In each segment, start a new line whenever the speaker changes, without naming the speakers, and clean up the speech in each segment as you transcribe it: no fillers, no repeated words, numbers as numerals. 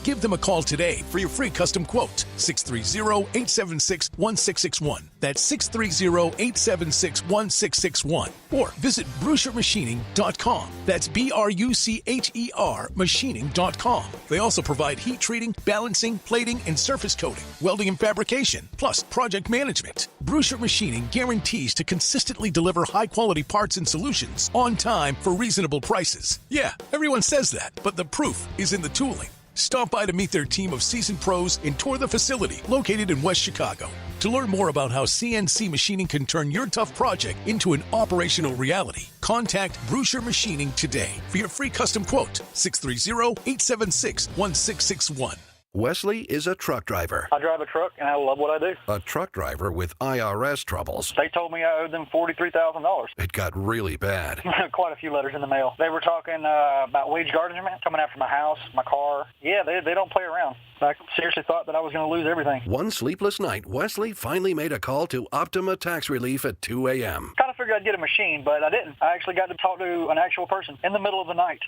Give them a call today for your free custom quote. 630-876-1661. That's 630-876-1661. Or visit BrucherMachining.com. That's BRUCHER Machining.com. They also provide heat treating, balancing, plating, and surface coating, welding and fabrication, plus project management. Brucher Machining guarantees to consistently deliver high-quality parts and solutions on time for reasonable prices. Yeah, everyone says that, but the proof is in the tooling. Stop by to meet their team of seasoned pros and tour the facility located in West Chicago. To learn more about how CNC machining can turn your tough project into an operational reality, contact Brucher Machining today for your free custom quote. 630-876-1661.
Wesley is a truck driver.
I drive a truck, and I love what I do.
A truck driver with IRS troubles.
They told me I owed them $43,000.
It got really bad.
Quite a few letters in the mail. They were talking about wage garnishment, coming after my house, my car. Yeah, they don't play around. I seriously thought that I was going to lose everything.
One sleepless night, Wesley finally made a call to Optima Tax Relief at 2 a.m.
Kind of figured I'd get a machine, but I didn't. I actually got to talk to an actual person in the middle of the night.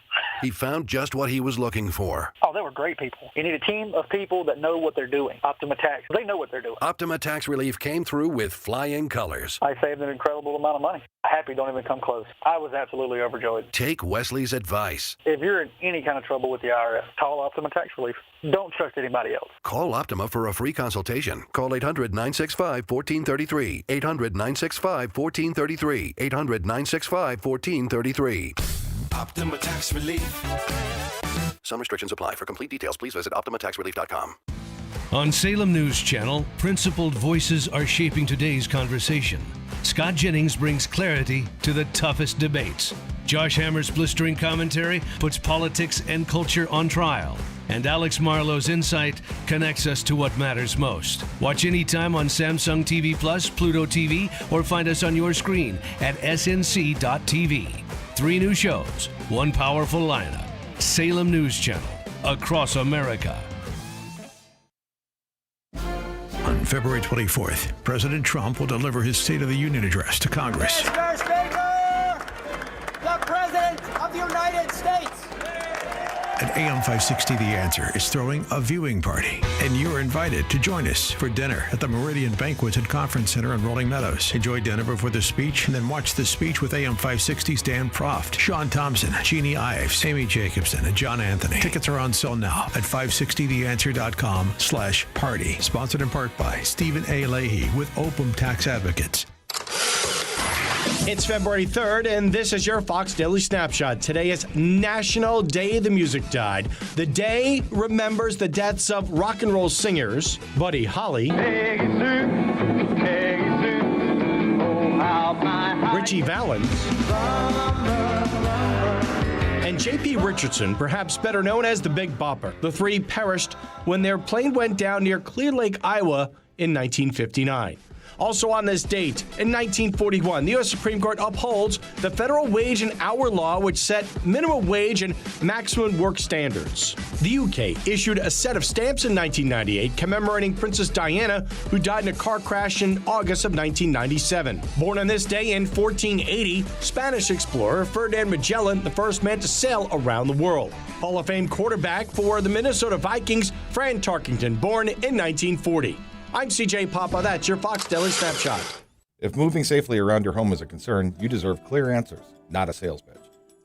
He found just what he was looking for.
Oh, they were great people. You need a team of people that know what they're doing. Optima Tax, they know what they're doing.
Optima Tax Relief came through with flying colors.
I saved an incredible amount of money. Happy don't even come close. I was absolutely overjoyed.
Take Wesley's advice.
If you're in any kind of trouble with the IRS, call Optima Tax Relief. Don't trust anybody else.
Call Optima for a free consultation. Call 800-965-1433. 800-965-1433. 800-965-1433.
Optima Tax Relief.
Some restrictions apply. For complete details, please visit OptimaTaxRelief.com.
On Salem News Channel, principled voices are shaping today's conversation. Scott Jennings brings clarity to the toughest debates. Josh Hammer's blistering commentary puts politics and culture on trial. And Alex Marlowe's insight connects us to what matters most. Watch anytime on Samsung TV Plus, Pluto TV, or find us on your screen at snc.tv. 3 new shows, 1 powerful lineup. Salem News Channel, across America.
On February 24th, President Trump will deliver his State of the Union address to Congress.
Mr. Speaker, the President of the United States.
At AM 560, The Answer is throwing a viewing party, and you're invited to join us for dinner at the Meridian Banquets and Conference Center in Rolling Meadows. Enjoy dinner before the speech, and then watch the speech with AM 560's Dan Proft, Sean Thompson, Jeannie Ives, Amy Jacobson, and John Anthony. Tickets are on sale now at 560theanswer.com/party. Sponsored in part by Stephen A. Leahy with Opum Tax Advocates.
It's February 3rd, and this is your Fox Daily Snapshot. Today is National Day the Music Died. The day remembers the deaths of rock and roll singers Buddy Holly, Richie Valens, and J.P. Richardson, perhaps better known as the Big Bopper. The 3 perished when their plane went down near Clear Lake, Iowa in 1959. Also on this date, in 1941, the U.S. Supreme Court upholds the federal wage and hour law, which set minimum wage and maximum work standards. The U.K. issued a set of stamps in 1998 commemorating Princess Diana, who died in a car crash in August of 1997. Born on this day in 1480, Spanish explorer Ferdinand Magellan, the first man to sail around the world. Hall of Fame quarterback for the Minnesota Vikings, Fran Tarkenton, born in 1940. I'm CJ Papa. That's your Fox Daily Snapshot.
If moving safely around your home is a concern, you deserve clear answers, not a sales pitch.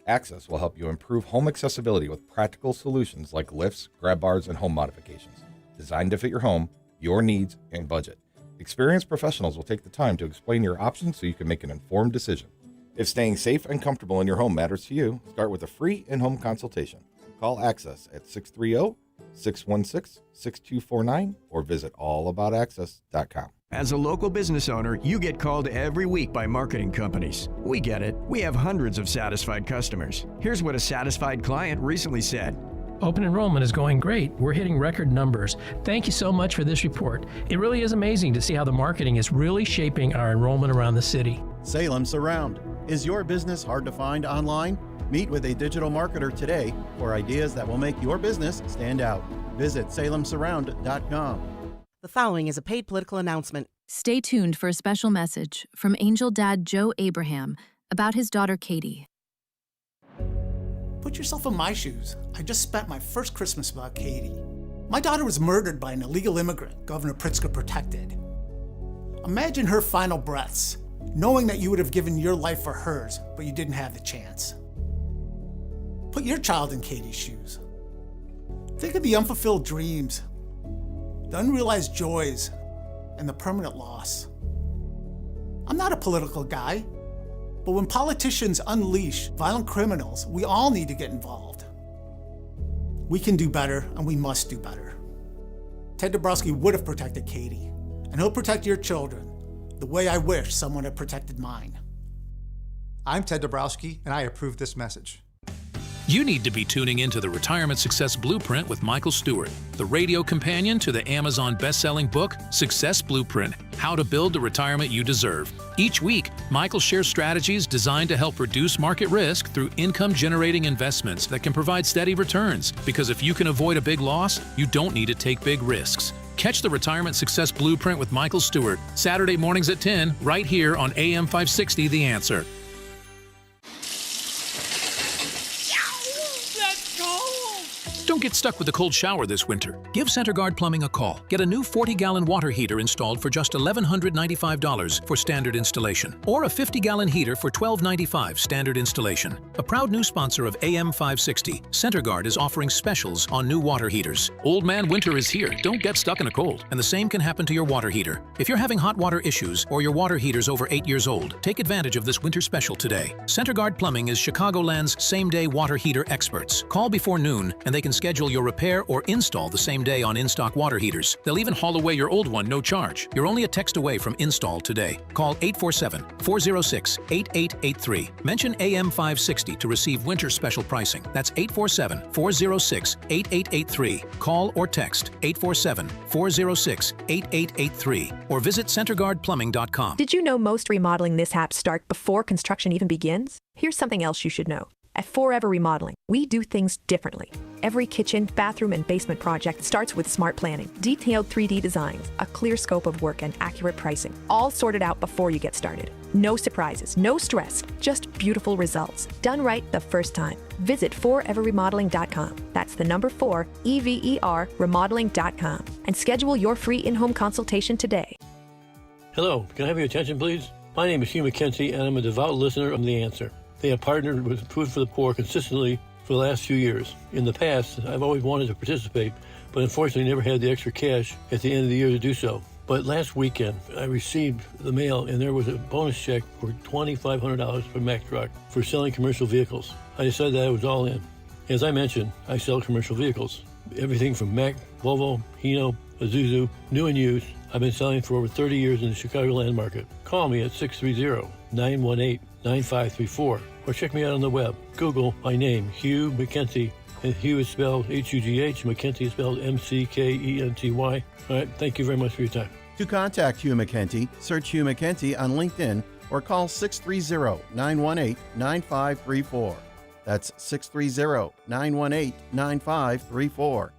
Access will help you improve home accessibility with practical solutions like lifts, grab bars, and home modifications, designed to fit your home, your needs, and budget. Experienced professionals will take the time to explain your options so you can make an informed decision. If staying safe and comfortable in your home matters to you, start with a free in-home consultation. Call Access at 630-616-6249 or visit allaboutaccess.com.
As a local business owner, you get called every week by marketing companies. We get it. We have hundreds of satisfied customers. Here's what a satisfied client recently said.
Open enrollment is going great. We're hitting record numbers. Thank you so much for this report. It really is amazing to see how the marketing is really shaping our enrollment around the city.
Salem Surround. Is your business hard to find online? Meet with a digital marketer today for ideas that will make your business stand out. Visit salemsurround.com.
The following is a paid political announcement.
Stay tuned for a special message from Angel Dad Joe Abraham about his daughter Katie.
Put yourself in my shoes. I just spent my first Christmas without Katie. My daughter was murdered by an illegal immigrant Governor Pritzker protected. Imagine her final breaths, knowing that you would have given your life for hers, but you didn't have the chance. Put your child in Katie's shoes. Think of the unfulfilled dreams, the unrealized joys, and the permanent loss. I'm not a political guy, but when politicians unleash violent criminals, we all need to get involved. We can do better, and we must do better. Ted Dabrowski would have protected Katie, and he'll protect your children the way I wish someone had protected mine.
I'm Ted Dabrowski, and I approve this message.
You need to be tuning into the Retirement Success Blueprint with Michael Stewart, the radio companion to the Amazon best-selling book, Success Blueprint, How to Build the Retirement You Deserve. Each week, Michael shares strategies designed to help reduce market risk through income-generating investments that can provide steady returns. Because if you can avoid a big loss, you don't need to take big risks. Catch the Retirement Success Blueprint with Michael Stewart, Saturday mornings at 10, right here on AM 560 The Answer. Don't get stuck with a cold shower this winter. Give CenterGuard Plumbing a call. Get a new 40-gallon water heater installed for just $1,195 for standard installation, or a 50-gallon heater for $1,295 standard installation. A proud new sponsor of AM 560, CenterGuard is offering specials on new water heaters. Old man winter is here. Don't get stuck in a cold, and the same can happen to your water heater. If you're having hot water issues or your water heater's over 8 years old, take advantage of this winter special today. CenterGuard Plumbing is Chicagoland's same-day water heater experts. Call before noon, and they can schedule your repair or install the same day on in-stock water heaters. They'll even haul away your old one no charge. You're only a text away from install today. Call 847-406-8883. Mention AM 560 to receive winter special pricing. That's 847-406-8883. Call or text 847-406-8883 or visit CenterGuardPlumbing.com.
Did you know most remodeling mishaps start before construction even begins? Here's something else you should know. At Forever Remodeling, we do things differently. Every kitchen, bathroom, and basement project starts with smart planning, detailed 3D designs, a clear scope of work, and accurate pricing, all sorted out before you get started. No surprises, no stress, just beautiful results, done right the first time. Visit foreverremodeling.com. That's the number 4, EVER, remodeling.com, and schedule your free in-home consultation today.
Hello, can I have your attention, please? My name is Hugh McKenzie, and I'm a devout listener of The Answer. They have partnered with Food for the Poor consistently for the last few years. In the past, I've always wanted to participate, but unfortunately never had the extra cash at the end of the year to do so. But last weekend, I received the mail, and there was a bonus check for $2,500 from Mack Truck for selling commercial vehicles. I decided that I was all in. As I mentioned, I sell commercial vehicles. Everything from Mack, Volvo, Hino, Isuzu, new and used. I've been selling for over 30 years in the Chicagoland market. Call me at 630-918-9534. Or check me out on the web. Google my name, Hugh McKenzie, and Hugh is spelled H-U-G-H, McKenzie is spelled M-C-K-E-N-T-Y. All right, thank you very much for your time.
To contact Hugh McKenzie, search Hugh McKenzie on LinkedIn or call 630-918-9534. That's 630-918-9534.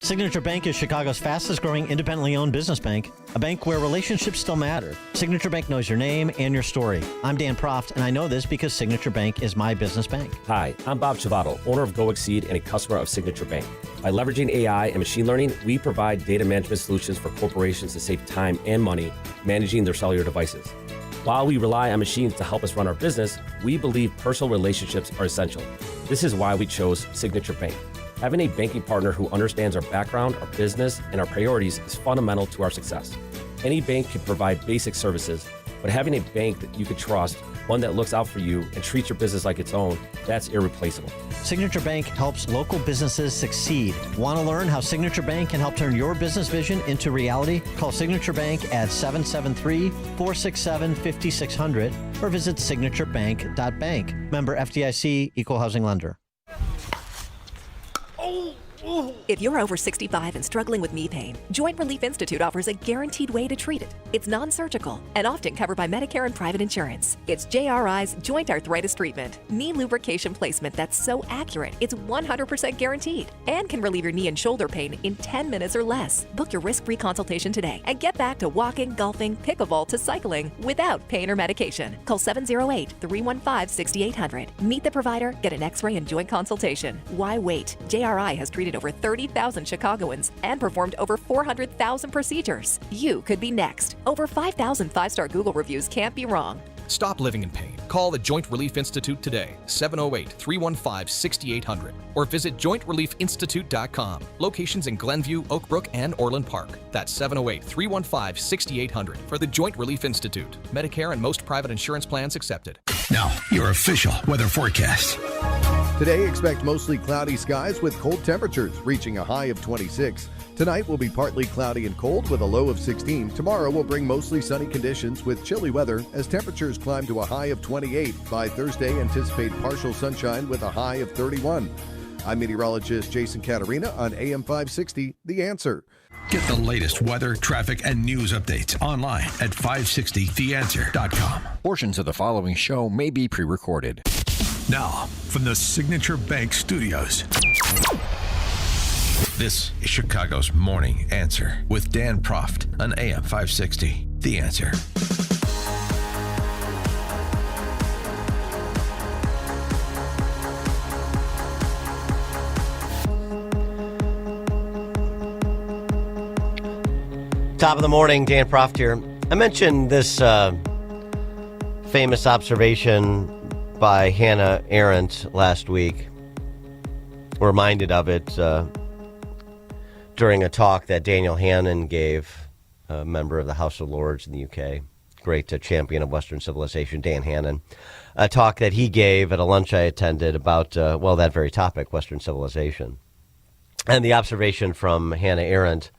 Signature Bank is Chicago's fastest growing independently owned business bank, a bank where relationships still matter. Signature Bank knows your name and your story. I'm Dan Proft, and I know this because Signature Bank is my business bank.
Hi, I'm Bob Chivato, owner of Go Exceed and a customer of Signature Bank. By leveraging AI and machine learning, we provide data management solutions for corporations to save time and money managing their cellular devices. While we rely on machines to help us run our business, we believe personal relationships are essential. This is why we chose Signature Bank. Having a banking partner who understands our background, our business, and our priorities is fundamental to our success. Any bank can provide basic services, but having a bank that you can trust, one that looks out for you and treats your business like its own, that's irreplaceable.
Signature Bank helps local businesses succeed. Want to learn how Signature Bank can help turn your business vision into reality? Call Signature Bank at 773-467-5600 or visit signaturebank.bank. Member FDIC, Equal Housing Lender.
If you're over 65 and struggling with knee pain, Joint Relief Institute offers a guaranteed way to treat it. It's non-surgical and often covered by Medicare and private insurance. It's JRI's Joint Arthritis Treatment, knee lubrication placement that's so accurate, it's 100% guaranteed and can relieve your knee and shoulder pain in 10 minutes or less. Book your risk-free consultation today and get back to walking, golfing, pickleball to cycling without pain or medication. Call 708-315-6800. Meet the provider, get an x-ray and joint consultation. Why wait? JRI has treated over 30 30,000 Chicagoans and performed over 400,000 procedures. You could be next. Over 5,000 5-star Google reviews can't be wrong.
Stop living in pain. Call the Joint Relief Institute today, 708-315-6800, or visit jointreliefinstitute.com. Locations in Glenview, Oak Brook, and Orland Park. That's 708-315-6800 for the Joint Relief Institute. Medicare and most private insurance plans accepted.
Now, your official weather forecast.
Today, expect mostly cloudy skies with cold temperatures reaching a high of 26. Tonight will be partly cloudy and cold with a low of 16. Tomorrow will bring mostly sunny conditions with chilly weather as temperatures climb to a high of 28. By Thursday, anticipate partial sunshine with a high of 31. I'm meteorologist Jason Catarina on AM 560, The Answer.
Get the latest weather, traffic, and news updates online at 560theanswer.com.
Portions of the following show may be pre-recorded.
Now, from the Signature Bank Studios. This is Chicago's Morning Answer with Dan Proft on AM 560. The Answer.
Top of the morning, Dan Proft here. I mentioned this famous observation by Hannah Arendt last week. Reminded of it during a talk that Daniel Hannan gave, a member of the House of Lords in the UK, great champion of Western civilization, Dan Hannan, a talk that he gave at a lunch I attended about, that very topic, Western civilization. And the observation from Hannah Arendt,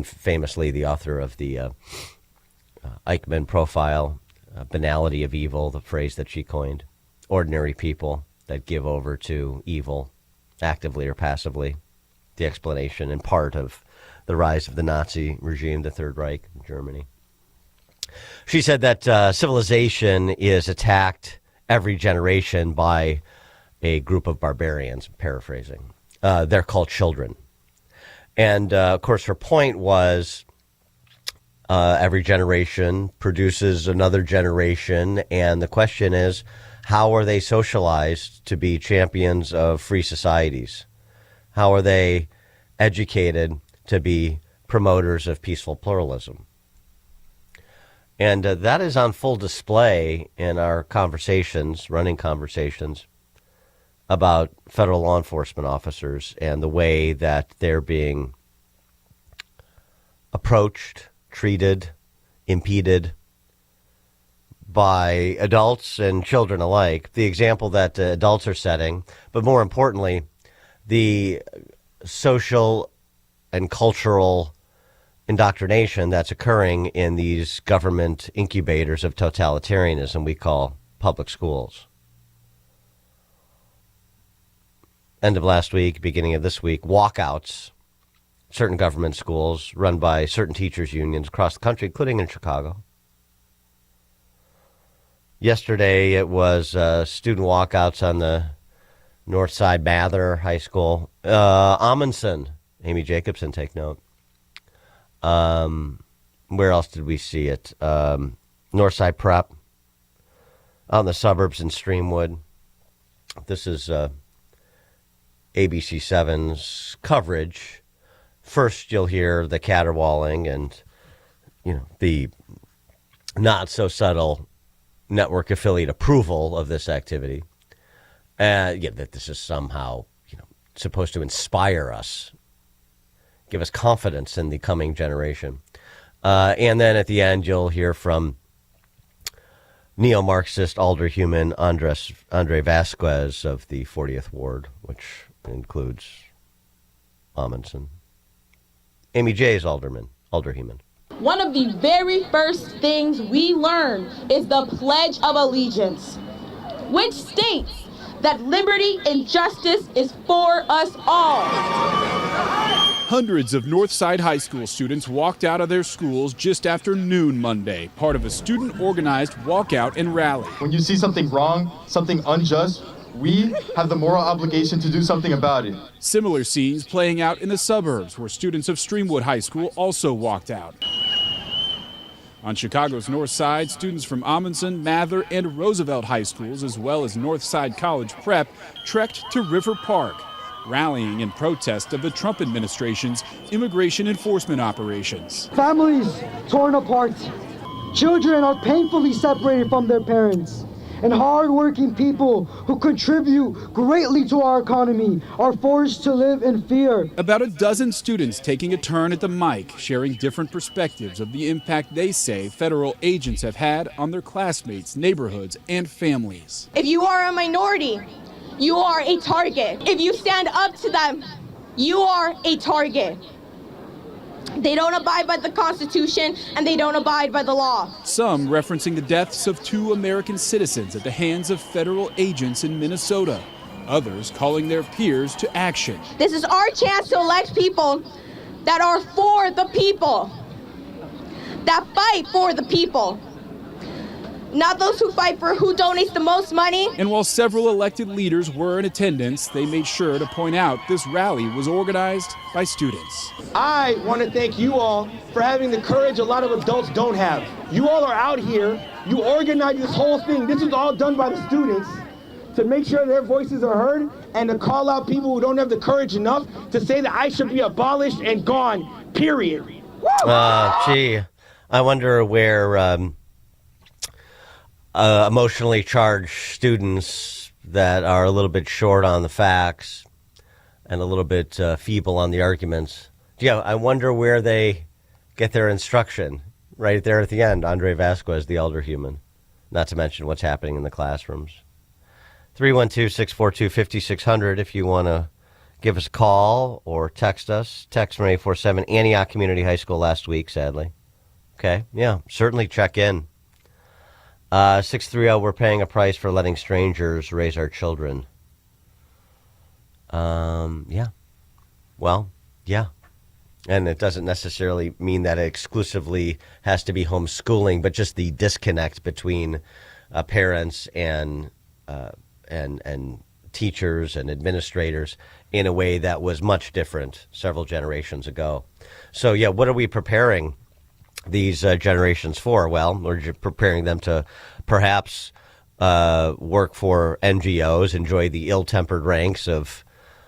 famously the author of the Eichmann Profile, Banality of Evil, the phrase that she coined, ordinary people that give over to evil, actively or passively, the explanation and part of the rise of the Nazi regime, the Third Reich in Germany. She said that civilization is attacked every generation by a group of barbarians, paraphrasing. They're called children. And, of course, her point was every generation produces another generation, and the question is, how are they socialized to be champions of free societies? How are they educated to be promoters of peaceful pluralism? And that is on full display in our conversations, running conversations, about federal law enforcement officers and the way that they're being approached, treated, impeded by adults and children alike. The example that adults are setting, but more importantly, the social and cultural indoctrination that's occurring in these government incubators of totalitarianism we call public schools. End of last week, beginning of this week, walkouts, certain government schools run by certain teachers' unions across the country, including in Chicago. Yesterday, it was student walkouts on the North Side Mather High School. Amundsen, Amy Jacobson, take note. Where else did we see it? North Side Prep, out in the suburbs in Streamwood. This is ABC7's coverage. First, you'll hear the caterwauling and, the not so subtle network affiliate approval of this activity. That this is somehow, supposed to inspire us, give us confidence in the coming generation. And then at the end, you'll hear from neo-Marxist alderhuman Andre Vasquez of the 40th Ward, which includes Amundsen. Amy J's alderhuman.
One of the very first things we learn is the Pledge of Allegiance, which states that liberty and justice is for us all.
Hundreds of Northside High School students walked out of their schools just after noon Monday, part of a student-organized walkout and rally.
When you see something wrong, something unjust, we have the moral obligation to do something about it.
Similar scenes playing out in the suburbs, where students of Streamwood High School also walked out. On Chicago's North Side, students from Amundsen, Mather, and Roosevelt high schools, as well as Northside College Prep, trekked to River Park, rallying in protest of the Trump administration's immigration enforcement operations.
Families torn apart. Children are painfully separated from their parents. And hard-working people who contribute greatly to our economy are forced to live in fear.
About a dozen students taking a turn at the mic, sharing different perspectives of the impact they say federal agents have had on their classmates, neighborhoods, and families.
If you are a minority, you are a target. If you stand up to them, you are a target. They don't abide by the Constitution, and they don't abide by the law.
Some referencing the deaths of 2 American citizens at the hands of federal agents in Minnesota. Others calling their peers to action.
This is our chance to elect people that are for the people, that fight for the people. Not those who fight for who donates the most money.
And while several elected leaders were in attendance, they made sure to point out this rally was organized by students.
I want to thank you all for having the courage a lot of adults don't have. You all are out here, you organized this whole thing. This was all done by the students to make sure their voices are heard and to call out people who don't have the courage enough to say that I should be abolished and gone, period.
Gee, I wonder where emotionally charged students that are a little bit short on the facts and a little bit feeble on the arguments. Yeah, I wonder where they get their instruction. Right there at the end, Andre Vasquez, the elder human. Not to mention what's happening in the classrooms. 312-642-5600 if you want to give us a call or text us. Text from 847 Antioch Community High School last week, sadly. Okay, yeah, certainly check in. 630, we're paying a price for letting strangers raise our children. Yeah. Well, yeah. And it doesn't necessarily mean that it exclusively has to be homeschooling, but just the disconnect between parents and teachers and administrators in a way that was much different several generations ago. So, yeah, what are we preparing these generations for? Well, we're preparing them to perhaps work for NGOs, enjoy the ill-tempered ranks of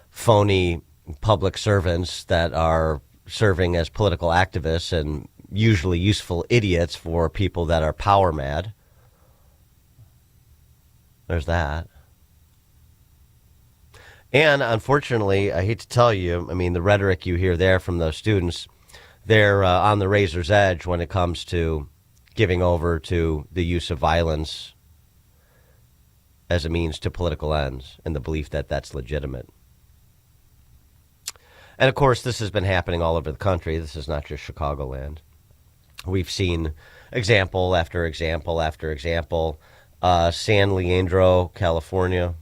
phony public servants that are serving as political activists and usually useful idiots for people that are power mad. There's that. And unfortunately, I hate to tell you, I mean, the rhetoric you hear there from those students, they're on the razor's edge when it comes to giving over to the use of violence as a means to political ends and the belief that that's legitimate. And, of course, this has been happening all over the country. This is not just Chicagoland. We've seen example after example after example. San Leandro, California.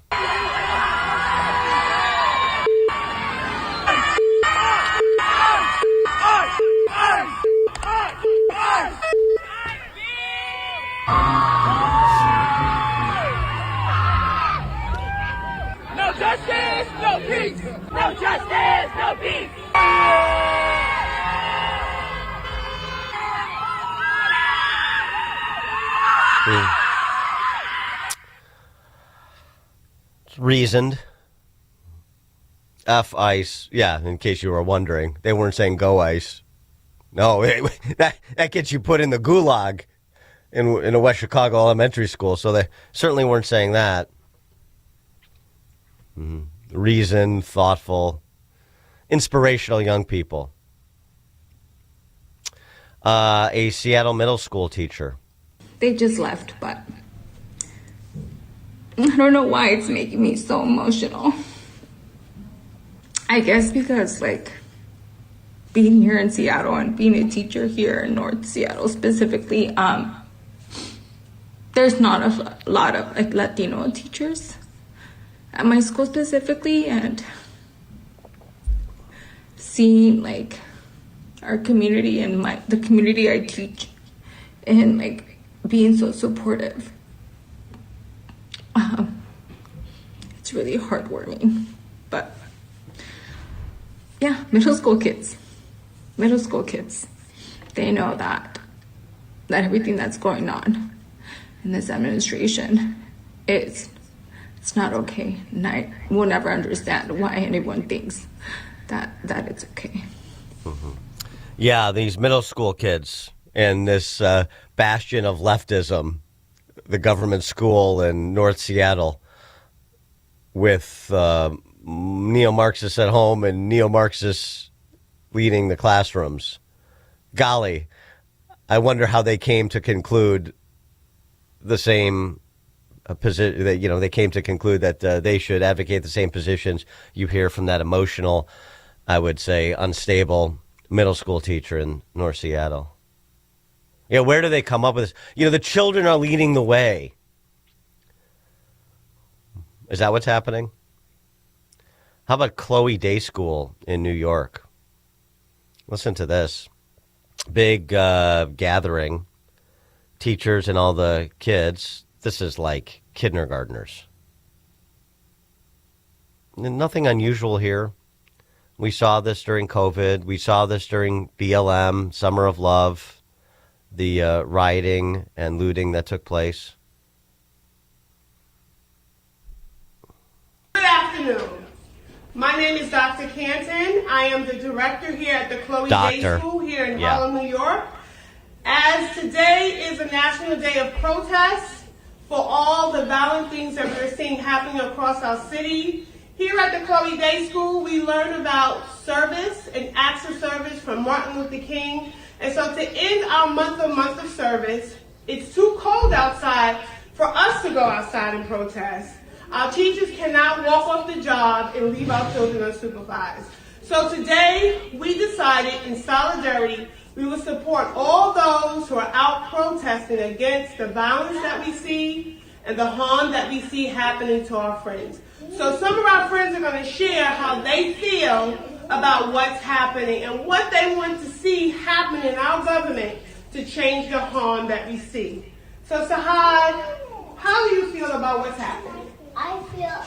No justice, no peace. No justice, no peace.
It's reasoned. F ICE. Yeah, in case you were wondering. They weren't saying go ICE. No, that gets you put in the gulag in a West Chicago elementary school. So they certainly weren't saying that. Reasoned, thoughtful, inspirational young people. A Seattle middle school teacher.
They just left, but I don't know why it's making me so emotional. I guess because, like, being here in Seattle and being a teacher here in North Seattle specifically, there's not a lot of, like, Latino teachers at my school specifically, and seeing, like, our community and the community I teach and, like, being so supportive, it's really heartwarming. But yeah, middle school kids, they know that that everything that's going on in this administration it's not okay. And I will never understand why anyone thinks that it's okay.
Mm-hmm. Yeah, these middle school kids and this bastion of leftism, the government school in North Seattle, with neo-Marxists at home and neo-Marxists leading the classrooms. Golly, I wonder how they came to conclude the same position. That they came to conclude that they should advocate the same positions. You hear from that emotional, I would say, unstable middle school teacher in North Seattle. Yeah, where do they come up with this? The children are leading the way. Is that what's happening? How about Chloe Day School in New York? Listen to this. Big gathering. Teachers and all the kids. This is like kindergartners. Nothing unusual here. We saw this during COVID. We saw this during BLM, Summer of Love, the rioting and looting that took place.
Good afternoon. My name is Dr. Canton. I am the director here at the Chloe Day School here in Harlem, New York. As today is a National Day of Protest for all the violent things that we're seeing happening across our city, here at the Chloe Day School, we learn about service and acts of service from Martin Luther King. And so to end our month of service, it's too cold outside for us to go outside and protest. Our teachers cannot walk off the job and leave our children unsupervised. So today, we decided in solidarity, we will support all those who are out protesting against the violence that we see and the harm that we see happening to our friends. So some of our friends are going to share how they feel about what's happening and what they want to see happen in our government to change the harm that we see. So Sahad, how do you feel about what's happening?
I feel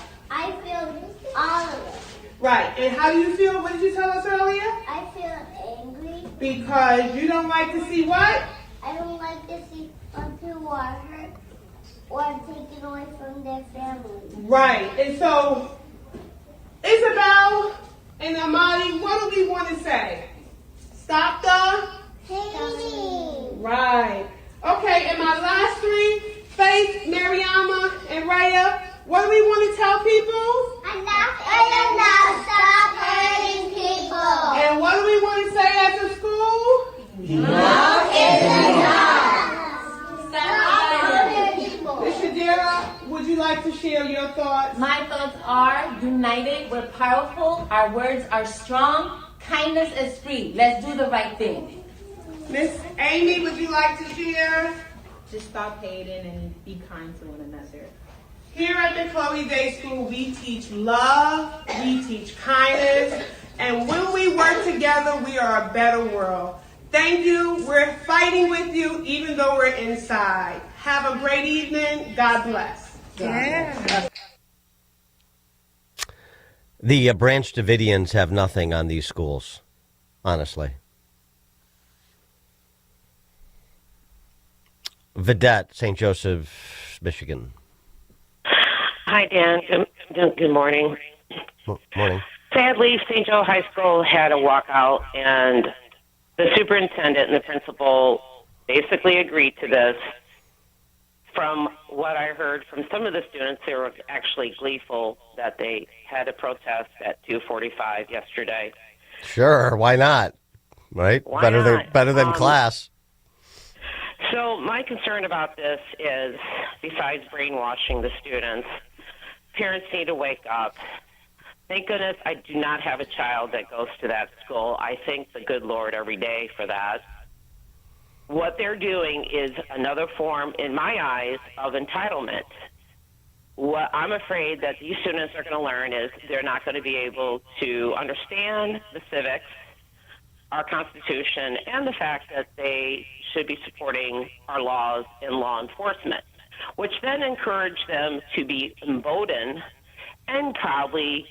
all of it.
Right, and how do you feel? What did you tell us earlier?
I feel angry.
Because you don't like to see what?
I don't like to see people are hurt or taken away from their families.
Right, and so Isabel and Amadi, what do we want to say? Stop the
hating.
Right. Okay, and my last three, Faith, Mariama, and Raya, what do we want to tell people?
Enough is enough. Stop hurting people.
And what do we want to say as a school?
Enough is enough. Stop hurting people.
Ms. Shadira, would you like to share your thoughts?
My thoughts are, united, we're powerful, our words are strong, kindness is free. Let's do the right thing.
Miss Amy, would you like to share?
Just stop hating and be kind to one another.
Here at the Chloe Day School, we teach love, we teach kindness, and when we work together, we are a better world. Thank you. We're fighting with you, even though we're inside. Have a great evening. God bless.
Yeah. The Branch Davidians have nothing on these schools, honestly. Vedette, St. Joseph, Michigan.
Hi, Dan. Good morning.
Morning.
Sadly, St. Joe High School had a walkout, and the superintendent and the principal basically agreed to this. From what I heard from some of the students, they were actually gleeful that they had a protest at 2:45 yesterday.
Sure, why not? Right?
Why
better
not?
than class.
So my concern about this is, besides brainwashing the students, parents need to wake up. Thank goodness I do not have a child that goes to that school. I thank the good Lord every day for that. What they're doing is another form, in my eyes, of entitlement. What I'm afraid that these students are going to learn is they're not going to be able to understand the civics, our Constitution, and the fact that they should be supporting our laws and law enforcement, which then encourage them to be emboldened and probably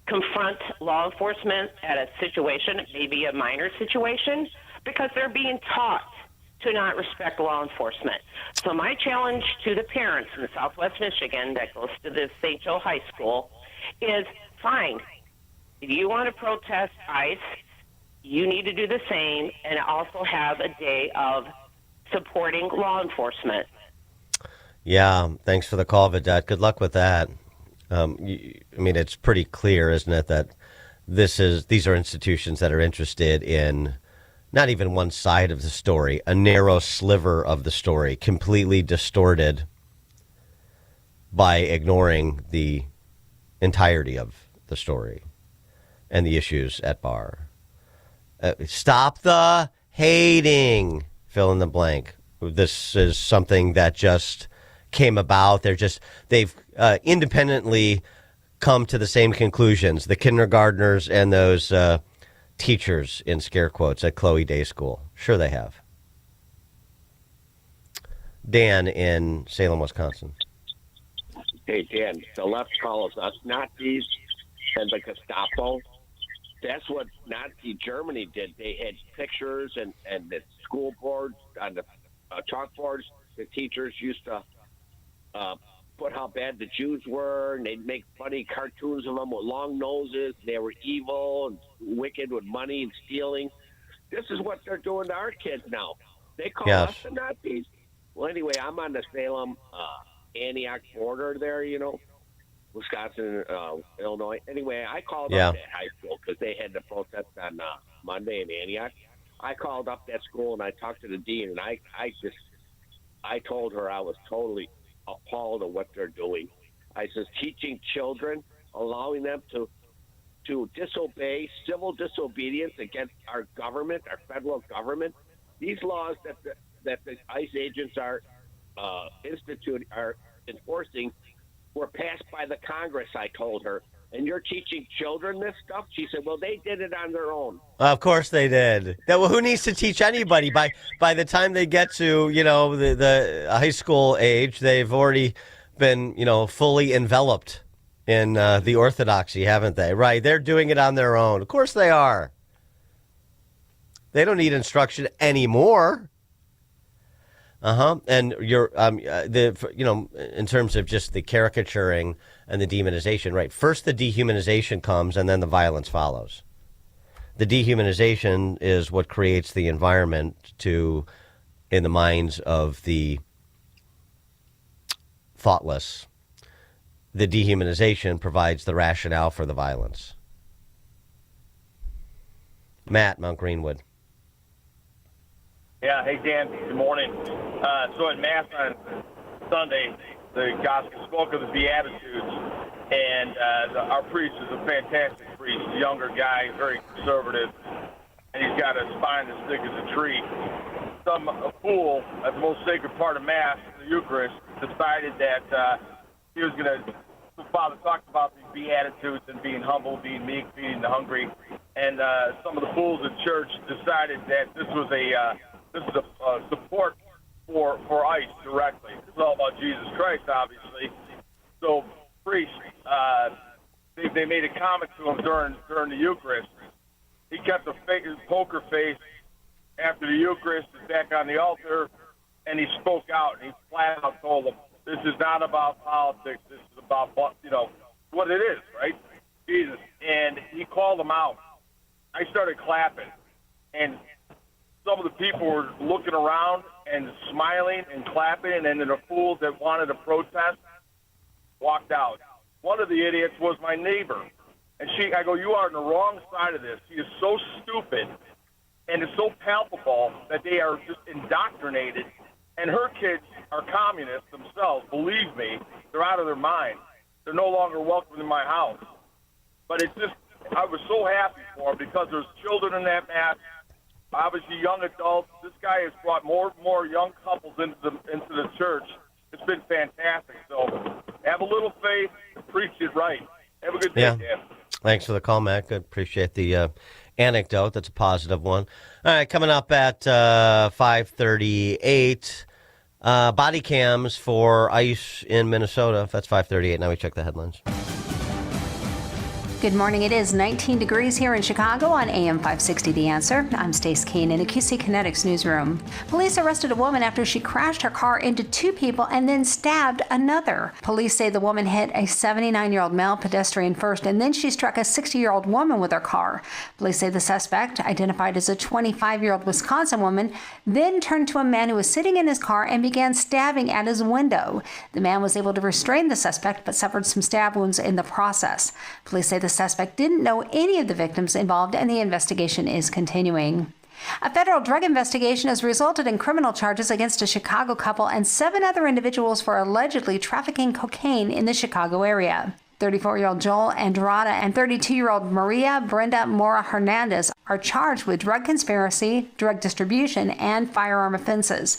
confront law enforcement at a situation, maybe a minor situation, because they're being taught to not respect law enforcement. So my challenge to the parents in Southwest Michigan that goes to the St. Joe High School is, fine, if you want to protest ICE, you need to do the same and also have a day of supporting law enforcement.
Yeah, thanks for the call, Vidette. Good luck with that. It's pretty clear, isn't it, that these are institutions that are interested in not even one side of the story, a narrow sliver of the story, completely distorted by ignoring the entirety of the story and the issues at bar. Stop the hating, fill in the blank. This is something that just came about. They've independently come to the same conclusions, the kindergartners and those teachers, in scare quotes, at Chloe Day School. Sure they have. Dan in Salem, Wisconsin.
Hey, Dan, the left calls us Nazis and the Gestapo. That's what Nazi Germany did. They had pictures and the school boards, on the chalkboards, the teachers used to put how bad the Jews were, and they'd make funny cartoons of them with long noses. They were evil and wicked with money and stealing. This is what they're doing to our kids now. They call us the Nazis. Well, anyway, I'm on the Salem, Antioch border there, Wisconsin, Illinois. Anyway, I called up that high school because they had the protest on Monday in Antioch. I called up that school and I talked to the dean, and I told her I was totally appalled at what they're doing. I says, teaching children, allowing them to disobey, civil disobedience against our government, our federal government. These laws that the ICE agents are enforcing were passed by the Congress, I told her. And you're teaching children this stuff? She said, well, they did it on their own.
Of course they did. Who needs to teach anybody? By the time they get to, the high school age, they've already been, fully enveloped in the orthodoxy, haven't they? Right. They're doing it on their own. Of course they are. They don't need instruction anymore. And you're, in terms of just the caricaturing and the demonization, right? First the dehumanization comes and then the violence follows. The dehumanization is what creates the environment in the minds of the thoughtless. The dehumanization provides the rationale for the violence. Matt, Mount Greenwood.
Yeah, hey, Dan, good morning. So at Mass on Sunday, the gospel spoke of the Beatitudes, and our priest is a fantastic priest, a younger guy, very conservative, and he's got a spine as thick as a tree. A fool at the most sacred part of Mass, the Eucharist, decided that he was going to, the Father talked about the Beatitudes and being humble, being meek, feeding the hungry, and some of the fools in church decided that this was a support for ICE directly. It's all about Jesus Christ, obviously. So, priest, they made a comment to him during the Eucharist. He kept a poker face after the Eucharist, back on the altar, and he spoke out. And he flat out told them, "This is not about politics. This is about what it is, right? Jesus." And he called them out. I started clapping, and some of the people were looking around and smiling and clapping, and then the fools that wanted to protest walked out. One of the idiots was my neighbor. And I go, "You are on the wrong side of this." He is so stupid, and it's so palpable that they are just indoctrinated. And her kids are communists themselves. Believe me, they're out of their mind. They're no longer welcome in my house. But it's just, I was so happy for them because there's children in that Mass, obviously young adults. This guy has brought more young couples into the church. It's been fantastic. So have a little faith, preach it right. Have a good day, Dan.
Thanks for the call, Matt. Good. Appreciate the anecdote. That's a positive one. All right, coming up at 5:38, body cams for ICE in Minnesota. That's 5:38. Now we check the headlines.
Good morning. It is 19 degrees here in Chicago on AM 560 The Answer. I'm Stace Kane in the QC Kinetics newsroom. Police arrested a woman after she crashed her car into two people and then stabbed another. Police say the woman hit a 79-year-old male pedestrian first, and then she struck a 60-year-old woman with her car. Police say the suspect, identified as a 25-year-old Wisconsin woman, then turned to a man who was sitting in his car and began stabbing at his window. The man was able to restrain the suspect but suffered some stab wounds in the process. Police say the suspect didn't know any of the victims involved, and the investigation is continuing. A federal drug investigation has resulted in criminal charges against a Chicago couple and 7 other individuals for allegedly trafficking cocaine in the Chicago area. 34-year-old Joel Andrada and 32-year-old Maria Brenda Mora Hernandez are charged with drug conspiracy, drug distribution, and firearm offenses.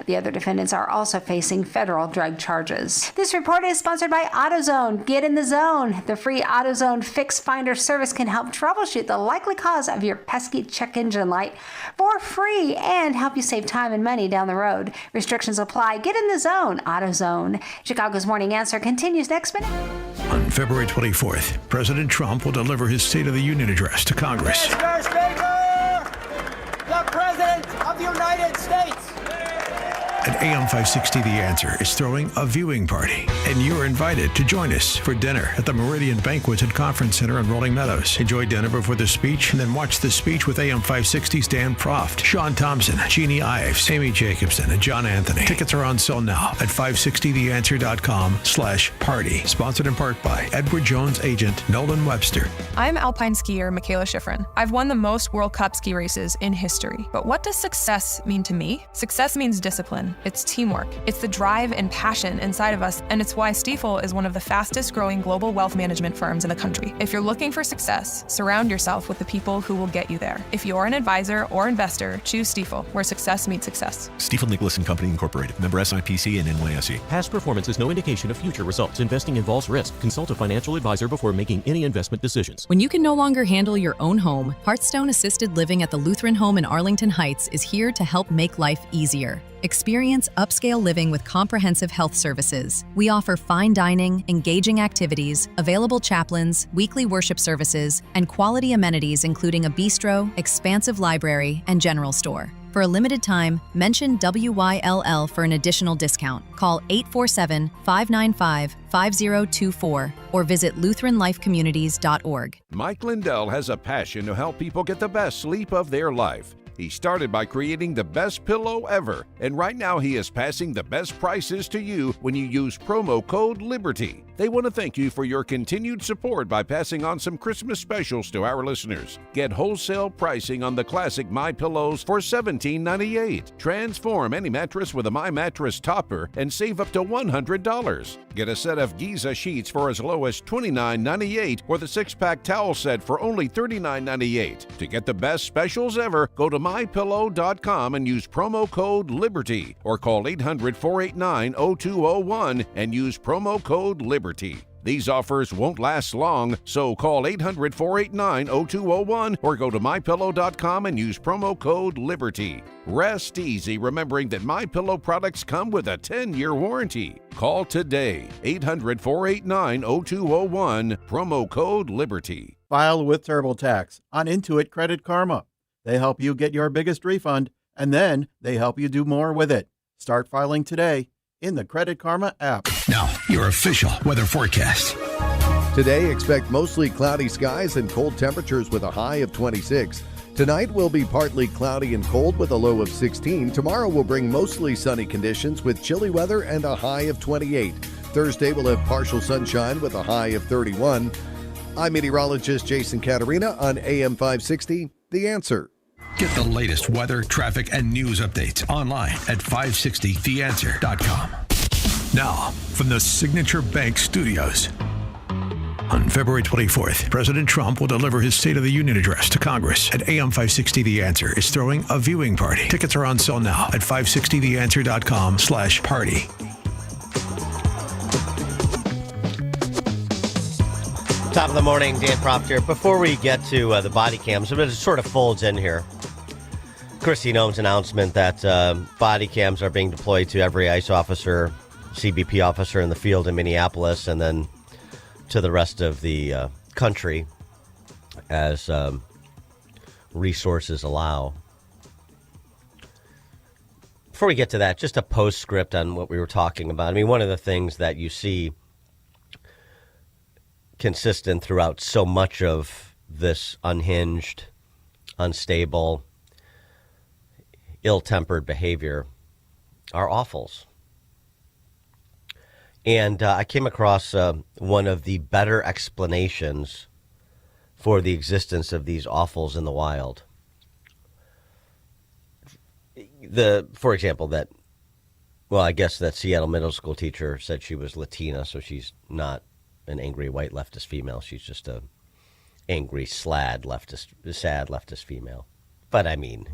The other defendants are also facing federal drug charges. This report is sponsored by AutoZone. Get in the zone. The free AutoZone Fix Finder service can help troubleshoot the likely cause of your pesky check engine light for free and help you save time and money down the road. Restrictions apply. Get in the zone. AutoZone. Chicago's Morning Answer continues next minute.
On February 24th, President Trump will deliver his State of the Union address to Congress.
Mr. Speaker, the President of the United States.
And AM 560 The Answer is throwing a viewing party, and you're invited to join us for dinner at the Meridian Banquet and Conference Center in Rolling Meadows. Enjoy dinner before the speech, and then watch the speech with AM 560's Dan Proft, Sean Thompson, Jeannie Ives, Amy Jacobson, and John Anthony. Tickets are on sale now at 560theanswer.com/party. Sponsored in part by Edward Jones agent Nolan Webster.
I'm alpine skier Michaela Schifrin. I've won the most World Cup ski races in history. But what does success mean to me? Success means discipline. It's teamwork. It's the drive and passion inside of us, and it's why Stifel is one of the fastest growing global wealth management firms in the country. If you're looking for success, surround yourself with the people who will get you there. If you're an advisor or investor, choose Stifel, where success meets success.
Stifel Nicholas and Company Incorporated. Member SIPC and NYSE.
Past performance is no indication of future results. Investing involves risk. Consult a financial advisor before making any investment decisions.
When you can no longer handle your own home, Hearthstone Assisted Living at the Lutheran Home in Arlington Heights is here to help make life easier. Experience upscale living with comprehensive health services. We offer fine dining, engaging activities, available chaplains, weekly worship services, and quality amenities including a bistro, expansive library, and general store. For a limited time, mention WYLL for an additional discount. Call 847-595-5024 or visit LutheranLifeCommunities.org.
Mike Lindell has a passion to help people get the best sleep of their life. He started by creating the best pillow ever, and right now he is passing the best prices to you when you use promo code LIBERTY. They want to thank you for your continued support by passing on some Christmas specials to our listeners. Get wholesale pricing on the classic My Pillows for $17.98. Transform any mattress with a My Mattress topper and save up to $100. Get a set of Giza sheets for as low as $29.98 or the 6-pack towel set for only $39.98. To get the best specials ever, go to MyPillow.com and use promo code LIBERTY or call 800-489-0201 and use promo code LIBERTY. These offers won't last long, so call 800-489-0201 or go to MyPillow.com and use promo code LIBERTY. Rest easy remembering that MyPillow products come with a 10-year warranty. Call today, 800-489-0201, promo code LIBERTY.
File with TurboTax on Intuit Credit Karma. They help you get your biggest refund, and then they help you do more with it. Start filing today in the Credit Karma app.
Now, your official weather forecast.
Today, expect mostly cloudy skies and cold temperatures with a high of 26. Tonight will be partly cloudy and cold with a low of 16. Tomorrow will bring mostly sunny conditions with chilly weather and a high of 28. Thursday will have partial sunshine with a high of 31. I'm meteorologist Jason Caterina on AM 560, The Answer.
Get the latest weather, traffic, and news updates online at 560theanswer.com. Now, from the Signature Bank Studios. On February 24th, President Trump will deliver his State of the Union address to Congress. And AM 560 The Answer is throwing a viewing party. Tickets are on sale now at 560theanswer.com/party.
Top of the morning, Dan Proft here. Before we get to the body cams, it sort of folds in here. Kristi Noem's announcement that body cams are being deployed to every ICE officer, CBP officer in the field in Minneapolis, and then to the rest of the country as resources allow. Before we get to that, just a postscript on what we were talking about. I mean, one of the things that you see consistent throughout so much of this unhinged, unstable, ill-tempered behavior are offals. And I came across one of the better explanations for the existence of these offals in the wild. For example, I guess that Seattle middle school teacher said she was Latina, so she's not an angry white leftist female. She's just a angry, sad leftist female. But I mean,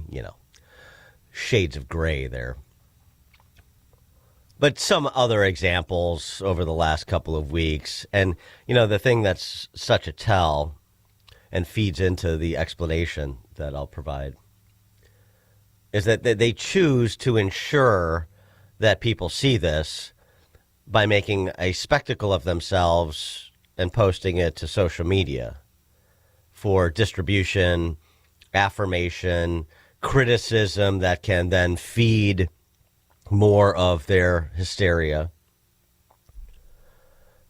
shades of gray there. But some other examples over the last couple of weeks. And, the thing that's such a tell and feeds into the explanation that I'll provide is that they choose to ensure that people see this by making a spectacle of themselves and posting it to social media for distribution, affirmation, criticism that can then feed more of their hysteria.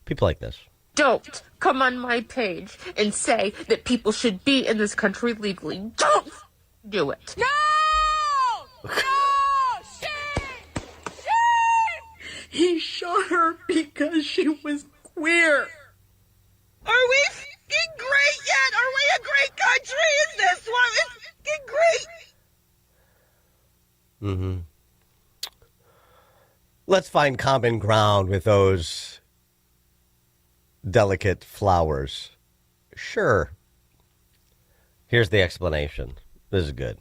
People like this.
Don't come on my page and say that people should be in this country legally. Don't do it. No! No! Shame! Shame! He shot her because she was queer. Are we f***ing great yet? Are we a great country? Is this one? It's f***ing great.
Mm-hmm. Let's find common ground with those delicate flowers. Sure. Here's the explanation. This is good.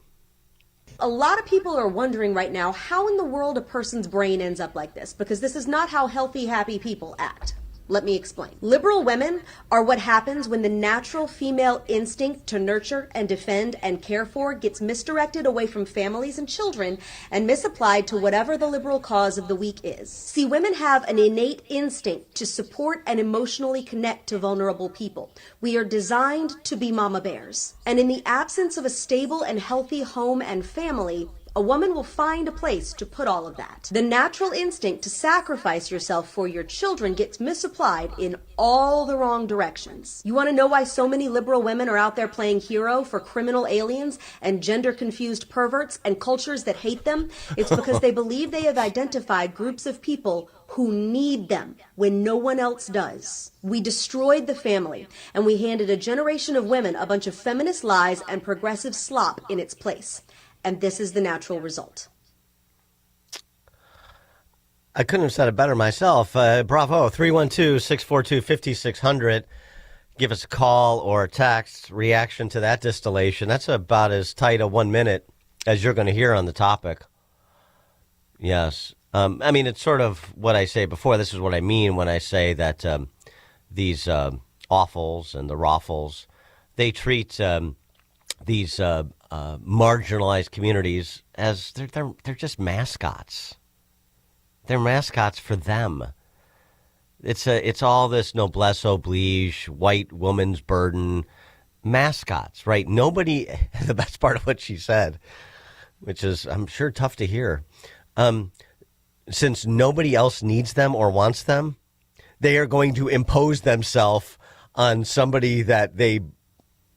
A lot of people are wondering right now how in the world a person's brain ends up like this, because this is not how healthy, happy people act. Let me explain. Liberal women are what happens when the natural female instinct to nurture and defend and care for gets misdirected away from families and children and misapplied to whatever the liberal cause of the week is. See, women have an innate instinct to support and emotionally connect to vulnerable people. We are designed to be mama bears. And in the absence of a stable and healthy home and family, a woman will find a place to put all of that. The natural instinct to sacrifice yourself for your children gets misapplied in all the wrong directions. You want to know why so many liberal women are out there playing hero for criminal aliens and gender-confused perverts and cultures that hate them? It's because they believe they have identified groups of people who need them when no one else does. We destroyed the family, and we handed a generation of women a bunch of feminist lies and progressive slop in its place. And this is the natural result.
I couldn't have said it better myself. Bravo, 312-642-5600. Give us a call or a text. Reaction to that distillation. That's about as tight a 1 minute as you're going to hear on the topic. Yes. I mean, it's sort of what I say before. This is what I mean when I say that these offals and the raffles, they treat these marginalized communities as they're just mascots. They're mascots for them. It's all this noblesse oblige, white woman's burden, mascots, right? Nobody. The best part of what she said, which is I'm sure tough to hear, since nobody else needs them or wants them, they are going to impose themselves on somebody that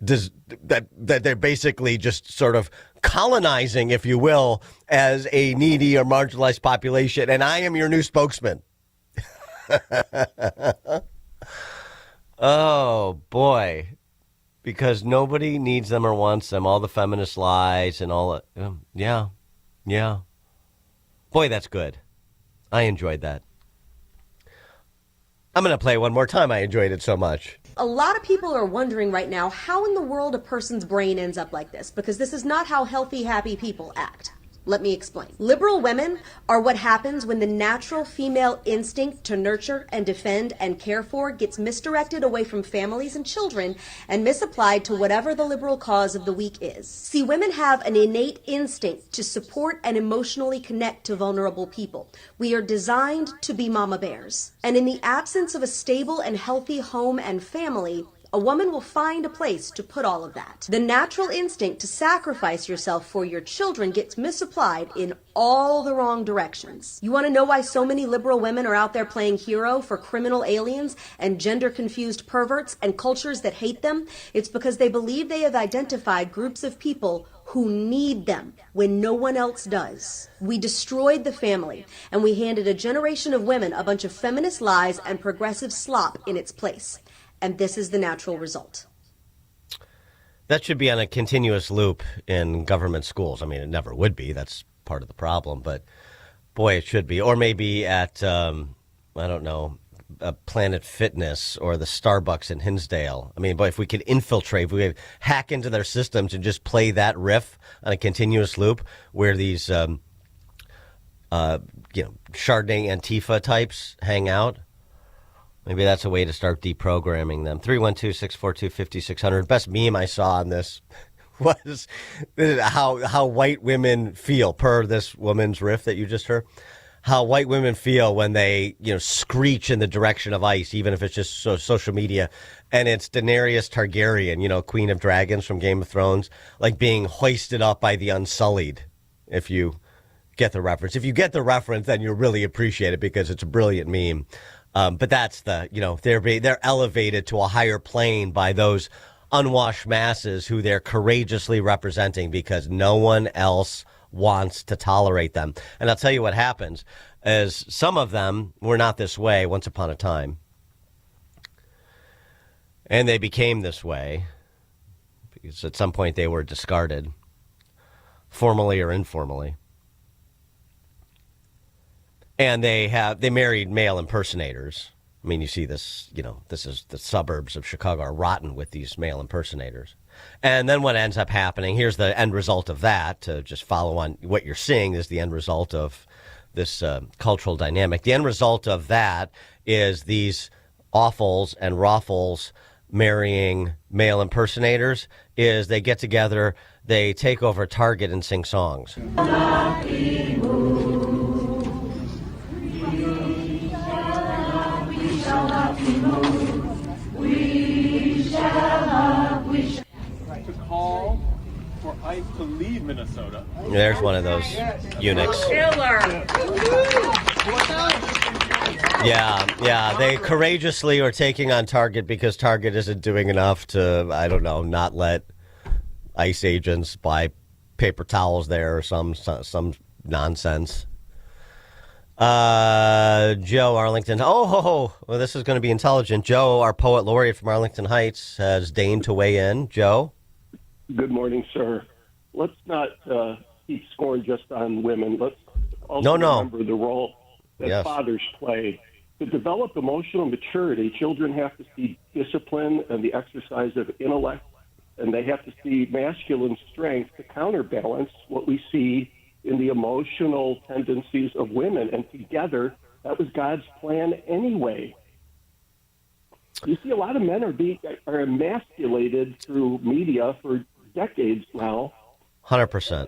that they're basically just sort of colonizing, if you will, as a needy or marginalized population. And I am your new spokesman. Oh, boy. Because nobody needs them or wants them. All the feminist lies and all that. Yeah. Boy, that's good. I enjoyed that. I'm going to play it one more time. I enjoyed it so much.
A lot of people are wondering right now how in the world a person's brain ends up like this, because this is not how healthy, happy people act. Let me explain. Liberal women are what happens when the natural female instinct to nurture and defend and care for gets misdirected away from families and children and misapplied to whatever the liberal cause of the week is. See, women have an innate instinct to support and emotionally connect to vulnerable people. We are designed to be mama bears. And in the absence of a stable and healthy home and family, a woman will find a place to put all of that. The natural instinct to sacrifice yourself for your children gets misapplied in all the wrong directions. You want to know why so many liberal women are out there playing hero for criminal aliens and gender-confused perverts and cultures that hate them? It's because they believe they have identified groups of people who need them when no one else does. We destroyed the family, and we handed a generation of women a bunch of feminist lies and progressive slop in its place. And this is the natural result.
That should be on a continuous loop in government schools. I mean, it never would be. That's part of the problem. But, boy, it should be. Or maybe at, I don't know, Planet Fitness or the Starbucks in Hinsdale. I mean, boy, if we could infiltrate, if we could hack into their systems and just play that riff on a continuous loop where these, Chardonnay Antifa types hang out. Maybe that's a way to start deprogramming them. 312-642-5600. Best meme I saw on this was how white women feel, per this woman's riff that you just heard. How white women feel when they, screech in the direction of ICE, even if it's just social media. And it's Daenerys Targaryen, Queen of Dragons from Game of Thrones, like being hoisted up by the Unsullied, if you get the reference. If you get the reference, then you'll really appreciate it because it's a brilliant meme. But that's they're elevated to a higher plane by those unwashed masses who they're courageously representing because no one else wants to tolerate them. And I'll tell you what happens is some of them were not this way once upon a time. And they became this way because at some point they were discarded, formally or informally. And they married male impersonators. I mean, you see this, this is the suburbs of Chicago are rotten with these male impersonators. And then what ends up happening, here's the end result of that, to just follow on what you're seeing is the end result of this cultural dynamic. The end result of that is these awfuls and raffles marrying male impersonators is they get together, they take over Target and sing songs.
Call for ICE to leave Minnesota.
There's one of those eunuchs. Yeah. They courageously are taking on Target because Target isn't doing enough to, I don't know, not let ICE agents buy paper towels there or some nonsense. Joe, Arlington. Well, this is going to be intelligent. Joe, our poet laureate from Arlington Heights, has deigned to weigh in. Joe?
Good morning, sir. Let's not keep scoring just on women. Let's also remember the role that fathers play. To develop emotional maturity, children have to see discipline and the exercise of intellect, and they have to see masculine strength to counterbalance what we see in the emotional tendencies of women. And together, that was God's plan anyway. You see, a lot of men are emasculated through media for decades now.
100%.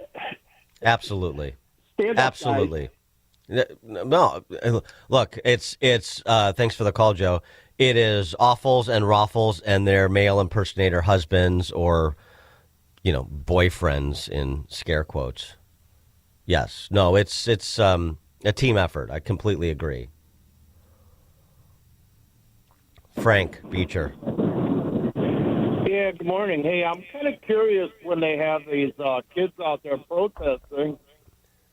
Absolutely. Absolutely. No, look, it's thanks for the call, Joe. It is awfuls and raffles and their male impersonator husbands or, boyfriends in scare quotes. Yes. No, it's a team effort. I completely agree. Frank Beecher.
Yeah, good morning. Hey, I'm kind of curious when they have these kids out there protesting.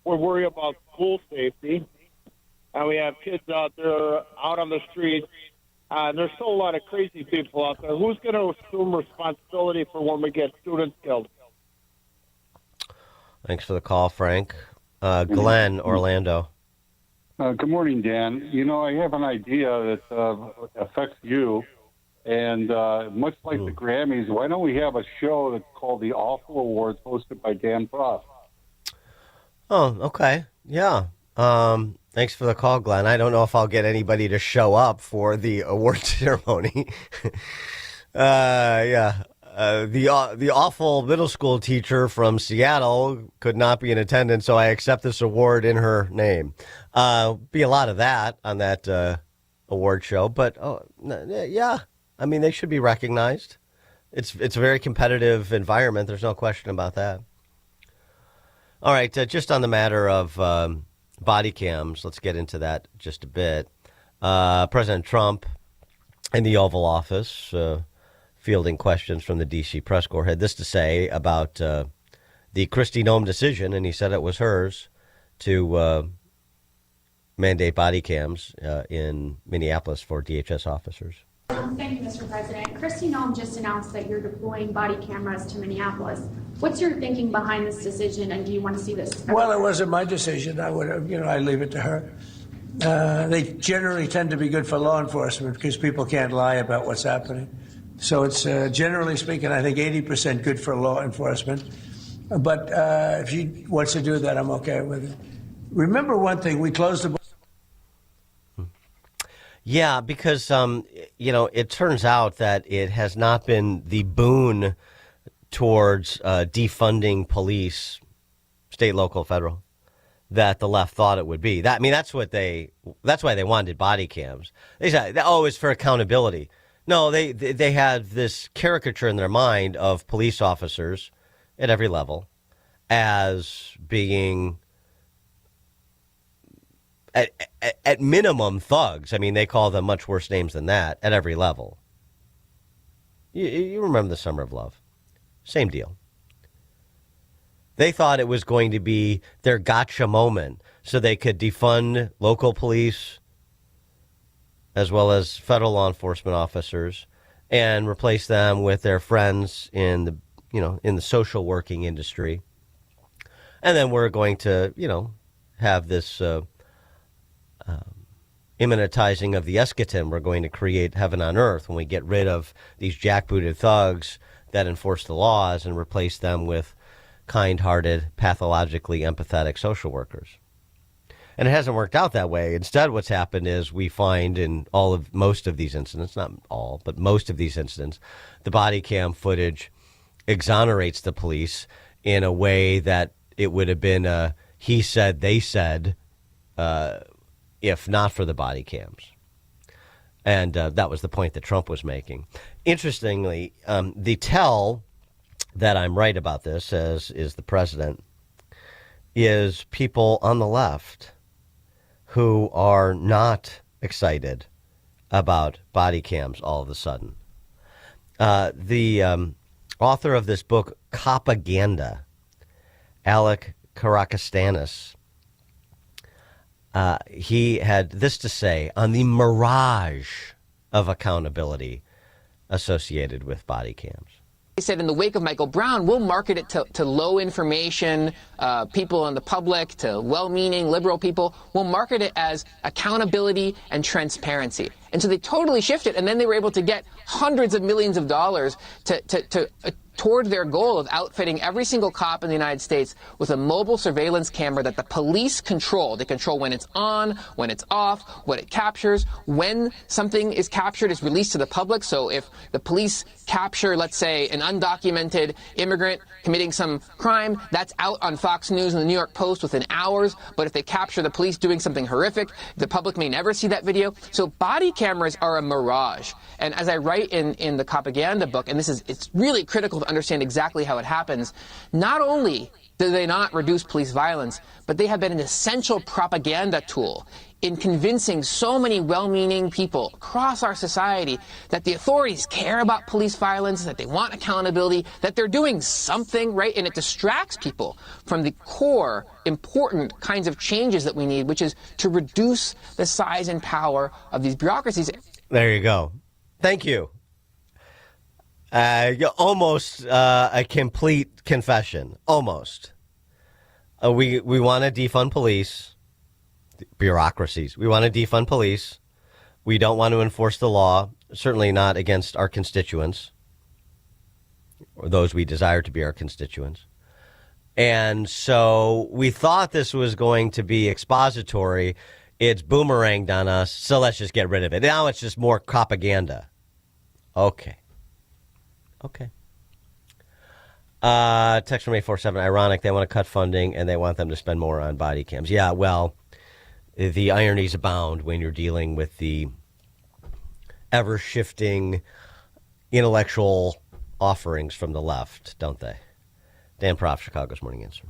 We're worried about school safety, and we have kids out there out on the streets, and there's still a lot of crazy people out there. Who's going to assume responsibility for when we get students killed?
Thanks for the call, Frank. Glenn, Orlando.
Good morning, Dan. I have an idea that affects you. And much like the Grammys, why don't we have a show that's called the Awful Awards hosted by Dan Proft?
Oh, okay. Yeah. Thanks for the call, Glenn. I don't know if I'll get anybody to show up for the award ceremony. The awful middle school teacher from Seattle could not be in attendance, so I accept this award in her name. Be a lot of that on that award show, but yeah, I mean, they should be recognized. It's a very competitive environment. There's no question about that. All right, just on the matter of body cams, let's get into that just a bit. President Trump in the Oval Office, fielding questions from the D.C. press corps, had this to say about the Kristi Noem decision, and he said it was hers to mandate body cams in Minneapolis for DHS officers.
Thank you, Mr. President. Kristi Noem just announced that you're deploying body cameras to Minneapolis. What's your thinking behind this decision, and do you want to see this?
Well, it wasn't my decision. I would have, I leave it to her. They generally tend to be good for law enforcement because people can't lie about what's happening. So it's generally speaking, I think 80% good for law enforcement. But if she wants to do that, I'm okay with it. Remember one thing: we closed the.
Yeah, because, it turns out that it has not been the boon towards defunding police, state, local, federal, that the left thought it would be. That's why they wanted body cams. They said, it's for accountability. No, they had this caricature in their mind of police officers at every level as being at minimum thugs. I mean, they call them much worse names than that at every level. You remember the Summer of Love. Same deal. They thought it was going to be their gotcha moment so they could defund local police as well as federal law enforcement officers and replace them with their friends in the social working industry. And then we're going to, have this immanentizing of the eschaton. We're going to create heaven on earth when we get rid of these jackbooted thugs that enforce the laws and replace them with kind-hearted, pathologically empathetic social workers. And it hasn't worked out that way. Instead, what's happened is we find in most of these incidents, not all, but most of these incidents, the body cam footage exonerates the police in a way that it would have been a he said, they said, if not for the body cams. And that was the point that Trump was making. Interestingly, the tell that I'm right about this, as is the president, is people on the left who are not excited about body cams all of a sudden. The author of this book, Copaganda, Alec Karakastanis, he had this to say on the mirage of accountability associated with body cams.
He said in the wake of Michael Brown, we'll market it to low information people in the public, to well-meaning liberal people. We'll market it as accountability and transparency. And so they totally shifted, and then they were able to get hundreds of millions of dollars toward their goal of outfitting every single cop in the United States with a mobile surveillance camera that the police control. They control when it's on, when it's off, what it captures. When something is captured, it's released to the public. So if the police capture, let's say, an undocumented immigrant committing some crime, that's out on Fox News and the New York Post within hours. But if they capture the police doing something horrific, the public may never see that video. So body cameras are a mirage. And as I write in the Copaganda book, and it's really critical to understand exactly how it happens, not only do they not reduce police violence, but they have been an essential propaganda tool in convincing so many well-meaning people across our society that the authorities care about police violence, that they want accountability, that they're doing something, right? And it distracts people from the core, important kinds of changes that we need, which is to reduce the size and power of these bureaucracies.
There you go. Thank you. Almost a complete confession. Almost. We want to defund police, bureaucracies. We want to defund police. We don't want to enforce the law, certainly not against our constituents or those we desire to be our constituents. And so we thought this was going to be expository. It's boomeranged on us, so let's just get rid of it. Now it's just more propaganda. Okay. Text from 847, ironic, they want to cut funding and they want them to spend more on body cams. Yeah, well, the ironies abound when you're dealing with the ever-shifting intellectual offerings from the left, don't they? Dan Proft, Chicago's Morning Answer.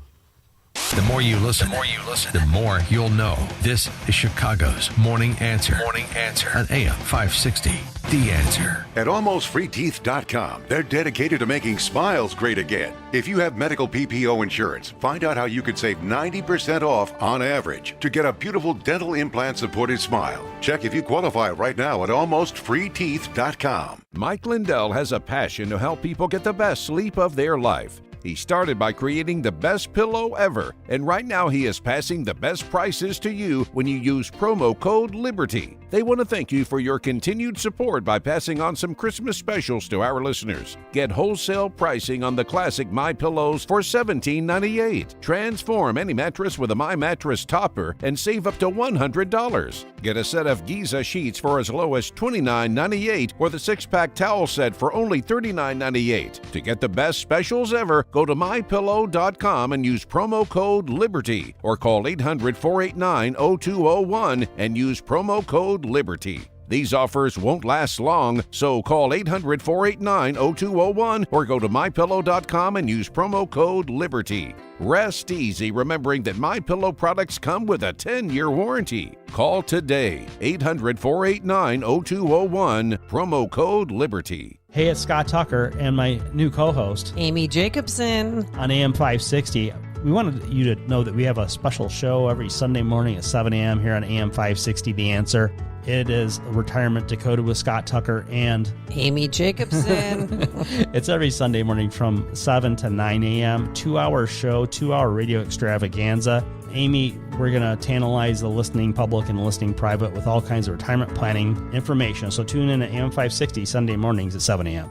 The more you listen, the more you'll know. This is Chicago's Morning Answer. Morning Answer on AM 560. The Answer.
At almostfreeteeth.com, they're dedicated to making smiles great again. If you have medical PPO insurance, find out how you could save 90% off on average to get a beautiful dental implant-supported smile. Check if you qualify right now at almostfreeteeth.com.
Mike Lindell has a passion to help people get the best sleep of their life. He started by creating the best pillow ever, and right now he is passing the best prices to you when you use promo code LIBERTY. They want to thank you for your continued support by passing on some Christmas specials to our listeners. Get wholesale pricing on the classic My Pillows for $17.98. Transform any mattress with a My Mattress topper and save up to $100. Get a set of Giza sheets for as low as $29.98 or the 6-pack towel set for only $39.98. To get the best specials ever, go to MyPillow.com and use promo code LIBERTY or call 800-489-0201 and use promo code LIBERTY. These offers won't last long, so call 800-489-0201 or go to MyPillow.com and use promo code LIBERTY. Rest easy remembering that MyPillow products come with a 10-year warranty. Call today, 800-489-0201, promo code LIBERTY.
Hey, it's Scott Tucker and my new co-host,
Amy Jacobson,
on AM 560. We wanted you to know that we have a special show every Sunday morning at 7 a.m. here on AM 560, The Answer. It is Retirement Dakota with Scott Tucker and
Amy Jacobson.
It's every Sunday morning from 7 to 9 a.m. 2-hour show, 2-hour radio extravaganza. Amy, we're going to tantalize the listening public and the listening private with all kinds of retirement planning information. So tune in at AM 560 Sunday mornings at 7 a.m.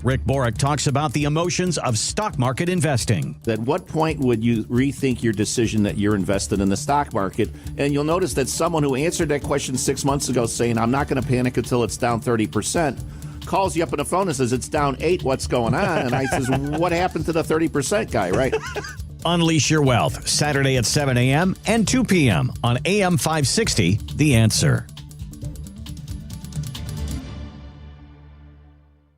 Rick Borick talks about the emotions of stock market investing.
At what point would you rethink your decision that you're invested in the stock market? And you'll notice that someone who answered that question 6 months ago saying, I'm not going to panic until it's down 30%, calls you up on the phone and says, it's down 8, what's going on? And I says, what happened to the 30% guy, right?
Unleash Your Wealth, Saturday at 7 a.m. and 2 p.m. on AM 560, The Answer.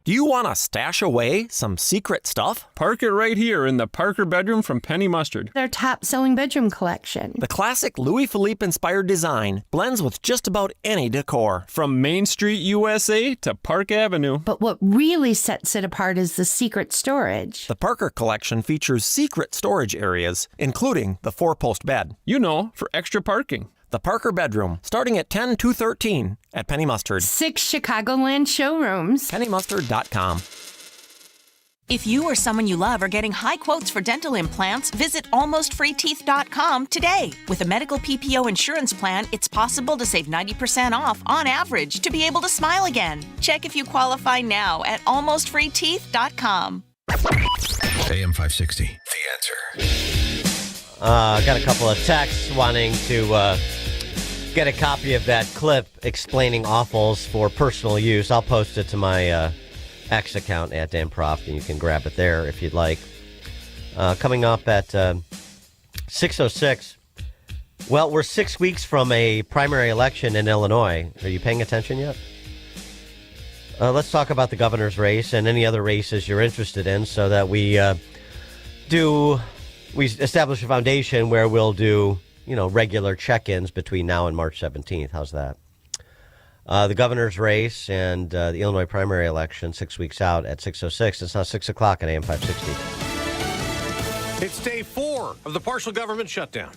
Do you want to stash away some secret stuff?
Park it right here in the Parker bedroom from Penny Mustard.
Their top-selling bedroom collection.
The classic Louis Philippe-inspired design blends with just about any decor.
From Main Street, USA to Park Avenue.
But what really sets it apart is the secret storage.
The Parker collection features secret storage areas, including the 4-post bed.
You know, for extra parking.
The Parker bedroom, starting at $10,213 at Penny Mustard.
6 Chicagoland showrooms.
PennyMustard.com.
If you or someone you love are getting high quotes for dental implants, visit almostfreeteeth.com today. With a medical PPO insurance plan, it's possible to save 90% off on average to be able to smile again. Check if you qualify now at almostfreeteeth.com.
AM 560, The Answer.
Got a couple of texts wanting to get a copy of that clip explaining awfuls for personal use. I'll post it to my X account at Dan Proft, and you can grab it there if you'd like. Coming up at 6:06. Well, we're 6 weeks from a primary election in Illinois. Are you paying attention yet? Let's talk about the governor's race and any other races you're interested in so that we establish a foundation where we'll do, regular check-ins between now and March 17th. How's that? The governor's race and the Illinois primary election 6 weeks out at 6:06. It's now 6 o'clock on AM 560.
It's day 4 of the partial government shutdown.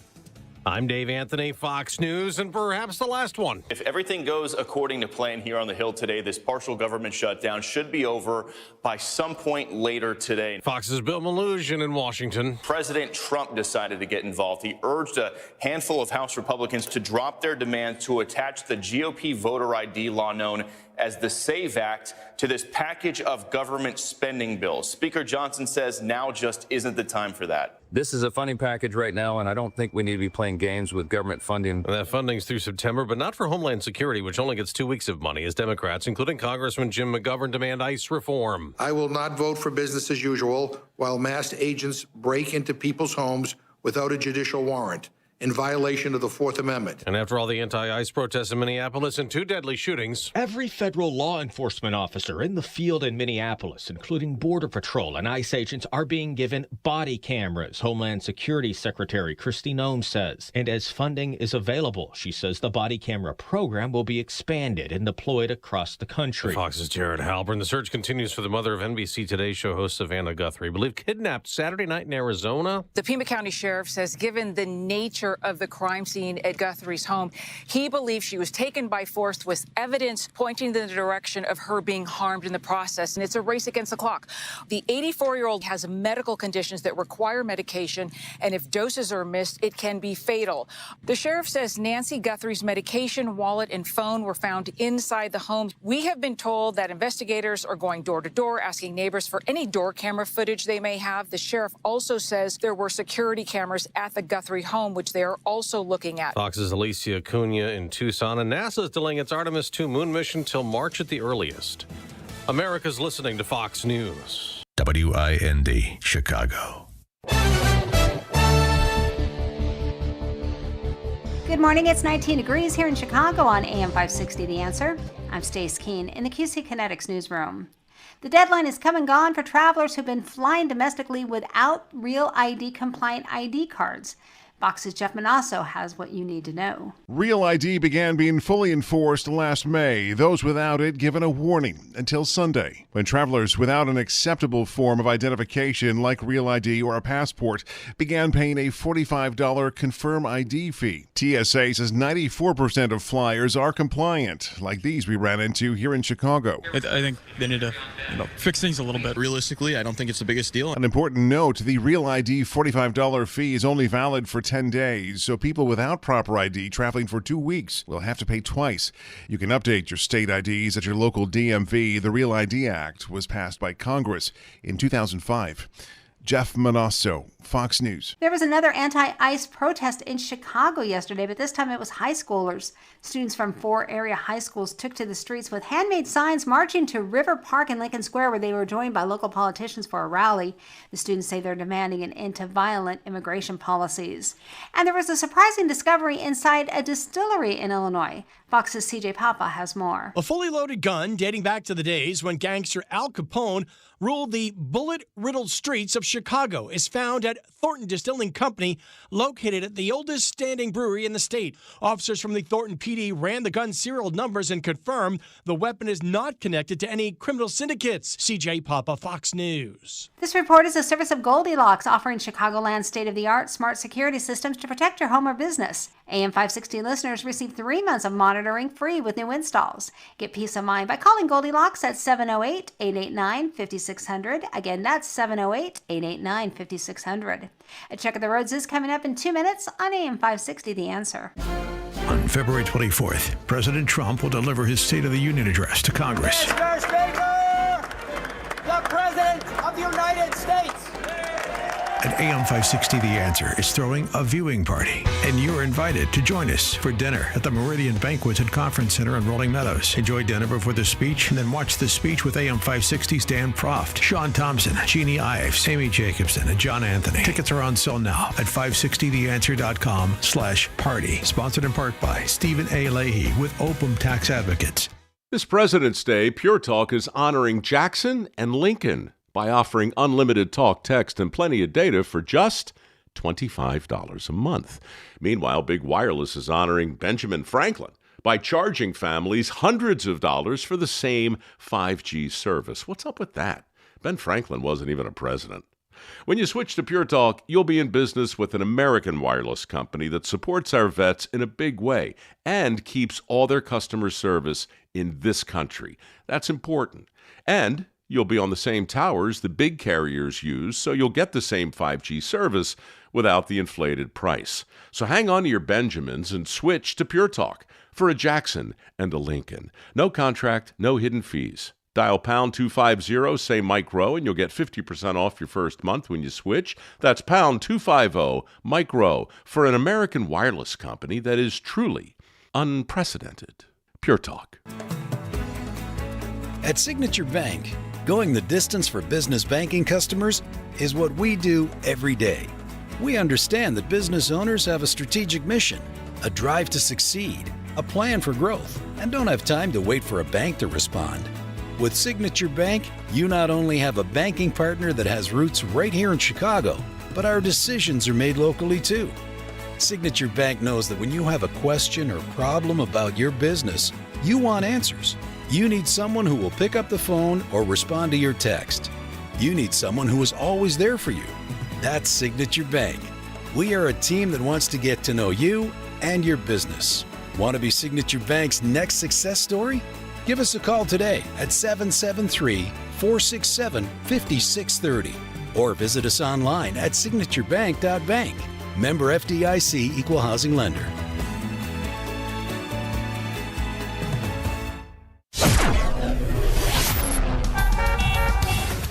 I'm Dave Anthony, Fox News, and perhaps the last one.
If everything goes according to plan here on the Hill today, this partial government shutdown should be over by some point later today.
Fox's Bill Malugin in Washington.
President Trump decided to get involved. He urged a handful of House Republicans to drop their demand to attach the GOP voter ID law known as the SAVE Act to this package of government spending bills. Speaker Johnson says now just isn't the time for that.
This is a funding package right now, and I don't think we need to be playing games with government funding.
That funding's through September, but not for Homeland Security, which only gets 2 weeks of money, as Democrats, including Congressman Jim McGovern, demand ICE reform.
I will not vote for business as usual while masked agents break into people's homes without a judicial warrant.
in violation of the Fourth Amendment.
And after all the anti-ICE protests in Minneapolis and 2 deadly shootings,
every federal law enforcement officer in the field in Minneapolis, including Border Patrol and ICE agents, are being given body cameras, Homeland Security Secretary Kristi Noem says. And as funding is available, she says the body camera program will be expanded and deployed across the country.
Fox's Jared Halpern. The search continues for the mother of NBC Today show host Savannah Guthrie, believed kidnapped Saturday night in Arizona.
The Pima County Sheriff says given the nature of the crime scene at Guthrie's home, he believes she was taken by force with evidence pointing in the direction of her being harmed in the process. And it's a race against the clock. The 84-year-old has medical conditions that require medication, and if doses are missed, it can be fatal. The sheriff says Nancy Guthrie's medication, wallet, and phone were found inside the home. We have been told that investigators are going door to door, asking neighbors for any door camera footage they may have. The sheriff also says there were security cameras at the Guthrie home, which they are also looking at.
Fox's Alicia Cunha in Tucson, and NASA is delaying its Artemis 2 moon mission till March at the earliest. America's listening to Fox News.
WIND, Chicago.
Good morning. It's 19 degrees here in Chicago on AM 560 The Answer. I'm Stace Keene in the QC Kinetics newsroom. The deadline is come and gone for travelers who've been flying domestically without Real ID compliant ID cards. Fox's Jeff Manasso has what you need to know.
Real ID began being fully enforced last May. Those without it given a warning until Sunday, when travelers without an acceptable form of identification like Real ID or a passport began paying a $45 Confirm ID fee. TSA says 94% of flyers are compliant, like these we ran into here in Chicago.
I think they need to fix things a little bit. Realistically, I don't think it's the biggest deal.
An important note, the Real ID $45 fee is only valid for 10 days, so people without proper ID traveling for 2 weeks will have to pay twice. You can update your state IDs at your local DMV. The Real ID Act was passed by Congress in 2005. Jeff Manasso, Fox News.
There was another anti-ICE protest in Chicago yesterday, but this time it was high schoolers. Students from 4 area high schools took to the streets with handmade signs marching to River Park and Lincoln Square, where they were joined by local politicians for a rally. The students say they're demanding an end to violent immigration policies. And there was a surprising discovery inside a distillery in Illinois. Fox's CJ Papa has more.
A fully loaded gun dating back to the days when gangster Al Capone ruled the bullet-riddled streets of Chicago is found at Thornton Distilling Company, located at the oldest standing brewery in the state. Officers from the Thornton PD ran the gun's serial numbers and confirmed the weapon is not connected to any criminal syndicates. CJ Papa, Fox News.
This report is a service of Goldilocks, offering Chicagoland's state-of-the-art smart security systems to protect your home or business. AM 560 listeners receive 3 months of monitoring free with new installs. Get peace of mind by calling Goldilocks at 708-889-5600. Again, that's 708-889-5600. A check of the roads is coming up in 2 minutes on AM 560 The Answer.
On February 24th, President Trump will deliver his State of the Union address to Congress.
Mr. Speaker, the President of the United States.
And AM 560 The Answer is throwing a viewing party, and you're invited to join us for dinner at the Meridian Banquet and Conference Center in Rolling Meadows. Enjoy dinner before the speech, and then watch the speech with AM 560's Dan Proft, Sean Thompson, Jeannie Ives, Amy Jacobson, and John Anthony. Tickets are on sale now at 560theanswer.com/party. Sponsored in part by Stephen A. Leahy with Opum Tax Advocates.
This President's Day, Pure Talk is honoring Jackson and Lincoln by offering unlimited talk, text, and plenty of data for just $25 a month. Meanwhile, Big Wireless is honoring Benjamin Franklin by charging families hundreds of dollars for the same 5G service. What's up with that? Ben Franklin wasn't even a president. When you switch to Pure Talk, you'll be in business with an American wireless company that supports our vets in a big way and keeps all their customer service in this country. That's important. And you'll be on the same towers the big carriers use, so you'll get the same 5G service without the inflated price. So hang on to your Benjamins and switch to Pure Talk for a Jackson and a Lincoln. No contract, no hidden fees. Dial pound 250, say Mike Rowe, and you'll get 50% off your first month when you switch. That's pound 250, Mike Rowe, for an American wireless company that is truly unprecedented. Pure Talk.
At Signature Bank, going the distance for business banking customers is what we do every day.
We understand that business owners have a strategic mission, a drive to succeed, a plan for growth, and don't have time to wait for a bank to respond. With Signature Bank, you not only have a banking partner that has roots right here in Chicago, but our decisions are made locally too. Signature Bank knows that when you have a question or problem about your business, you want answers. You need someone who will pick up the phone or respond to your text. You need someone who is always there for you. That's Signature Bank. We are a team that wants to get to know you and your business. Want to be Signature Bank's next success story? Give us a call today at 773-467-5630 or visit us online at signaturebank.bank. Member FDIC Equal Housing Lender.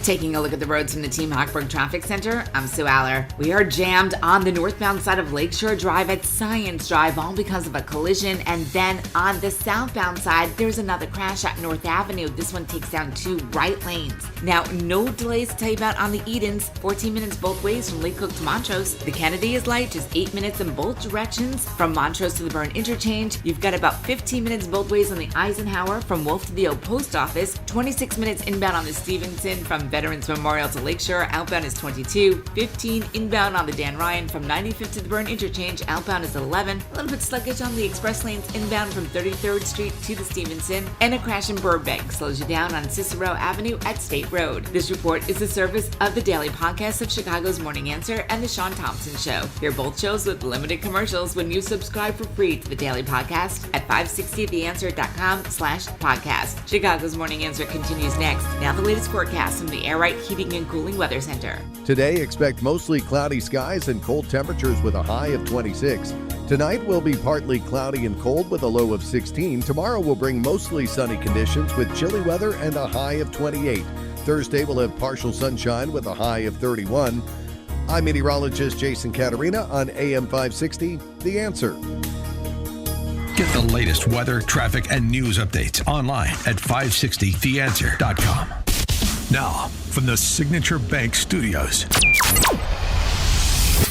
Taking a look at the roads from the Team Hochberg Traffic Center, I'm Sue Aller. We are jammed on the northbound side of Lakeshore Drive at Science Drive, all because of a collision. And then on the southbound side, there's another crash at North Avenue. This one takes down 2 right lanes. Now, no delays to tell you about on the Edens. 14 minutes both ways from Lake Cook to Montrose. The Kennedy is light, just 8 minutes in both directions. From Montrose to the Burn Interchange, you've got about 15 minutes both ways on the Eisenhower. From Wolf to the Old Post Office, 26 minutes inbound on the Stevenson. From Veterans Memorial to Lakeshore, outbound is 22. 15 inbound on the Dan Ryan. From 95th to the Burn Interchange, outbound is 11. A little bit sluggish on the express lanes inbound from 33rd Street to the Stevenson. And a crash in Burbank slows you down on Cicero Avenue at State Road. This report is the service of the daily podcast of Chicago's Morning Answer and the Sean Thompson Show. Hear both shows with limited commercials when you subscribe for free to the daily podcast at 560theanswer.com/podcast. Chicago's Morning Answer continues next. Now the latest forecast from the Air Right Heating and Cooling Weather Center.
Today, expect mostly cloudy skies and cold temperatures with a high of 26. Tonight will be partly cloudy and cold with a low of 16. Tomorrow will bring mostly sunny conditions with chilly weather and a high of 28. Thursday will have partial sunshine with a high of 31. I'm meteorologist Jason Caterina on AM 560, The Answer.
Get the latest weather, traffic, and news updates online at 560theanswer.com. Now, from the Signature Bank Studios,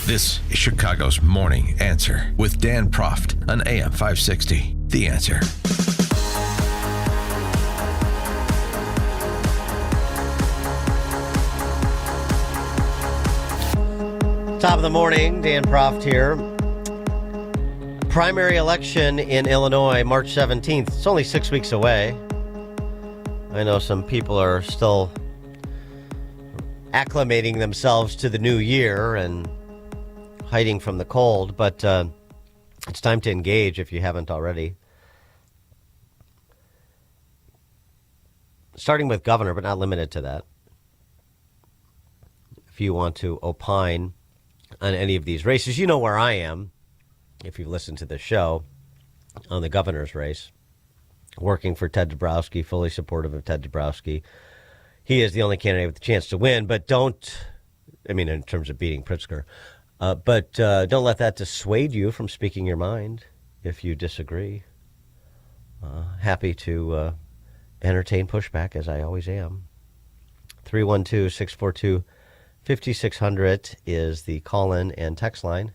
this is Chicago's Morning Answer with Dan Proft on AM 560, The Answer.
Top of the morning, Dan Proft here. Primary election in Illinois, March 17th. It's only 6 weeks away. I know some people are still acclimating themselves to the new year and hiding from the cold, but it's time to engage if you haven't already. Starting with governor, but not limited to that. If you want to opine on any of these races, you know where I am, if you've listened to the show, on the governor's race. Working for Ted Dabrowski, fully supportive of Ted Dabrowski. He is the only candidate with a chance to win, but in terms of beating Pritzker, but don't let that dissuade you from speaking your mind if you disagree. Happy to entertain pushback, as I always am. 312-642-5600 is the call-in and text line,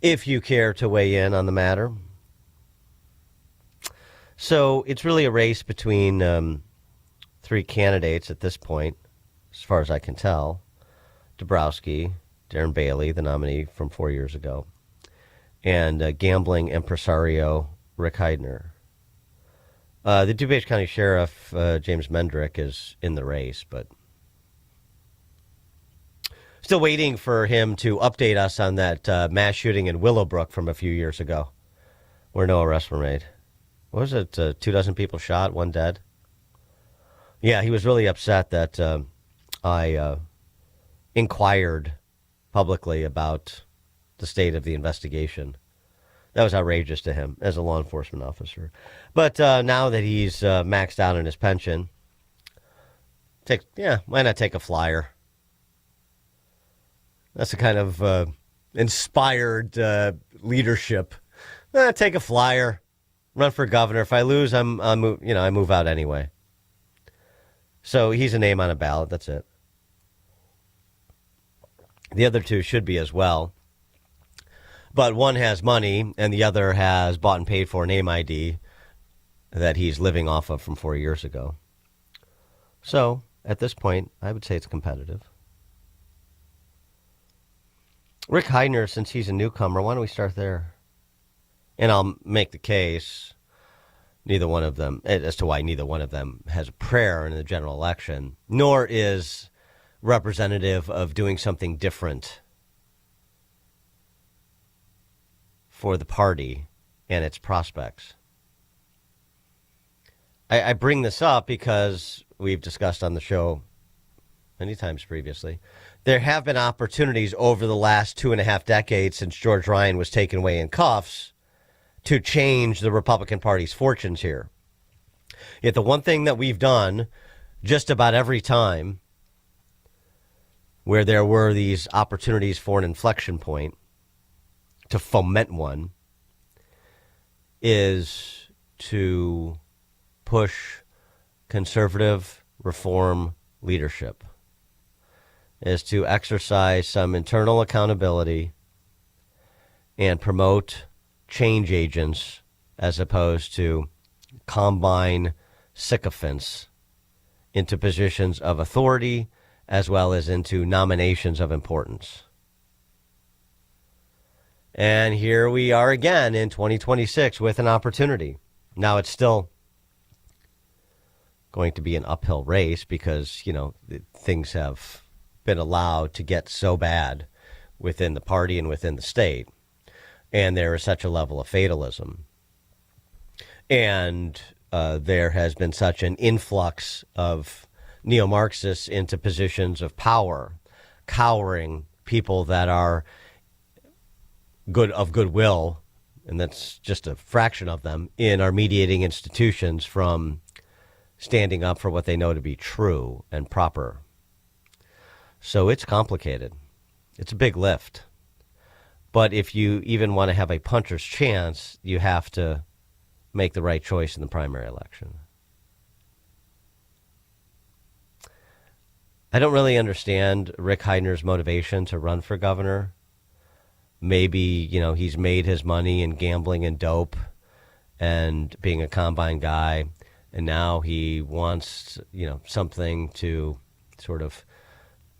if you care to weigh in on the matter. So it's really a race between 3 candidates at this point, as far as I can tell. Dabrowski, Darren Bailey, the nominee from 4 years ago, and gambling impresario Rick Heidner. The DuPage County Sheriff, James Mendrick, is in the race, but still waiting for him to update us on that mass shooting in Willowbrook from a few years ago, where no arrests were made. What was it? 24 people shot, 1 dead? Yeah, he was really upset that I inquired publicly about the state of the investigation. That was outrageous to him as a law enforcement officer. But now that he's maxed out on his pension, why not take a flyer? That's the kind of inspired leadership. Take a flyer, run for governor. If I lose, I move out anyway. So he's a name on a ballot. That's it. The other two should be as well. But one has money and the other has bought and paid for a name ID that he's living off of from 4 years ago. So at this point, I would say it's competitive. Rick Heidner, since he's a newcomer, why don't we start there? And I'll make the case neither one of them, as to why neither one of them has a prayer in the general election, nor is representative of doing something different for the party and its prospects. I bring this up because we've discussed on the show many times previously. There have been opportunities over the last 2.5 decades since George Ryan was taken away in cuffs to change the Republican Party's fortunes here. Yet the one thing that we've done just about every time where there were these opportunities for an inflection point to foment one is to push conservative reform leadership, is to exercise some internal accountability and promote change agents as opposed to combine sycophants into positions of authority as well as into nominations of importance. And here we are again in 2026 with an opportunity. Now it's still going to be an uphill race because, you know, things have been allowed to get so bad within the party and within the state. And there is such a level of fatalism. And there has been such an influx of neo-Marxists into positions of power, cowering people that are of goodwill, and that's just a fraction of them, in our mediating institutions from standing up for what they know to be true and proper. So it's complicated. It's a big lift. But if you even want to have a puncher's chance, you have to make the right choice in the primary election. I don't really understand Rick Heidner's motivation to run for governor. Maybe, you know, he's made his money in gambling and dope and being a combine guy, and now he wants, you know, something to sort of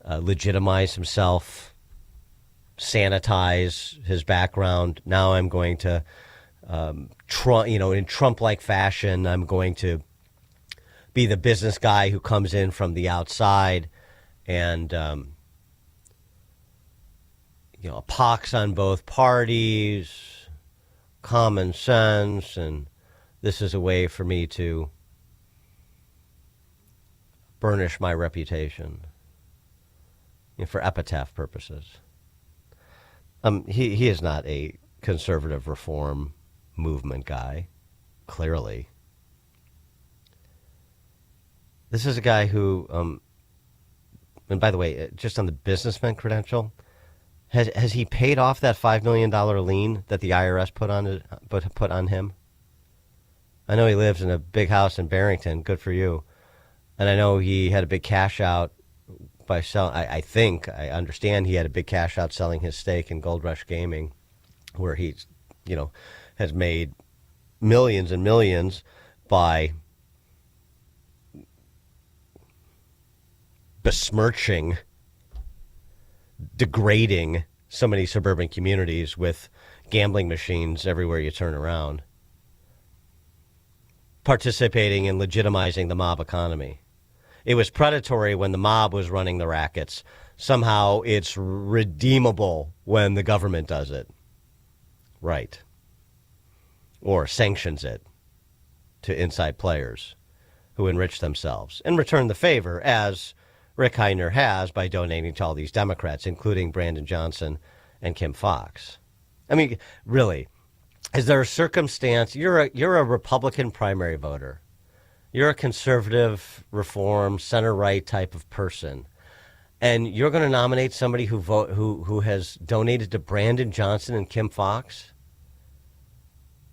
legitimize himself, sanitize his background. Now I'm going to, in Trump-like fashion, I'm going to be the business guy who comes in from the outside and, a pox on both parties, common sense, and this is a way for me to burnish my reputation for epitaph purposes. He is not a conservative reform movement guy, clearly. This is a guy who, and by the way, just on the businessman credential, has he paid off that $5 million lien that the IRS put on him? I know he lives in a big house in Barrington. Good for you. And I know he had a big cash out by selling. I understand he had a big cash out selling his stake in Gold Rush Gaming, where he, has made millions and millions by besmirching, degrading so many suburban communities with gambling machines everywhere you turn around, participating in legitimizing the mob economy. It was predatory when the mob was running the rackets. Somehow it's redeemable when the government does it. Right. Or sanctions it to inside players who enrich themselves and return the favor, as Rick Heidner has by donating to all these Democrats, including Brandon Johnson and Kim Foxx. I mean, really, is there a circumstance? You're a Republican primary voter. You're a conservative, reform, center-right type of person, and you're going to nominate somebody who has donated to Brandon Johnson and Kim Foxx?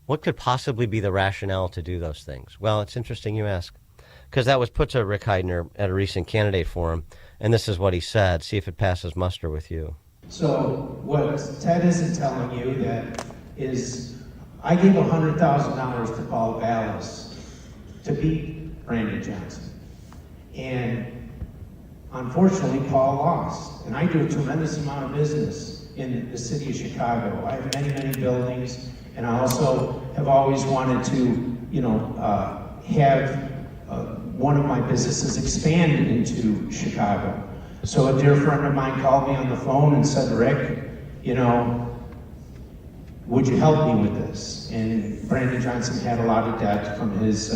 What could possibly be the rationale to do those things? Well, it's interesting you ask, because that was put to Rick Heidner at a recent candidate forum, and this is what he said. See if it passes muster with you.
So what Ted isn't telling you that is, I gave $100,000 to Paul Vallis to beat Brandon Johnson. And unfortunately, Paul lost. And I do a tremendous amount of business in the city of Chicago. I have many, many buildings, and I also have always wanted to, have one of my businesses expand into Chicago. So a dear friend of mine called me on the phone and said, Rick, would you help me with this? And Brandon Johnson had a lot of debt from his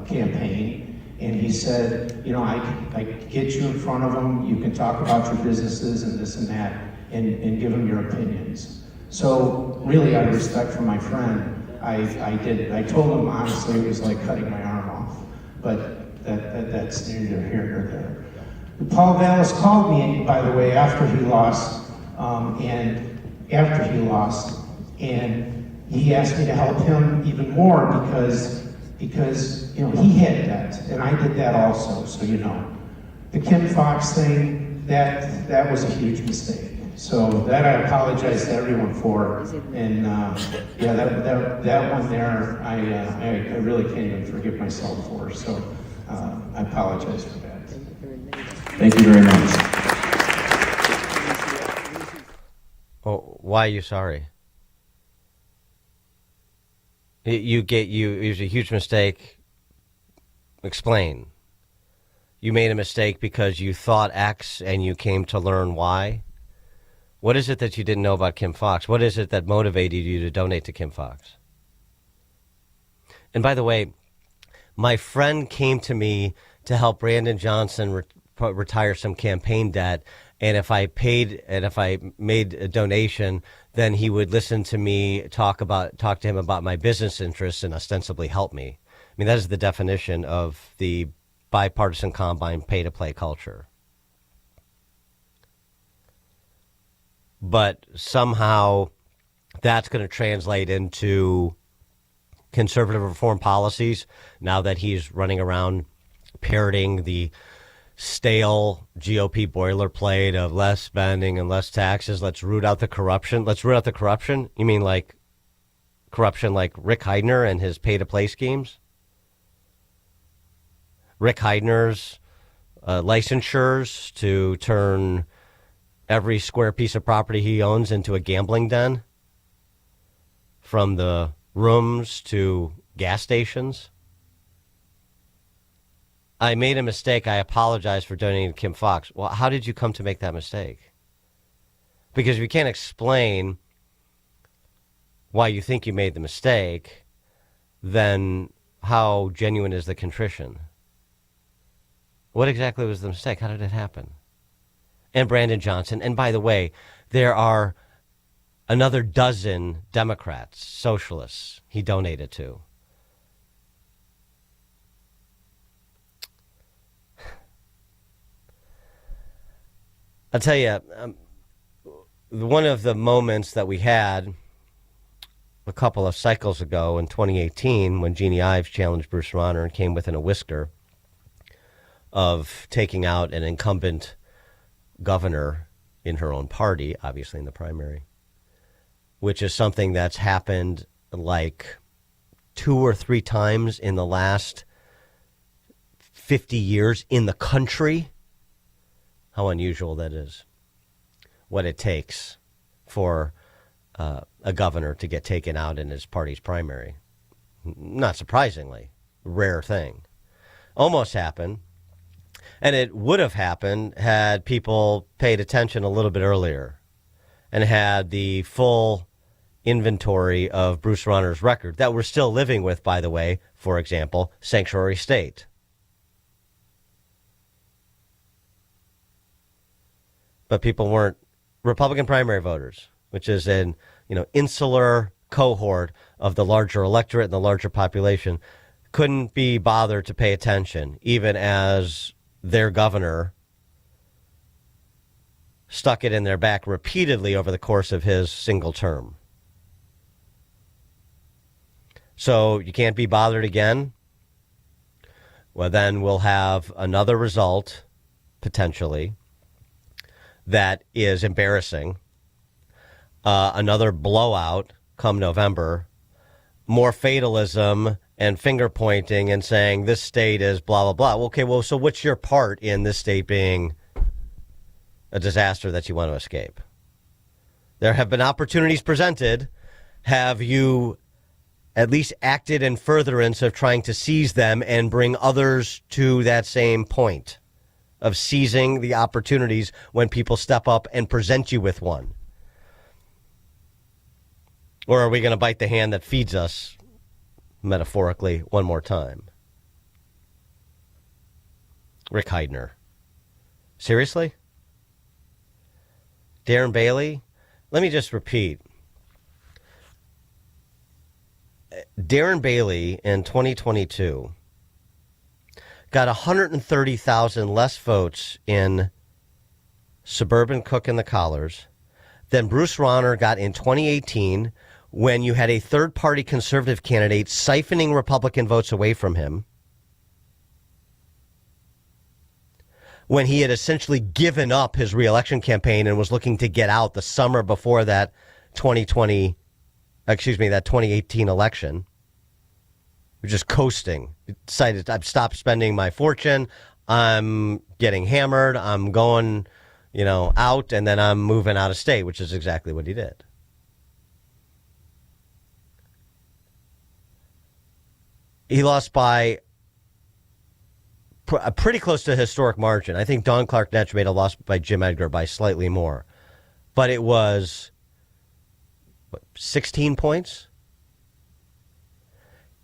campaign. And he said, I could get you in front of him. You can talk about your businesses and this and that and give him your opinions. So really, out of respect for my friend, I did it. I told him honestly it was like cutting my arm off, but that's neither here nor there. Paul Vallis called me, by the way, after he lost, and he asked me to help him even more because he had debt, and I did that also. So the Kim Foxx thing, that was a huge mistake. So that I apologize to everyone for, and that one there, I really can't even forgive myself for. So I apologize for that. Thank you very much.
Well, why are you sorry? It was a huge mistake. Explain. You made a mistake because you thought X and you came to learn Y. What is it that you didn't know about Kim Foxx? What is it that motivated you to donate to Kim Foxx? And by the way, my friend came to me to help Brandon Johnson retire some campaign debt. And if I made a donation, then he would listen to me talk to him about my business interests and ostensibly help me. I mean, that is the definition of the bipartisan combine pay-to-play culture. But somehow that's going to translate into conservative reform policies now that he's running around parroting the stale GOP boilerplate of less spending and less taxes. Let's root out the corruption. Let's root out the corruption? You mean like corruption like Rick Heidner and his pay-to-play schemes? Rick Heidner's licensures to turn every square piece of property he owns into a gambling den, from the rooms to gas stations. I made a mistake. I apologize for donating to Kim Foxx. Well, how did you come to make that mistake? Because if you can't explain why you think you made the mistake, then how genuine is the contrition? What exactly was the mistake? How did it happen? And Brandon Johnson. And by the way, there are another dozen Democrats, socialists, he donated to. I'll tell you, one of the moments that we had a couple of cycles ago in 2018 when Jeannie Ives challenged Bruce Rauner and came within a whisker of taking out an incumbent governor in her own party, obviously in the primary, which is something that's happened like 2 or 3 times in the last 50 years in the country. How unusual that is. What it takes for a governor to get taken out in his party's primary. Not surprisingly, rare thing. Almost happened. And it would have happened had people paid attention a little bit earlier and had the full inventory of Bruce Rauner's record that we're still living with, by the way, for example, sanctuary state. But people weren't Republican primary voters, which is an insular cohort of the larger electorate and the larger population, couldn't be bothered to pay attention, even as their governor stuck it in their back repeatedly over the course of his single term. So you can't be bothered again? Well, then we'll have another result, potentially, that is embarrassing. Another blowout come November. More fatalism and finger pointing and saying this state is blah, blah, blah. Okay, well, so what's your part in this state being a disaster that you want to escape? There have been opportunities presented. Have you at least acted in furtherance of trying to seize them and bring others to that same point of seizing the opportunities when people step up and present you with one? Or are we going to bite the hand that feeds us, metaphorically, one more time? Rick Heidner. Seriously? Darren Bailey? Let me just repeat. Darren Bailey in 2022 got 130,000 less votes in suburban Cook and the Collars than Bruce Rauner got in 2018 when you had a third-party conservative candidate siphoning Republican votes away from him, when he had essentially given up his reelection campaign and was looking to get out the summer before that 2018 election. We're just coasting. Decided I've stopped spending my fortune. I'm getting hammered. I'm going, out, and then I'm moving out of state, which is exactly what he did. He lost by pretty close to a historic margin. I think Don Clark Netsch made a loss by Jim Edgar by slightly more. But it was 16 points?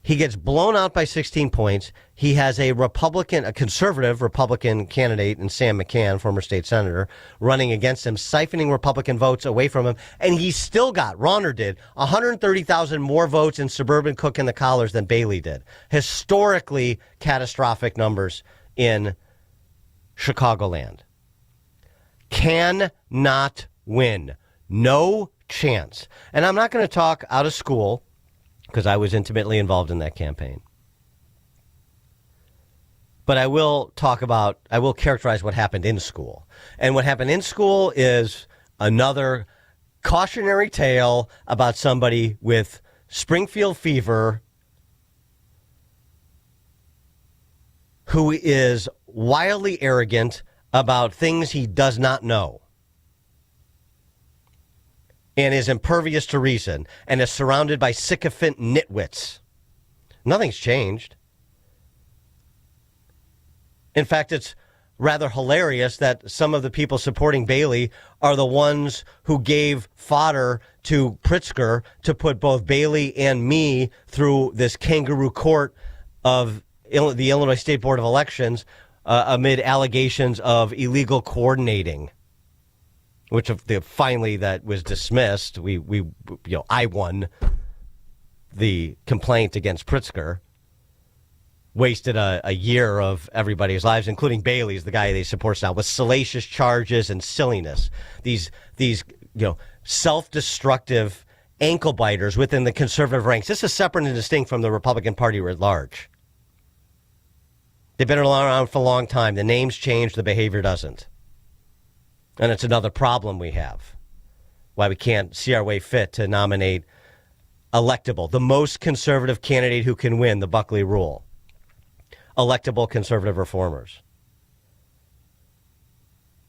He gets blown out by 16 points. He has a conservative Republican candidate in Sam McCann, former state senator, running against him, siphoning Republican votes away from him. And he still got, Rauner did, 130,000 more votes in suburban Cook and the Collars than Bailey did. Historically catastrophic numbers in Chicagoland. Cannot win. No chance. And I'm not going to talk out of school, because I was intimately involved in that campaign. But I will characterize what happened in school. And what happened in school is another cautionary tale about somebody with Springfield fever who is wildly arrogant about things he does not know, and is impervious to reason, and is surrounded by sycophant nitwits. Nothing's changed. In fact, it's rather hilarious that some of the people supporting Bailey are the ones who gave fodder to Pritzker to put both Bailey and me through this kangaroo court of the Illinois State Board of Elections amid allegations of illegal coordinating, which finally that was dismissed. I won the complaint against Pritzker. Wasted a year of everybody's lives, including Bailey's, the guy they support now, with salacious charges and silliness. These self-destructive ankle biters within the conservative ranks. This is separate and distinct from the Republican Party writ large. They've been around for a long time. The names change, the behavior doesn't. And it's another problem we have. Why we can't see our way fit to nominate electable, the most conservative candidate who can win, the Buckley rule. Electable conservative reformers.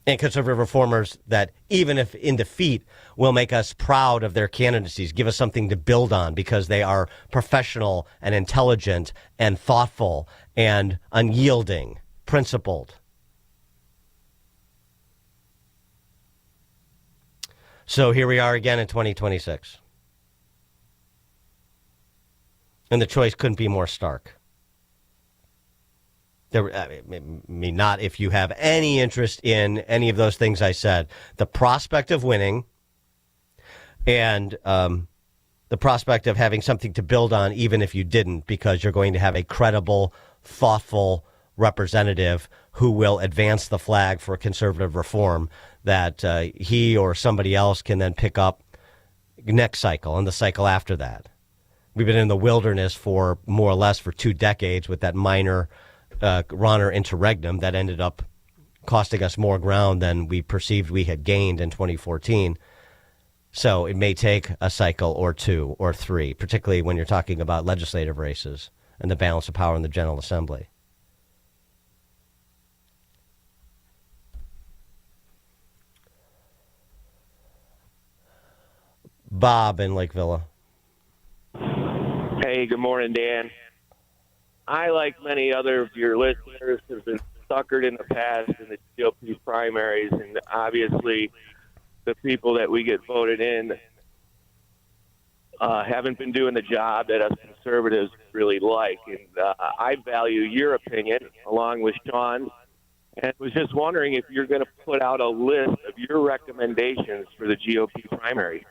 And conservative reformers that, even if in defeat, will make us proud of their candidacies, give us something to build on because they are professional and intelligent and thoughtful and unyielding, principled. So here we are again in 2026. And the choice couldn't be more stark. Not if you have any interest in any of those things I said. The prospect of winning and the prospect of having something to build on, even if you didn't, because you're going to have a credible, thoughtful representative who will advance the flag for conservative reform that he or somebody else can then pick up next cycle and the cycle after that. We've been in the wilderness for more or less for 2 decades with that minor Rauner interregnum that ended up costing us more ground than we perceived we had gained in 2014. So it may take a cycle or two or three, particularly when you're talking about legislative races and the balance of power in the General Assembly. Bob in Lake Villa.
Hey, good morning, Dan. I, like many other of your listeners, have been suckered in the past in the GOP primaries, and obviously the people that we get voted in haven't been doing the job that us conservatives really like. And I value your opinion along with Sean's, and was just wondering if you're going to put out a list of your recommendations for the GOP primary.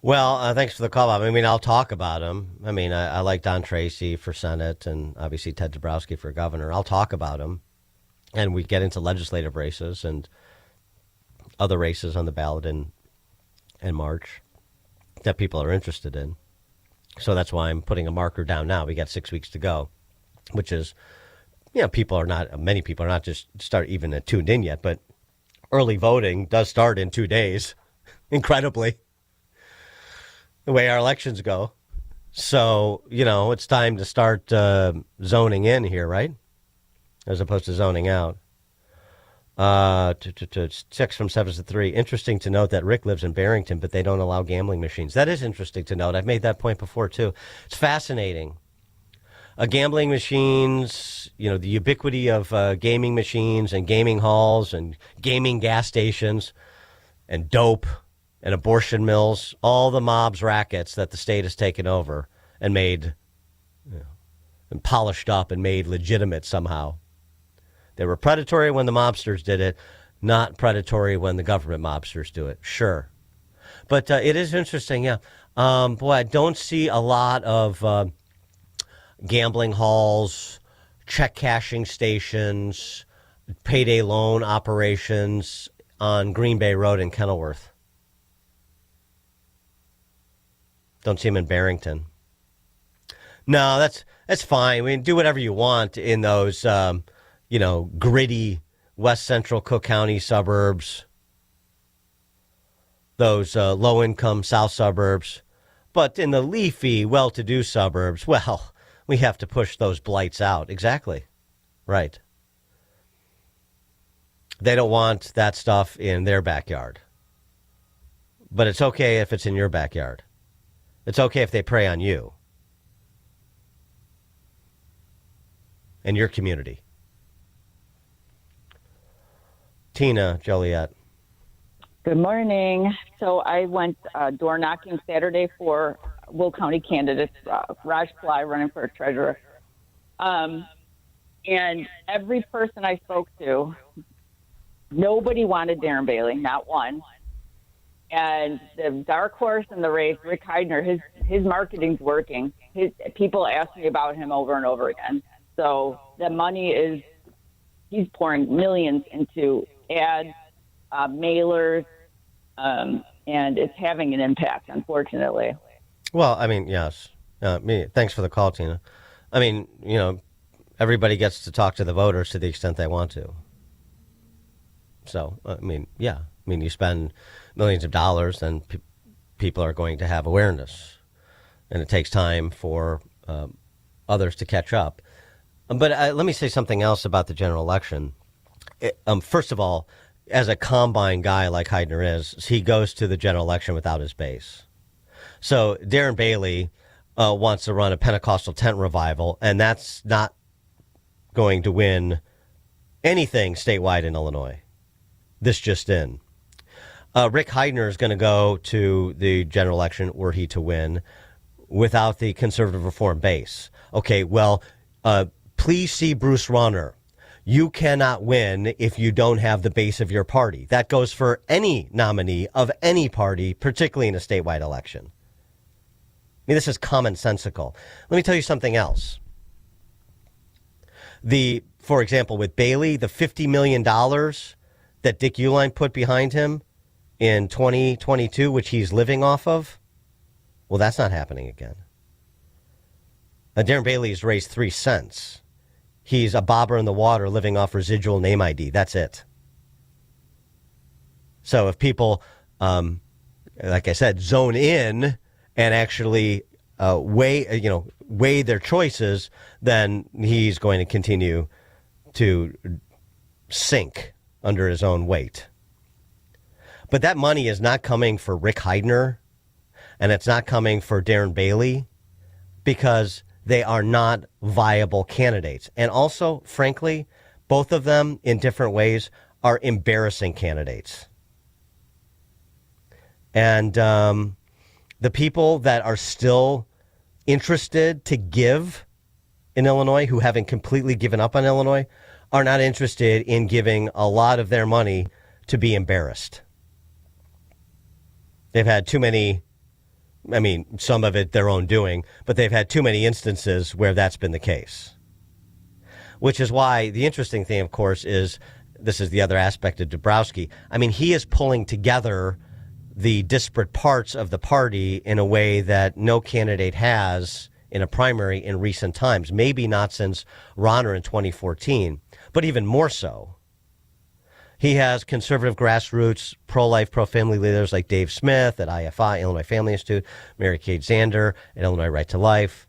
Well, thanks for the call, Bob. I mean, I'll talk about him. I mean, I like Don Tracy for Senate and obviously Ted Dabrowski for governor. I'll talk about him. And we get into legislative races and other races on the ballot in March that people are interested in. So that's why I'm putting a marker down now. We got 6 weeks to go, which is, many people are not just even tuned in yet, but early voting does start in 2 days, incredibly, the way our elections go. So, it's time to start zoning in here, right? As opposed to zoning out. 6 from 7 to 3. Interesting to note that Rick lives in Barrington, but they don't allow gambling machines. That is interesting to note. I've made that point before, too. It's fascinating. Gambling machines, the ubiquity of gaming machines and gaming halls and gaming gas stations and dope and abortion mills, all the mob's rackets that the state has taken over and made, and polished up and made legitimate somehow. They were predatory when the mobsters did it, not predatory when the government mobsters do it. Sure. But it is interesting, yeah. I don't see a lot of gambling halls, check cashing stations, payday loan operations on Green Bay Road in Kenilworth. Don't see them in Barrington. No, that's fine. We can do whatever you want in those, gritty West Central Cook County suburbs, those low-income South suburbs. But in the leafy, well-to-do suburbs, well, we have to push those blights out. Exactly. Right. They don't want that stuff in their backyard. But it's okay if it's in your backyard. It's okay if they prey on you and your community. Tina Joliet.
Good morning. So I went door knocking Saturday for Will County candidates, Raj Pillai running for treasurer. And every person I spoke to, nobody wanted Darren Bailey, not one. And the dark horse in the race, Rick Heidner, his marketing's working. People ask me about him over and over again. So the money he's pouring millions into ads, mailers, and it's having an impact, unfortunately.
Well, I mean, yes. Thanks for the call, Tina. I mean, everybody gets to talk to the voters to the extent they want to. So, you spend millions of dollars, then people are going to have awareness. And it takes time for others to catch up. But let me say something else about the general election. First of all, as a combine guy like Heidner is, he goes to the general election without his base. So Darren Bailey wants to run a Pentecostal tent revival, and that's not going to win anything statewide in Illinois. This just in. Rick Heidner is going to go to the general election, were he to win, without the conservative reform base. Okay, well, please see Bruce Rauner. You cannot win if you don't have the base of your party. That goes for any nominee of any party, particularly in a statewide election. I mean, this is commonsensical. Let me tell you something else. For example, with Bailey, the $50 million that Dick Uihlein put behind him in 2022, which he's living off of, well, that's not happening again. Darren Bailey has raised 3 cents. He's a bobber in the water living off residual name ID. That's it. So if people, like I said, zone in and actually weigh their choices, then he's going to continue to sink under his own weight. But that money is not coming for Rick Heidner, and it's not coming for Darren Bailey, because they are not viable candidates. And also, frankly, both of them in different ways are embarrassing candidates. And the people that are still interested to give in Illinois, who haven't completely given up on Illinois, are not interested in giving a lot of their money to be embarrassed. They've had too many, some of it their own doing, but they've had too many instances where that's been the case. Which is why the interesting thing, of course, is this is the other aspect of Dabrowski. He is pulling together the disparate parts of the party in a way that no candidate has in a primary in recent times. Maybe not since Rauner in 2014, but even more so. He has conservative grassroots, pro-life, pro-family leaders like Dave Smith at IFI, Illinois Family Institute, Mary Kate Zander at Illinois Right to Life.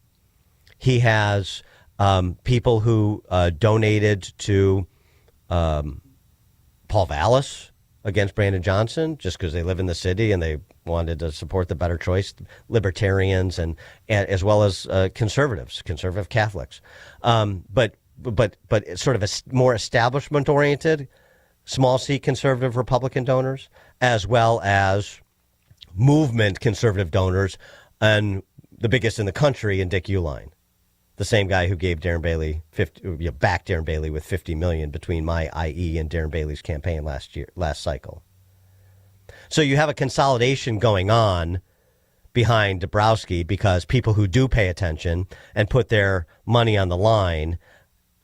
He has people who donated to Paul Vallis against Brandon Johnson just because they live in the city and they wanted to support the better choice, libertarians and as well as conservative Catholics. But sort of a more establishment-oriented, small C conservative Republican donors, as well as movement conservative donors, and the biggest in the country in Dick Uihlein, the same guy who gave Darren Bailey backed Darren Bailey with $50 million between my IE and Darren Bailey's campaign last cycle. So you have a consolidation going on behind Dabrowski because people who do pay attention and put their money on the line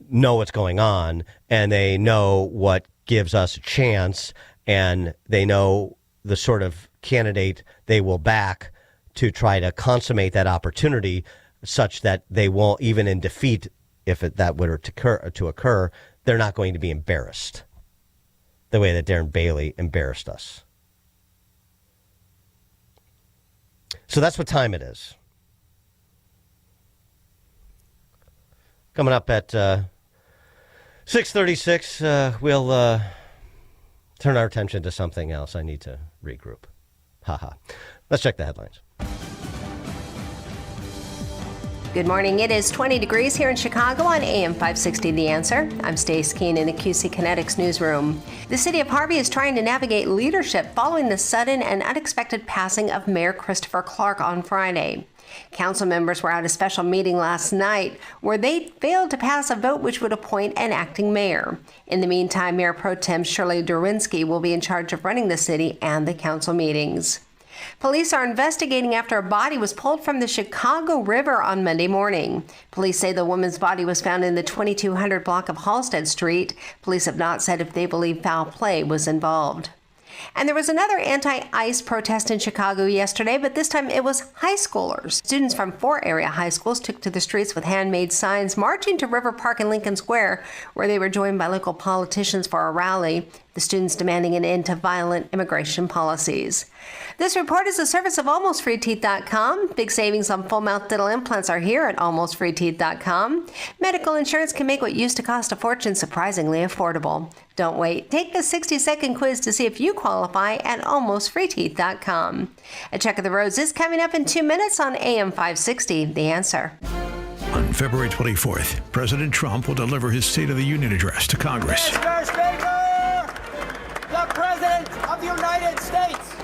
know what's going on, and they know what gives us a chance, and they know the sort of candidate they will back to try to consummate that opportunity such that they won't, even in defeat, if that were to occur, they're not going to be embarrassed the way that Darren Bailey embarrassed us. So that's what time it is. Coming up at 6:36, we'll turn our attention to something else. I need to regroup. Haha. Let's check the headlines.
Good morning. It is 20 degrees here in Chicago on AM 560 The Answer. I'm Stace Keene in the QC Kinetics newsroom. The city of Harvey is trying to navigate leadership following the sudden and unexpected passing of Mayor Christopher Clark on Friday. Council members were at a special meeting last night where they failed to pass a vote which would appoint an acting mayor. In the meantime, Mayor Pro Tem Shirley Derwinski will be in charge of running the city and the council meetings. Police are investigating after a body was pulled from the Chicago River on Monday morning. Police say the woman's body was found in the 2200 block of Halsted Street. Police have not said if they believe foul play was involved. And there was another anti-ICE protest in Chicago yesterday, but this time it was high schoolers. Students from 4 area high schools took to the streets with handmade signs, marching to River Park and Lincoln Square, where they were joined by local politicians for a rally, the students demanding an end to violent immigration policies. This report is a service of AlmostFreeTeeth.com. Big savings on full mouth dental implants are here at AlmostFreeTeeth.com. Medical insurance can make what used to cost a fortune surprisingly affordable. Don't wait. Take the 60-second quiz to see if you qualify at AlmostFreeTeeth.com. A check of the roads is coming up in 2 minutes on AM 560, The Answer.
On February 24th, President Trump will deliver his State of the Union address to Congress.
Mr. Speaker, the President of the United States.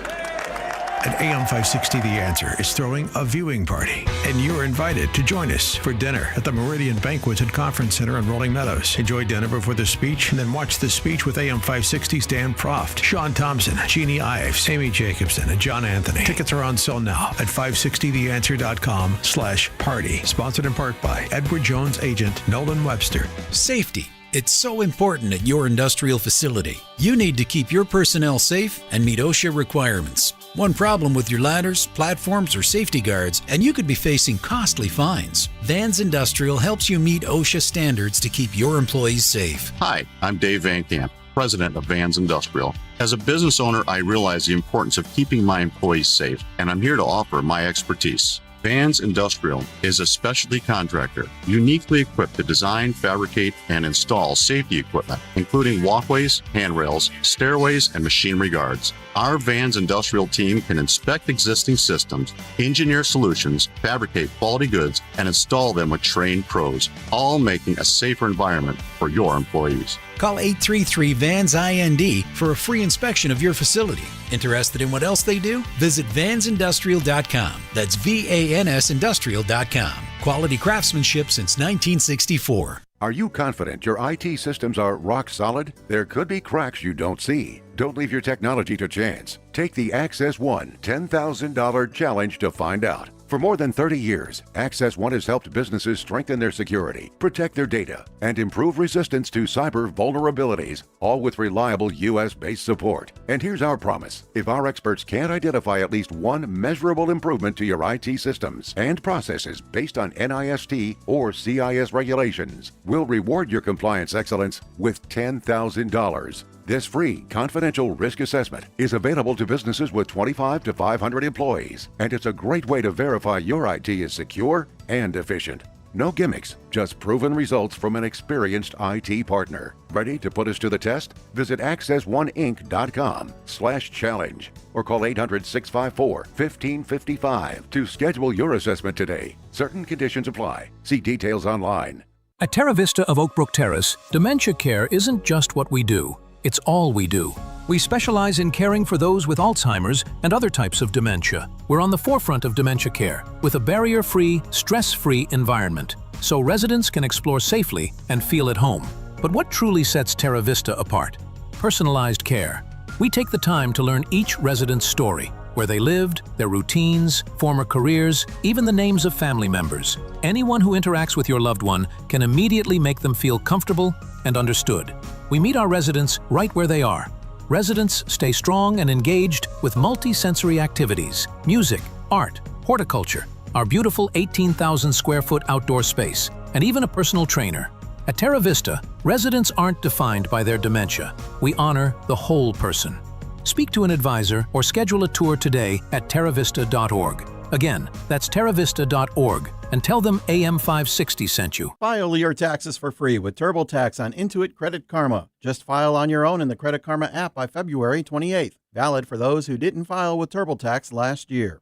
And AM 560 The Answer is throwing a viewing party, and you're invited to join us for dinner at the Meridian Banquets and Conference Center in Rolling Meadows. Enjoy dinner before the speech, and then watch the speech with AM 560's Dan Proft, Sean Thompson, Jeannie Ives, Amy Jacobson, and John Anthony. Tickets are on sale now at 560theanswer.com/party. Sponsored in part by Edward Jones agent Nolan Webster.
Safety. It's so important at your industrial facility. You need to keep your personnel safe and meet OSHA requirements. One problem with your ladders, platforms, or safety guards, and you could be facing costly fines. Vans Industrial helps you meet OSHA standards to keep your employees safe.
Hi, I'm Dave Van Camp, president of Vans Industrial. As a business owner, I realize the importance of keeping my employees safe, and I'm here to offer my expertise. Vans Industrial is a specialty contractor uniquely equipped to design, fabricate, and install safety equipment, including walkways, handrails, stairways, and machinery guards. Our Vans Industrial team can inspect existing systems, engineer solutions, fabricate quality goods, and install them with trained pros, all making a safer environment for your employees.
Call 833-VANS-IND for a free inspection of your facility. Interested in what else they do? Visit vansindustrial.com. That's VANS Industrial.com. Quality craftsmanship since 1964.
Are you confident your IT systems are rock solid? There could be cracks you don't see. Don't leave your technology to chance. Take the Access One $10,000 challenge to find out. For more than 30 years, Access One has helped businesses strengthen their security, protect their data, and improve resistance to cyber vulnerabilities, all with reliable U.S.-based support. And here's our promise. If our experts can't identify at least one measurable improvement to your IT systems and processes based on NIST or CIS regulations, we'll reward your compliance excellence with $10,000. This free, confidential risk assessment is available to businesses with 25 to 500 employees, and it's a great way to verify your IT is secure and efficient. No gimmicks, just proven results from an experienced IT partner. Ready to put us to the test? Visit accessoneinc.com/challenge or call 800-654-1555 to schedule your assessment today. Certain conditions apply. See details online.
At Terra Vista of Oak Brook Terrace, dementia care isn't just what we do. It's all we do. We specialize in caring for those with Alzheimer's and other types of dementia. We're on the forefront of dementia care with a barrier-free, stress-free environment, so residents can explore safely and feel at home. But what truly sets Terra Vista apart? Personalized care. We take the time to learn each resident's story, where they lived, their routines, former careers, even the names of family members. Anyone who interacts with your loved one can immediately make them feel comfortable and understood. We meet our residents right where they are. Residents stay strong and engaged with multi-sensory activities, music, art, horticulture, our beautiful 18,000 square foot outdoor space, and even a personal trainer. At Terra Vista, residents aren't defined by their dementia. We honor the whole person. Speak to an advisor or schedule a tour today at terravista.org. Again, that's terravista.org, and tell them AM560 sent you.
File your taxes for free with TurboTax on Intuit Credit Karma. Just file on your own in the Credit Karma app by February 28th. Valid for those who didn't file with TurboTax last year.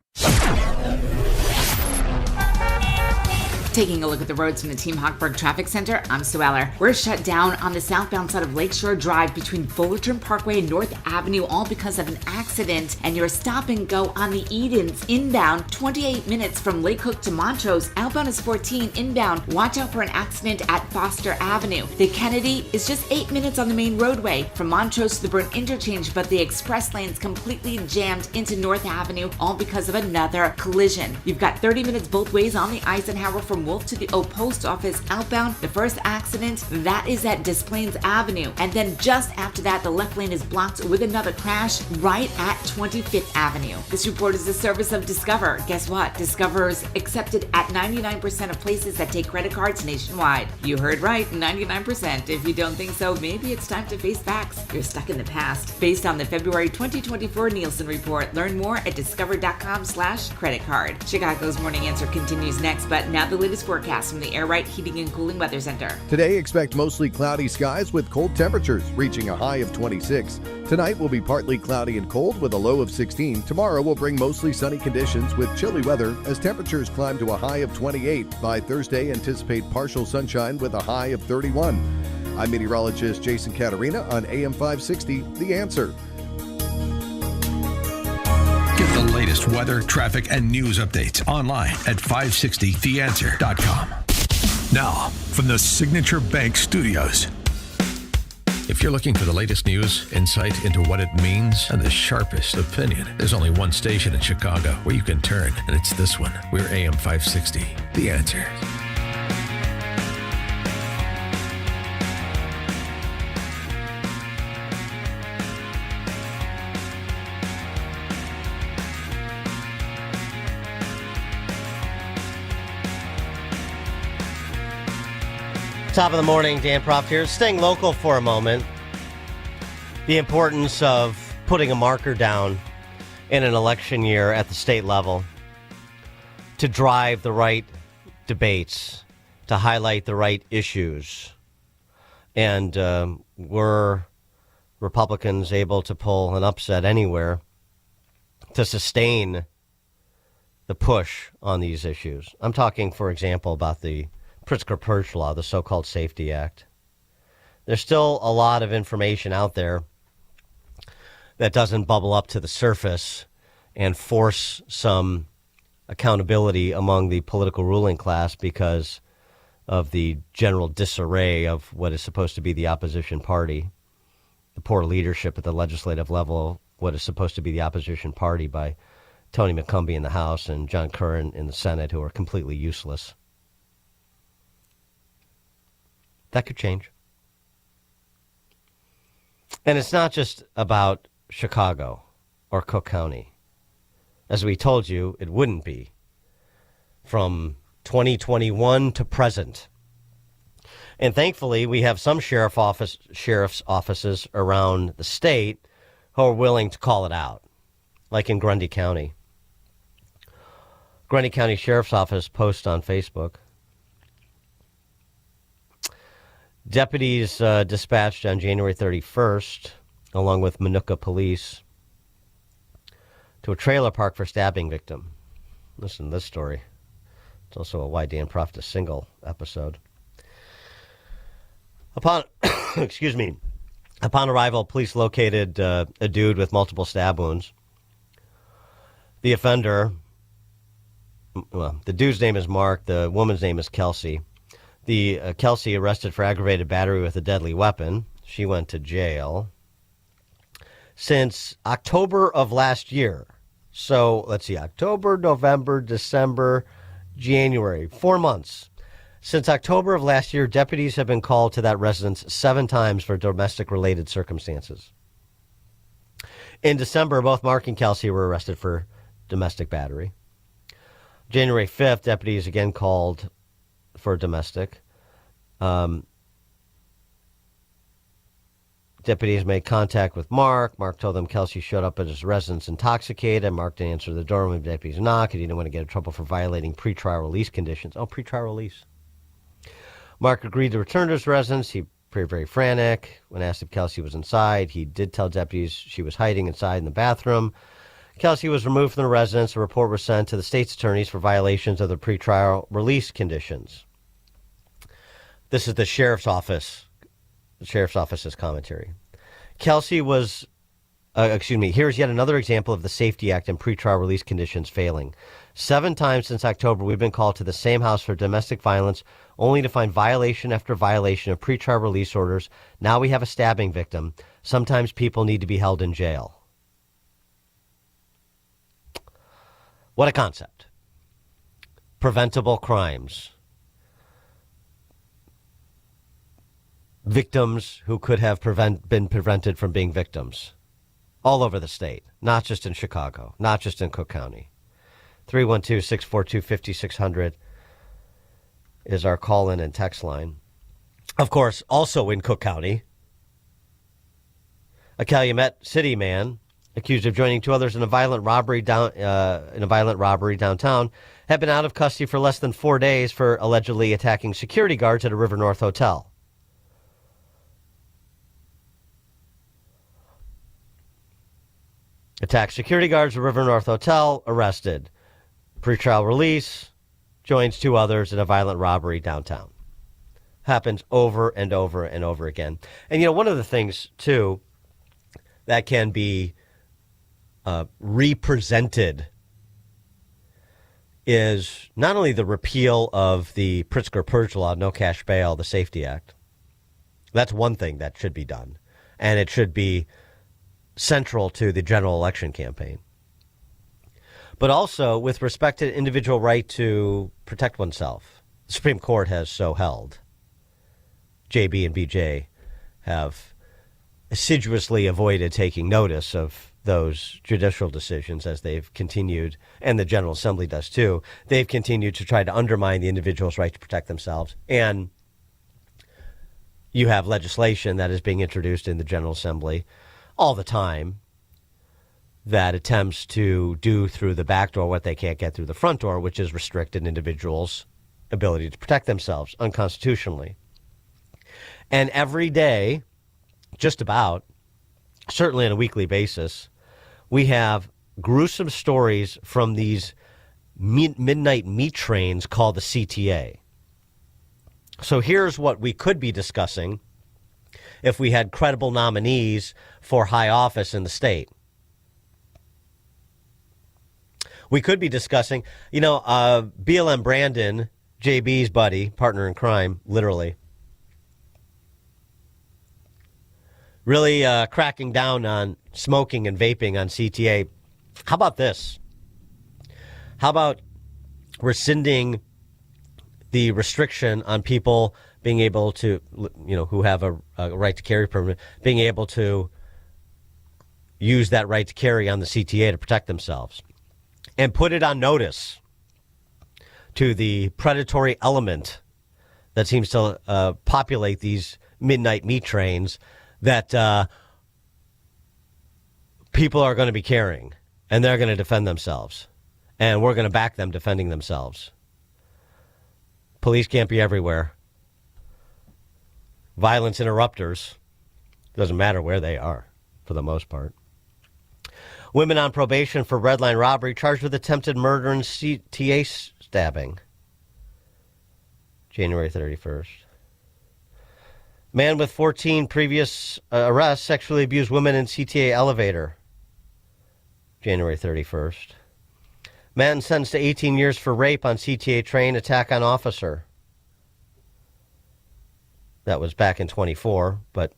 Taking a look at the roads from the Team Hochberg Traffic Center, I'm Sue Eller. We're shut down on the southbound side of Lakeshore Drive between Fullerton Parkway and North Avenue, all because of an accident, and you're stop and go on the Edens inbound, 28 minutes from Lake Hook to Montrose. Outbound is 14 inbound. Watch out for an accident at Foster Avenue. The Kennedy is just 8 minutes on the main roadway from Montrose to the Burn Interchange, but the express lane's completely jammed into North Avenue, all because of another collision. You've got 30 minutes both ways on the Eisenhower from Wolf to the Old Post Office outbound. The first accident, that is at Des Plaines Avenue. And then just after that, the left lane is blocked with another crash right at 25th Avenue. This report is the service of Discover. Guess what? Discover is accepted at 99% of places that take credit cards nationwide. You heard right, 99%. If you don't think so, maybe it's time to face facts. You're stuck in the past. Based on the February 2024 Nielsen report, learn more at discover.com/credit card. Chicago's Morning Answer continues next, but now the latest forecast from the Air Right Heating and Cooling Weather Center.
Today, expect mostly cloudy skies with cold temperatures reaching a high of 26. Tonight will be partly cloudy and cold with a low of 16. Tomorrow will bring mostly sunny conditions with chilly weather as temperatures climb to a high of 28. By Thursday, anticipate partial sunshine with a high of 31. I'm meteorologist Jason Caterina on AM 560, The Answer.
Get the latest weather, traffic, and news updates online at 560theanswer.com. Now, from the Signature Bank Studios. If you're looking for the latest news, insight into what it means, and the sharpest opinion, there's only one station in Chicago where you can turn, and it's this one. We're AM 560, The Answer.
Top of the morning, Dan Proft here. Staying local for a moment. The importance of putting a marker down in an election year at the state level to drive the right debates, to highlight the right issues. And were Republicans able to pull an upset anywhere to sustain the push on these issues? I'm talking, for example, about the Pritzker-Purge law, the so-called Safety Act. There's still a lot of information out there that doesn't bubble up to the surface and force some accountability among the political ruling class because of the general disarray of what is supposed to be the opposition party, the poor leadership at the legislative level, what is supposed to be the opposition party by Tony McCumbee in the House and John Curran in the Senate, who are completely useless. That could change. And it's not just about Chicago or Cook County. As we told you, it wouldn't be. From 2021 to present. And thankfully, we have some sheriff's offices around the state who are willing to call it out, like in Grundy County. Grundy County Sheriff's Office posts on Facebook. Deputies dispatched on January 31st, along with Minooka Police, to a trailer park for stabbing victim. Listen to this story. It's also a Why Dan Proft is Single episode. Upon arrival, police located a dude with multiple stab wounds. The offender, well, the dude's name is Mark. The woman's name is Kelsey. The Kelsey arrested for aggravated battery with a deadly weapon. She went to jail since October of last year. So let's see, October, November, December, January, 4 months. Since October of last year, deputies have been called to that residence 7 times for domestic-related circumstances. In December, both Mark and Kelsey were arrested for domestic battery. January 5th, deputies again called for domestic. Deputies made contact with Mark. Mark told them Kelsey showed up at his residence intoxicated. Mark didn't answer the door when the deputies knocked. He didn't want to get in trouble for violating pretrial release conditions. Oh, pretrial release. Mark agreed to return to his residence. He appeared very frantic. When asked if Kelsey was inside, he did tell deputies she was hiding inside in the bathroom. Kelsey was removed from the residence. A report was sent to the state's attorneys for violations of the pretrial release conditions. This is the sheriff's office. The sheriff's office's commentary. Kelsey was, here's yet another example of the Safety Act and pretrial release conditions failing. 7 times since October, we've been called to the same house for domestic violence, only to find violation after violation of pretrial release orders. Now we have a stabbing victim. Sometimes people need to be held in jail. What a concept. Preventable crimes. Victims who could have been prevented from being victims all over the state, not just in Chicago, not just in Cook County. 312-642-5600 is our call-in and text line. Of course, also in Cook County, a Calumet City man accused of joining 2 others in a violent robbery downtown had been out of custody for less than 4 days for allegedly attacking security guards at a River North hotel. Attacked security guards at River North Hotel, arrested. Pretrial release, joins 2 others in a violent robbery downtown. Happens over and over and over again. And, one of the things, too, that can be represented is not only the repeal of the Pritzker-Purge law, no cash bail, the Safety Act. That's one thing that should be done. And it should be central to the general election campaign. But also with respect to the individual right to protect oneself. The Supreme Court has so held. JB and BJ have assiduously avoided taking notice of those judicial decisions as they've continued, and the General Assembly does too. They've continued to try to undermine the individual's right to protect themselves. And you have legislation that is being introduced in the General Assembly all the time that attempts to do through the back door what they can't get through the front door, which is restrict an individual's ability to protect themselves unconstitutionally. And every day, just about, certainly on a weekly basis, we have gruesome stories from these midnight meat trains called the CTA. So here's what we could be discussing if we had credible nominees for high office in the state. We could be discussing, BLM Brandon, JB's buddy, partner in crime, literally, really cracking down on smoking and vaping on CTA. How about this? How about rescinding the restriction on people being able to, who have a right to carry permit, being able to use that right to carry on the CTA to protect themselves, and put it on notice to the predatory element that seems to populate these midnight meat trains that people are going to be carrying, and they're going to defend themselves, and we're going to back them defending themselves. Police can't be everywhere. Violence interrupters, doesn't matter where they are, for the most part. Women on probation for redline robbery charged with attempted murder and CTA stabbing. January 31st. Man with 14 previous arrests sexually abused women in CTA elevator. January 31st. Man sentenced to 18 years for rape on CTA train, attack on officer. That was back in 24, but,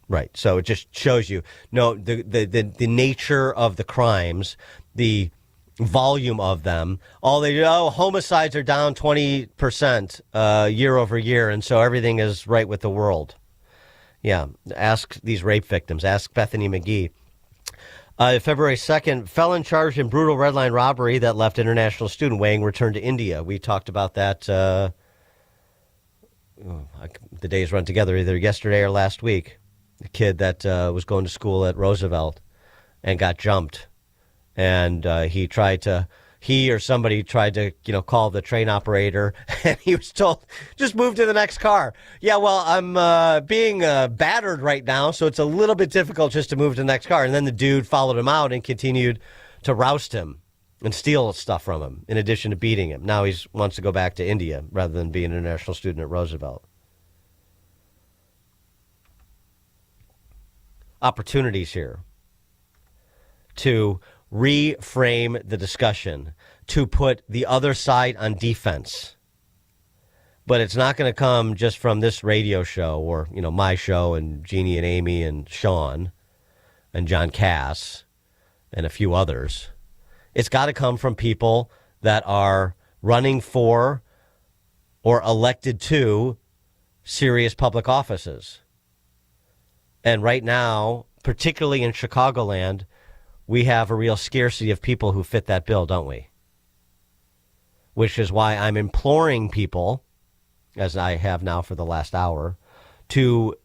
right. So it just shows you, the nature of the crimes, the volume of them. Homicides are down 20% year over year, and so everything is right with the world. Yeah, ask these rape victims. Ask Bethany McGee. February 2nd, felon charged in brutal redline robbery that left international student weighing returned to India. We talked about that. The days run together, either yesterday or last week. The kid that was going to school at Roosevelt and got jumped. And he or somebody tried to, call the train operator, and he was told, just move to the next car. Yeah, well, I'm being battered right now, so it's a little bit difficult just to move to the next car. And then the dude followed him out and continued to roust him and steal stuff from him, in addition to beating him. Now he wants to go back to India rather than be an international student at Roosevelt. Opportunities here to reframe the discussion, to put the other side on defense. But it's not going to come just from this radio show or, my show and Jeannie and Amy and Sean and John Cass and a few others. It's got to come from people that are running for or elected to serious public offices. And right now, particularly in Chicagoland, we have a real scarcity of people who fit that bill, don't we? Which is why I'm imploring people, as I have now for the last hour, to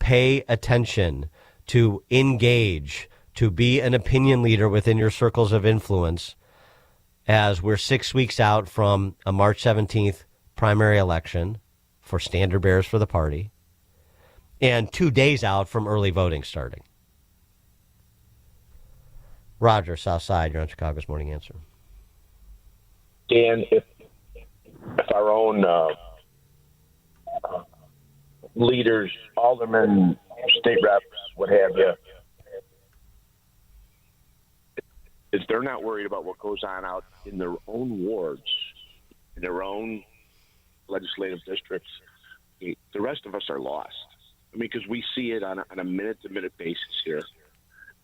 pay attention, to engage, to be an opinion leader within your circles of influence, as we're 6 weeks out from a March 17th primary election for standard bearers for the party, and 2 days out from early voting starting. Roger, Southside, you're on Chicago's Morning Answer.
Dan, if our own leaders, aldermen, state reps, what have you, if they're not worried about what goes on out in their own wards, in their own legislative districts, the rest of us are lost. Because we see it on a minute-to-minute basis here,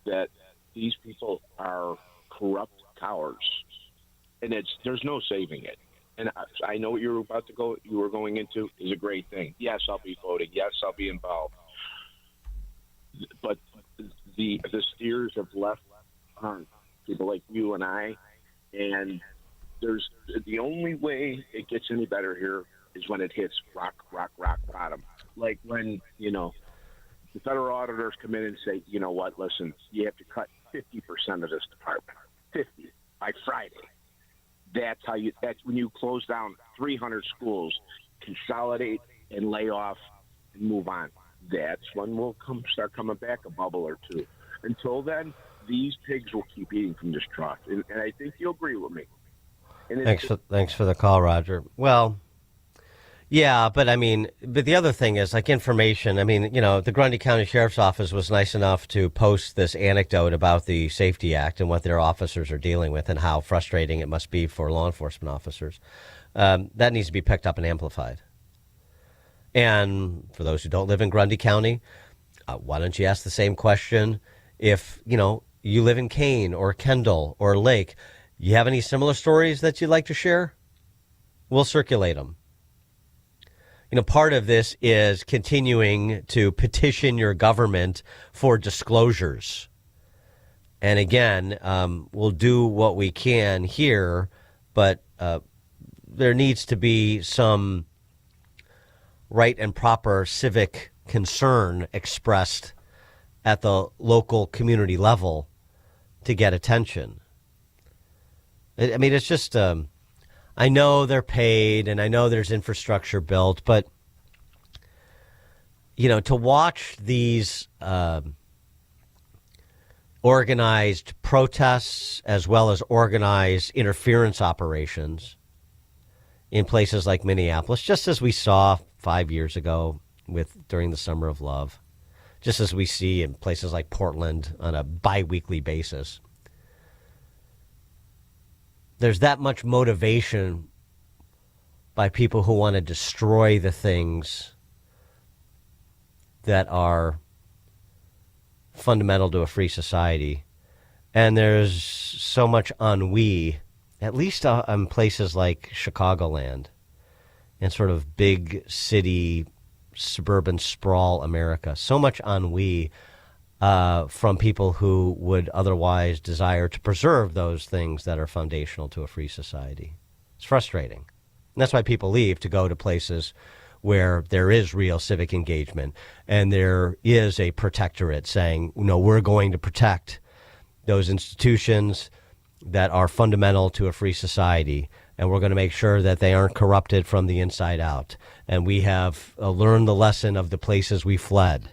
that these people are corrupt cowards, and there's no saving it. And I know what you were going into is a great thing. Yes, I'll be voting. Yes, I'll be involved. But the steers have left behind people like you and I, and the only way it gets any better here is when it hits rock bottom. like when, the federal auditors come in and say, you know what, listen, you have to cut 50% of this department, 50 by Friday. That's when you close down 300 schools, consolidate and lay off and move on. That's when we'll start coming back a bubble or two. Until then, these pigs will keep eating from this trough. And I think you'll agree with me. And
Thanks for the call, Roger. Well, yeah, but the other thing is like information. The Grundy County Sheriff's Office was nice enough to post this anecdote about the Safety Act and what their officers are dealing with and how frustrating it must be for law enforcement officers. That needs to be picked up and amplified. And for those who don't live in Grundy County, why don't you ask the same question if, you live in Kane or Kendall or Lake? You have any similar stories that you'd like to share? We'll circulate them. Part of this is continuing to petition your government for disclosures. And again, we'll do what we can here, but there needs to be some right and proper civic concern expressed at the local community level to get attention. It's just... I know they're paid and I know there's infrastructure built, but, to watch these organized protests as well as organized interference operations in places like Minneapolis, just as we saw 5 years ago during the Summer of Love, just as we see in places like Portland on a biweekly basis. There's that much motivation by people who want to destroy the things that are fundamental to a free society. And there's so much ennui, at least in places like Chicagoland and sort of big city, suburban sprawl America. So much ennui from people who would otherwise desire to preserve those things that are foundational to a free society. It's frustrating. And that's why people leave to go to places where there is real civic engagement and there is a protectorate saying, we're going to protect those institutions that are fundamental to a free society, and we're going to make sure that they aren't corrupted from the inside out. And we have learned the lesson of the places we fled.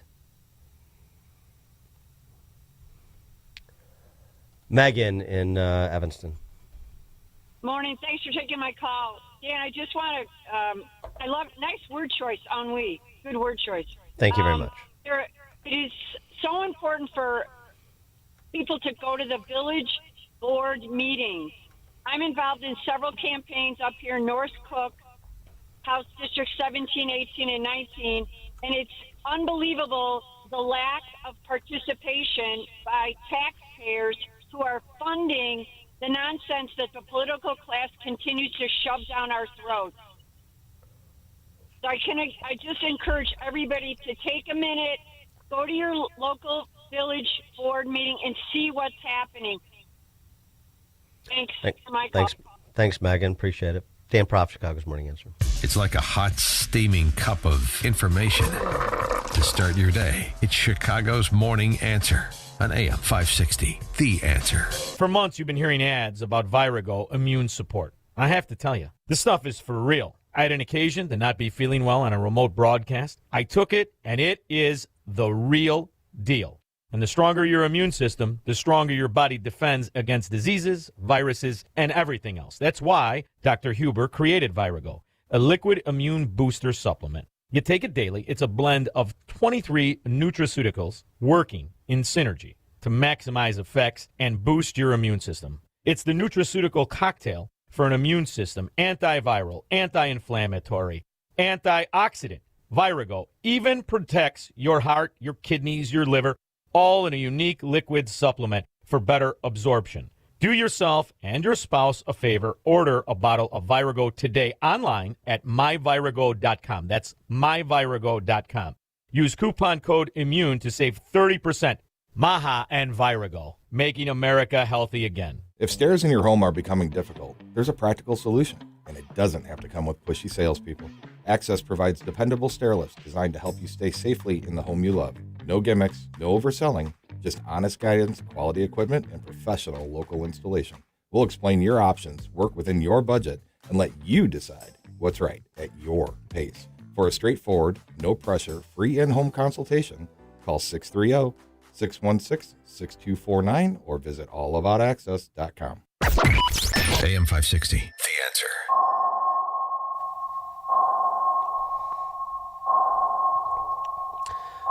Megan in Evanston.
Morning. Thanks for taking my call. Dan, I just want to, I love, nice word choice, ennui. Good word choice.
Thank you very much.
It is so important for people to go to the village board meetings. I'm involved in several campaigns up here in North Cook, House District 17, 18, and 19, and it's unbelievable the lack of participation by taxpayers who are funding the nonsense that the political class continues to shove down our throats. So I just encourage everybody to take a minute, go to your local village board meeting and see what's happening. Thanks for my call.
Thanks, Megan. Appreciate it. Dan Proft, Chicago's Morning Answer.
It's like a hot, steaming cup of information to start your day. It's Chicago's Morning Answer on AM 560, The Answer.
For months, you've been hearing ads about Virago Immune Support. I have to tell you, this stuff is for real. I had an occasion to not be feeling well on a remote broadcast. I took it, and it is the real deal. And the stronger your immune system, the stronger your body defends against diseases, viruses, and everything else. That's why Dr. Huber created Virago, a liquid immune booster supplement. You take it daily. It's a blend of 23 nutraceuticals working in synergy to maximize effects and boost your immune system. It's the nutraceutical cocktail for an immune system, antiviral, anti-inflammatory, antioxidant. Virago even protects your heart, your kidneys, your liver, all in a unique liquid supplement for better absorption. Do yourself and your spouse a favor. Order a bottle of Virago today online at myvirago.com. That's myvirago.com. Use coupon code IMMUNE to save 30%. Maha and Virago, making America healthy again.
If stairs in your home are becoming difficult, there's a practical solution.
and it doesn't have to come with pushy salespeople. Access provides dependable stair lifts designed to help you stay safely in the home you love. No gimmicks, no overselling, just honest guidance, quality equipment, and professional local installation. We'll explain your options, work within your budget, and let you decide what's right at your pace. For a straightforward, no pressure, free in-home consultation, call 630-616-6249 or visit allaboutaccess.com.
AM 560, The Answer.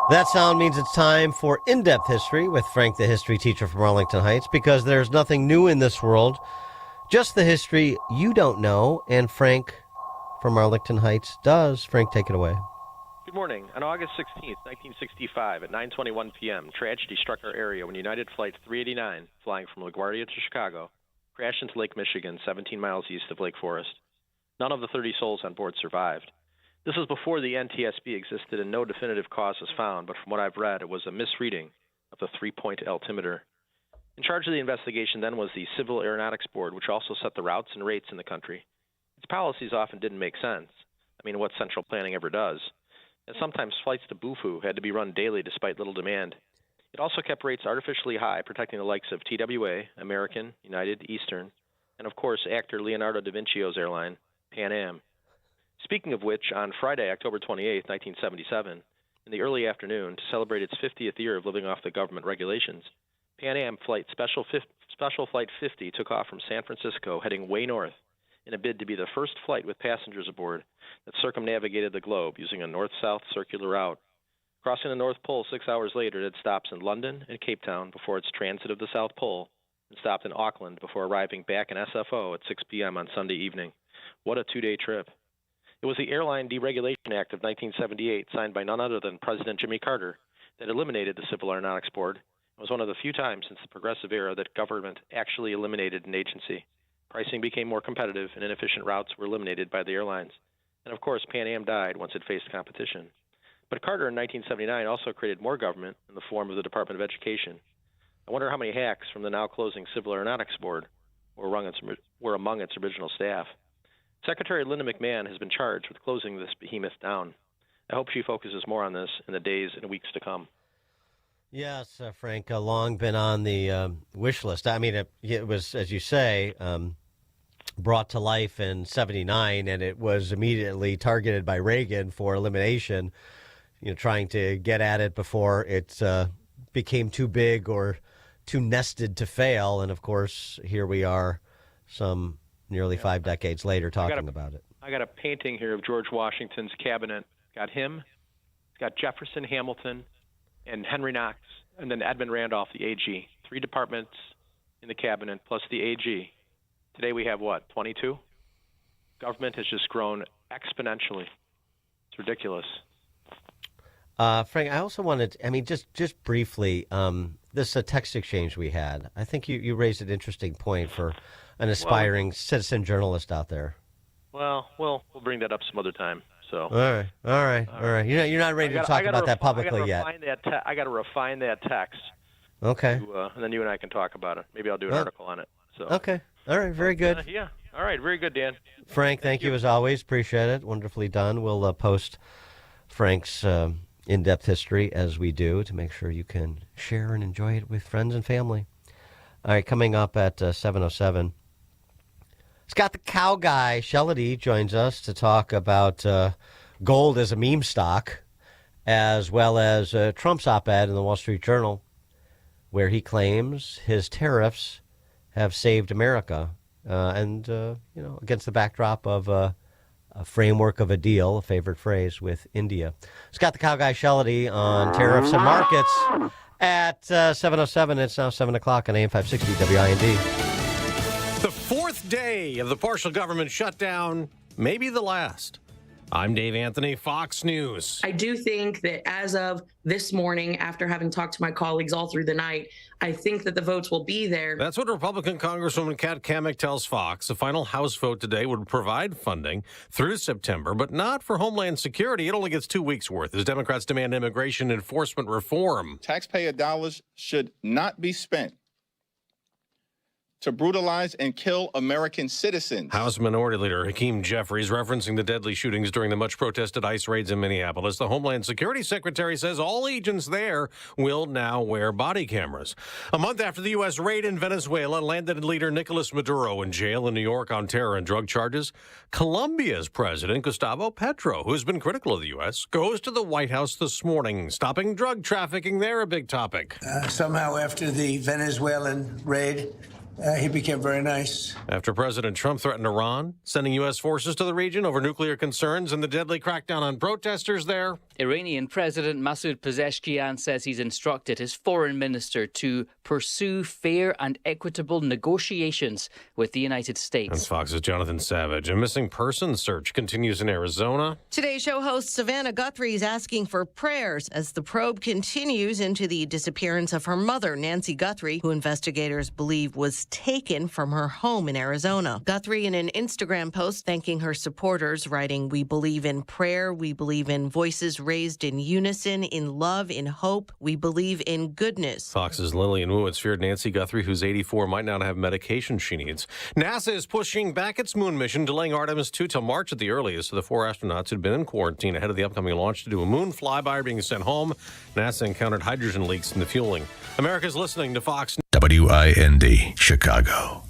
That sound means it's time for In-Depth History with Frank, the history teacher from Arlington Heights, because there's nothing new in this world, just the history you don't know, and Frank from Arlington Heights does. Frank, take it away.
Good morning. On August 16th, 1965, at 9:21 p.m., tragedy struck our area when United Flight 389, flying from LaGuardia to Chicago, crashed into Lake Michigan, 17 miles east of Lake Forest. None of the 30 souls on board survived. This was before the NTSB existed and no definitive cause was found, but from what I've read, it was a misreading of the three-point altimeter. In charge of the investigation then was the Civil Aeronautics Board, which also set the routes and rates in the country. Its policies often didn't make sense. I mean, what central planning ever does. And sometimes flights to Bufu had to be run daily despite little demand. It also kept rates artificially high, protecting the likes of TWA, American, United, Eastern, and of course actor Leonardo da Vinci's airline, Pan Am. Speaking of which, on Friday, October 28, 1977, in the early afternoon, to celebrate its 50th year of living off the government regulations, Pan Am Flight Special Flight 50 took off from San Francisco, heading way north, in a bid to be the first flight with passengers aboard that circumnavigated the globe using a north-south circular route. Crossing the North Pole 6 hours later, it had stops in London and Cape Town before its transit of the South Pole, and stopped in Auckland before arriving back in SFO at 6 p.m. on Sunday evening. What a two-day trip. It was the Airline Deregulation Act of 1978, signed by none other than President Jimmy Carter, that eliminated the Civil Aeronautics Board. It was one of the few times since the progressive era that government actually eliminated an agency. Pricing became more competitive, and inefficient routes were eliminated by the airlines. And of course, Pan Am died once it faced competition. But Carter in 1979 also created more government in the form of the Department of Education. I wonder how many hacks from the now closing Civil Aeronautics Board were among its original staff. Secretary Linda McMahon has been charged with closing this behemoth down. I hope she focuses more on this in the days and weeks to come.
Yes, Frank, long been on the wish list. I mean, it was, as you say, brought to life in 79, and it was immediately targeted by Reagan for elimination, trying to get at it before it became too big or too nested to fail. And, of course, here we are some nearly 5 decades later talking about it.
I got a painting here of George Washington's cabinet. Got him, it's got Jefferson, Hamilton, and Henry Knox, and then Edmund Randolph, the AG. 3 departments in the cabinet plus the AG. Today we have, 22? Government has just grown exponentially. It's ridiculous.
Frank, I also wanted, just briefly, this text exchange we had, I think you raised an interesting point for an aspiring citizen journalist out there.
Well, we'll bring that up some other time. So.
All right. You're not ready to talk about that publicly yet.
I got to refine that text.
Okay.
And then you and I can talk about it. Maybe I'll do an article on it. So.
Okay. All right. Very good.
Yeah. All right. Very good, Dan.
Frank, thank you as always. Appreciate it. Wonderfully done. We'll post Frank's in-depth history as we do to make sure you can share and enjoy it with friends and family. All right. Coming up at 7:07. Scott the Cow Guy, Shellady, joins us to talk about gold as a meme stock, as well as Trump's op-ed in the Wall Street Journal, where he claims his tariffs have saved America, and against the backdrop of a framework of a deal, a favorite phrase, with India. Scott the Cow Guy, Shellady on tariffs and markets at 7:07. It's now 7 o'clock on AM 560 WIND.
The 4th day of the partial government shutdown, maybe the last. I'm Dave Anthony, Fox News.
I do think that as of this morning, after having talked to my colleagues all through the night, I think that the votes will be there.
That's what Republican Congresswoman Kat Cammack tells Fox. A final House vote today would provide funding through September, but not for Homeland Security. It only gets 2 weeks' worth as Democrats demand immigration enforcement reform.
Taxpayer dollars should not be spent
to brutalize and kill American citizens.
House Minority Leader Hakeem Jeffries referencing the deadly shootings during the much-protested ICE raids in Minneapolis. The Homeland Security Secretary says all agents there will now wear body cameras. A month after the U.S. raid in Venezuela landed leader Nicolas Maduro in jail in New York on terror and drug charges, Colombia's President Gustavo Petro, who's been critical of the U.S., goes to the White House this morning. Stopping drug trafficking there, a big topic.
Somehow after the Venezuelan raid, he became very nice.
After President Trump threatened Iran, sending U.S. forces to the region over nuclear concerns and the deadly crackdown on protesters there.
Iranian President Masoud Pezeshkian says he's instructed his foreign minister to pursue fair and equitable negotiations with the United States.
And Fox's Jonathan Savage. A missing person search continues in Arizona.
Today's show host Savannah Guthrie is asking for prayers as the probe continues into the disappearance of her mother, Nancy Guthrie, who investigators believe was taken from her home in Arizona. Guthrie, in an Instagram post thanking her supporters, writing, "We believe in prayer. We believe in voices raised in unison, in love, in hope. We believe in goodness."
Fox's Lillian Wu. It's feared Nancy Guthrie, who's 84, might not have medication she needs. NASA is pushing back its moon mission, delaying Artemis 2 till March at the earliest. So the 4 astronauts who'd been in quarantine ahead of the upcoming launch to do a moon flyby are being sent home. NASA encountered hydrogen leaks in the fueling. America's listening to Fox.
WIND, Chicago.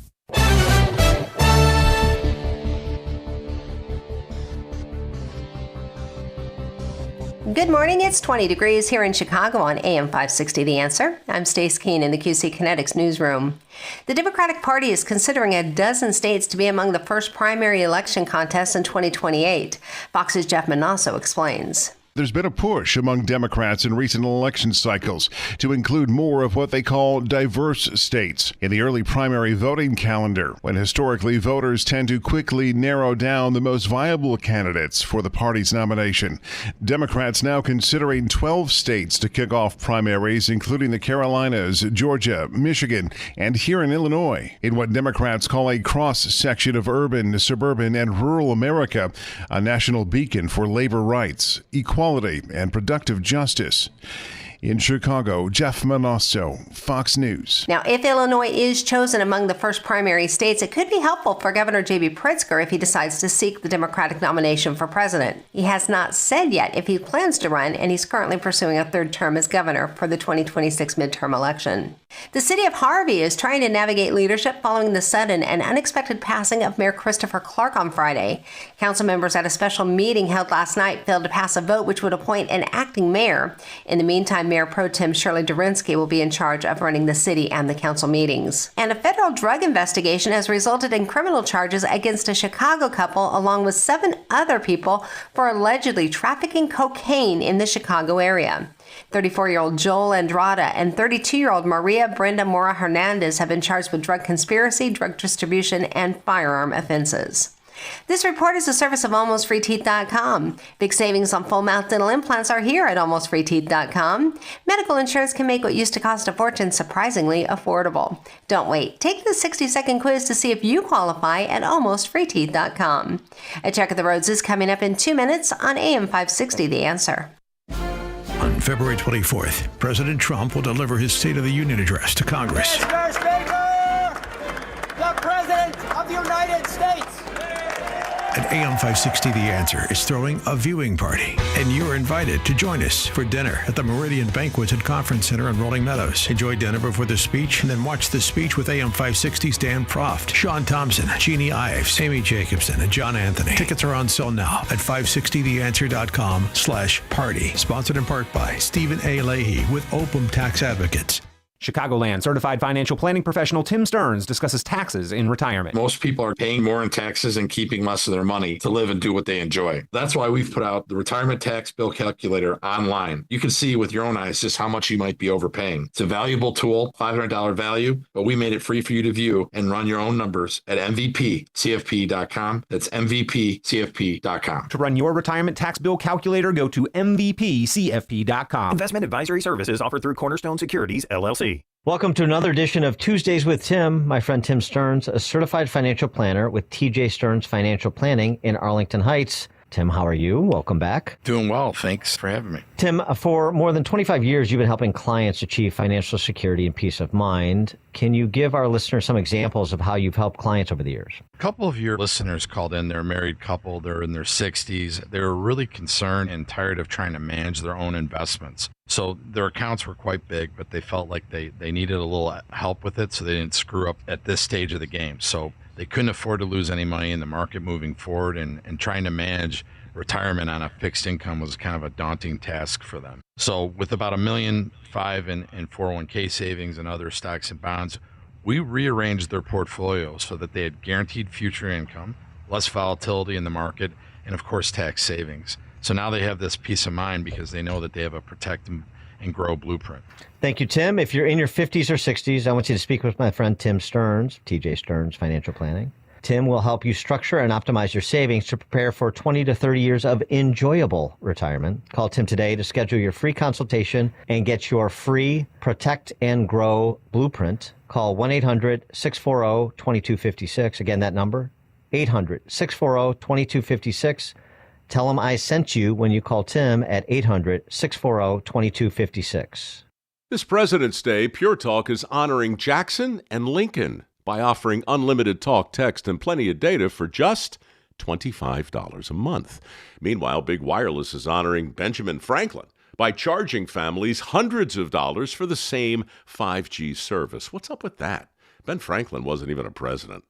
Good morning. It's 20 degrees here in Chicago on AM 560 The Answer. I'm Stace Keene in the QC Kinetics newsroom. The Democratic Party is considering a dozen states to be among the first primary election contests in 2028. Fox's Jeff Manasso explains.
There's been a push among Democrats in recent election cycles to include more of what they call diverse states in the early primary voting calendar, when historically voters tend to quickly narrow down the most viable candidates for the party's nomination. Democrats now considering 12 states to kick off primaries, including the Carolinas, Georgia, Michigan, and here in Illinois, in what Democrats call a cross-section of urban, suburban, and rural America, a national beacon for labor rights, equality, and productive justice. In Chicago, Jeff Manasso, Fox News.
Now, if Illinois is chosen among the first primary states, it could be helpful for Governor J.B. Pritzker if he decides to seek the Democratic nomination for president. He has not said yet if he plans to run, and he's currently pursuing a third term as governor for the 2026 midterm election. The city of Harvey is trying to navigate leadership following the sudden and unexpected passing of Mayor Christopher Clark on Friday. Council members at a special meeting held last night failed to pass a vote which would appoint an acting mayor. In the meantime, Mayor Pro Tem Shirley Durinsky will be in charge of running the city and the council meetings. And a federal drug investigation has resulted in criminal charges against a Chicago couple along with 7 other people for allegedly trafficking cocaine in the Chicago area. 34-year-old Joel Andrada and 32-year-old Maria Brenda Mora Hernandez have been charged with drug conspiracy, drug distribution, and firearm offenses. This report is a service of AlmostFreeTeeth.com. Big savings on full mouth dental implants are here at AlmostFreeTeeth.com. Medical insurance can make what used to cost a fortune surprisingly affordable. Don't wait. Take the 60-second quiz to see if you qualify at AlmostFreeTeeth.com. A check of the roads is coming up in 2 minutes on AM 560 The Answer.
On February 24th, President Trump will deliver his State of the Union address to Congress.
Mr. Speaker, the President of the United States.
And AM 560 The Answer is throwing a viewing party, and you're invited to join us for dinner at the Meridian Banquets and Conference Center in Rolling Meadows. Enjoy dinner before the speech, and then watch the speech with AM 560's Dan Proft, Sean Thompson, Jeannie Ives, Amy Jacobson, and John Anthony. Tickets are on sale now at 560theanswer.com/party. Sponsored in part by Stephen A. Leahy with Opum Tax Advocates.
Chicagoland certified financial planning professional Tim Stearns discusses taxes in retirement.
Most people are paying more in taxes and keeping less of their money to live and do what they enjoy. That's why we've put out the Retirement Tax Bill Calculator online. You can see with your own eyes just how much you might be overpaying. It's a valuable tool, $500 value, but we made it free for you to view and run your own numbers at MVPCFP.com. That's MVPCFP.com.
To run your retirement tax bill calculator, go to MVPCFP.com. Investment advisory services offered through Cornerstone Securities, LLC.
Welcome to another edition of Tuesdays with Tim. My friend Tim Stearns, a certified financial planner with TJ Stearns Financial Planning in Arlington Heights. Tim, how are you? Welcome back.
Doing well. Thanks for having me.
Tim, for more than 25 years, you've been helping clients achieve financial security and peace of mind. Can you give our listeners some examples of how you've helped clients over the years?
A couple of your listeners called in. They're a married couple. They're in their 60s. They were really concerned and tired of trying to manage their own investments. So their accounts were quite big, but they felt like they needed a little help with it so they didn't screw up at this stage of the game. So they couldn't afford to lose any money in the market moving forward, and trying to manage retirement on a fixed income was kind of a daunting task for them. So with about $1.5 million in 401k savings and other stocks and bonds, we rearranged their portfolio so that they had guaranteed future income, less volatility in the market, and of course tax savings. So now they have this peace of mind because they know that they have a protect and grow blueprint.
Thank you, Tim. If you're in your 50s or 60s, I want you to speak with my friend Tim Stearns, TJ Stearns Financial Planning. Tim will help you structure and optimize your savings to prepare for 20 to 30 years of enjoyable retirement. Call Tim today to schedule your free consultation and get your free Protect and Grow blueprint. Call 1-800-640-2256. Again, that number, 800-640-2256. Tell him I sent you when you call Tim at 800-640-2256.
This President's Day, Pure Talk is honoring Jackson and Lincoln by offering unlimited talk, text, and plenty of data for just $25 a month. Meanwhile, Big Wireless is honoring Benjamin Franklin by charging families hundreds of dollars for the same 5G service. What's up with that? Ben Franklin wasn't even a president.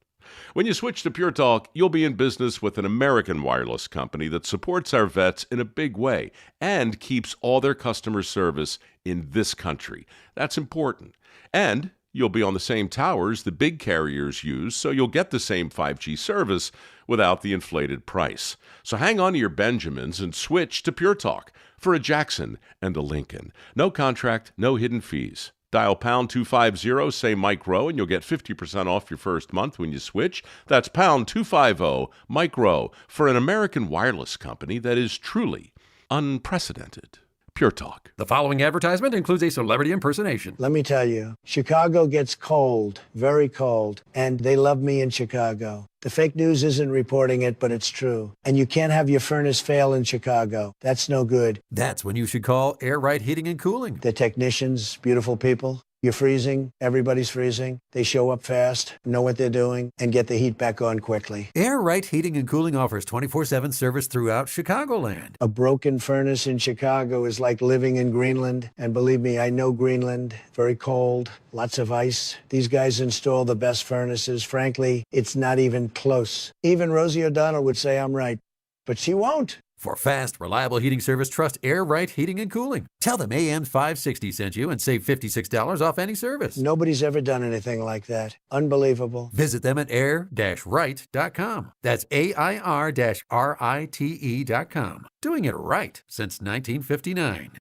When you switch to Pure Talk, you'll be in business with an American wireless company that supports our vets in a big way and keeps all their customer service in this country. That's important. And you'll be on the same towers the big carriers use, so you'll get the same 5G service without the inflated price. So hang on to your Benjamins and switch to Pure Talk for a Jackson and a Lincoln. No contract, no hidden fees. Dial pound 250, say Mike Rowe, and you'll get 50% off your first month when you switch. That's pound 250, Mike Rowe, for an American wireless company that is truly unprecedented. Pure Talk.
The following advertisement includes a celebrity impersonation.
Let me tell you, Chicago gets cold, very cold, and they love me in Chicago. The fake news isn't reporting it, but it's true. And you can't have your furnace fail in Chicago. That's no good.
That's when you should call Air Right Heating and Cooling.
The technicians, beautiful people. You're freezing, everybody's freezing. They show up fast, know what they're doing, and get the heat back on quickly.
Air Right Heating and Cooling offers 24/7 service throughout Chicagoland.
A broken furnace in Chicago is like living in Greenland. And believe me, I know Greenland. Very cold, lots of ice. These guys install the best furnaces. Frankly, it's not even close. Even Rosie O'Donnell would say I'm right, but she won't.
For fast, reliable heating service, trust Air Right Heating and Cooling. Tell them AM 560 sent you and save $56 off any service.
Nobody's ever done anything like that. Unbelievable.
Visit them at air-right.com. That's AIR-RITE.com. Doing it right since 1959.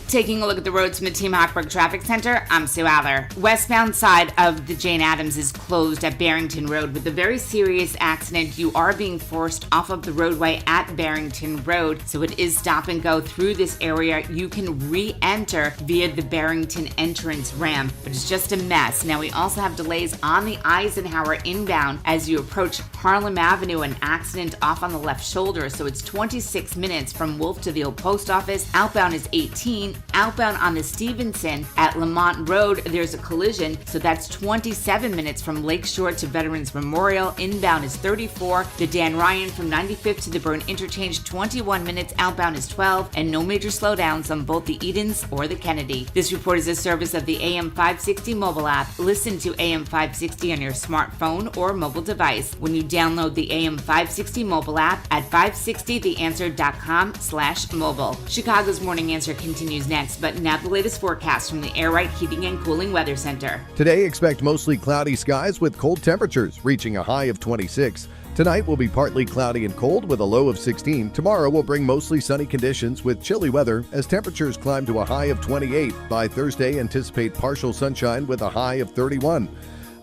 Taking a look at the roads from the Team Hochberg Traffic Center, I'm Sue Aller. Westbound side of the Jane Addams is closed at Barrington Road. With a very serious accident, you are being forced off of the roadway at Barrington Road, so it is stop and go through this area. You can re-enter via the Barrington entrance ramp, but it's just a mess. Now, we also have delays on the Eisenhower inbound as you approach Harlem Avenue, an accident off on the left shoulder, so it's 26 minutes from Wolf to the old post office. Outbound is 18. Outbound on the Stevenson at Lamont Road, there's a collision, so that's 27 minutes from Lakeshore to Veterans Memorial. Inbound is 34. The Dan Ryan from 95th to the Burn Interchange, 21 minutes. Outbound is 12, and no major slowdowns on both the Edens or the Kennedy. This report is a service of the AM 560 mobile app. Listen to AM 560 on your smartphone or mobile device when you download the AM 560 mobile app at 560theanswer.com/mobile. Chicago's Morning Answer continues next, but now the latest forecast from the Air Right Heating and Cooling Weather Center.
Today, expect mostly cloudy skies with cold temperatures reaching a high of 26. Tonight will be partly cloudy and cold with a low of 16. Tomorrow will bring mostly sunny conditions with chilly weather as temperatures climb to a high of 28. By Thursday, anticipate partial sunshine with a high of 31.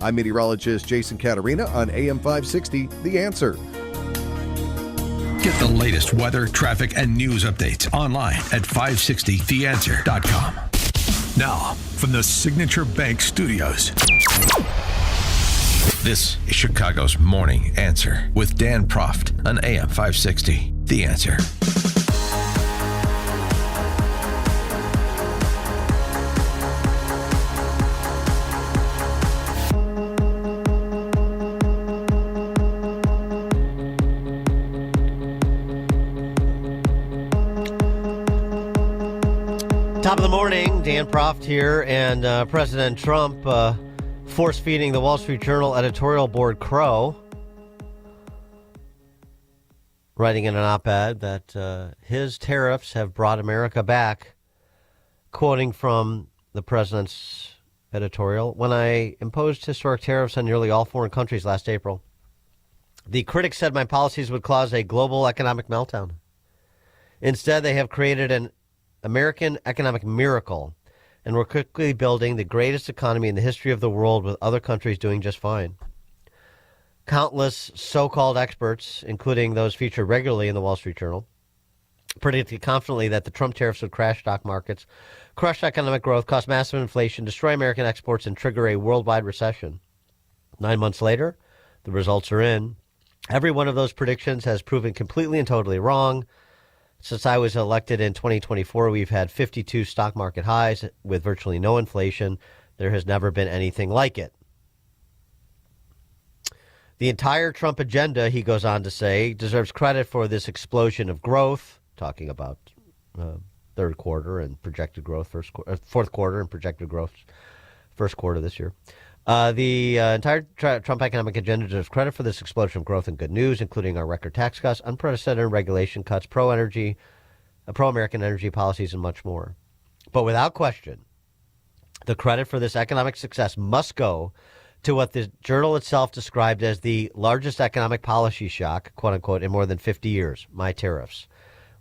I'm meteorologist Jason Catarina on AM 560, The Answer.
Get the latest weather, traffic, and news updates online at 560theanswer.com. Now, from the Signature Bank Studios.
This is Chicago's Morning Answer with Dan Proft on AM 560. The Answer.
Top of the morning, Dan Proft here, and President Trump force-feeding the Wall Street Journal editorial board crow, writing in an op-ed that his tariffs have brought America back, quoting from the president's editorial, "When I imposed historic tariffs on nearly all foreign countries last April, the critics said my policies would cause a global economic meltdown. Instead, they have created an American economic miracle, and we're quickly building the greatest economy in the history of the world with other countries doing just fine." Countless so-called experts, including those featured regularly in the Wall Street Journal, predicted confidently that the Trump tariffs would crash stock markets, crush economic growth, cause massive inflation, destroy American exports, and trigger a worldwide recession. 9 months later, the results are in. Every one of those predictions has proven completely and totally wrong. Since I was elected in 2024, we've had 52 stock market highs with virtually no inflation. There has never been anything like it. The entire Trump agenda, he goes on to say, deserves credit for this explosion of growth, talking about third quarter and projected growth, fourth quarter and projected growth first quarter this year. The entire Trump economic agenda deserves credit for this explosion of growth and good news, including our record tax cuts, unprecedented regulation cuts, pro-American energy policies, and much more. But without question, the credit for this economic success must go to what the journal itself described as the largest economic policy shock, quote unquote, in more than 50 years, my tariffs.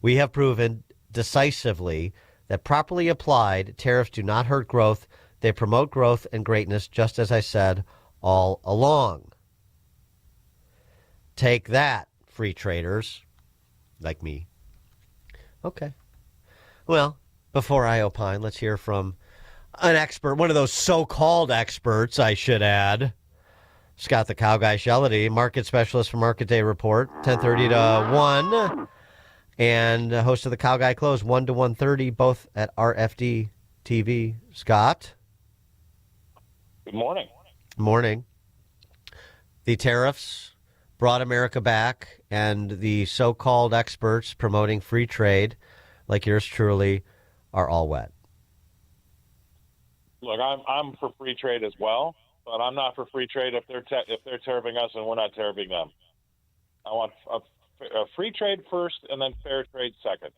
We have proven decisively that properly applied, tariffs do not hurt growth. They promote growth and greatness, just as I said all along. Take that, free traders, like me. Okay. Well, before I opine, let's hear from an expert, one of those so-called experts, I should add. Scott the Cow Guy Shellady, market specialist for Market Day Report, 10:30 to 1, and host of the Cow Guy Close, 1 to 1:30, both at RFD TV. Scott?
Good morning.
Morning. The tariffs brought America back, and the so-called experts promoting free trade, like yours truly, are all wet.
Look, I'm for free trade as well, but I'm not for free trade if they're tariffing us and we're not tariffing them. I want a free trade first and then fair trade second.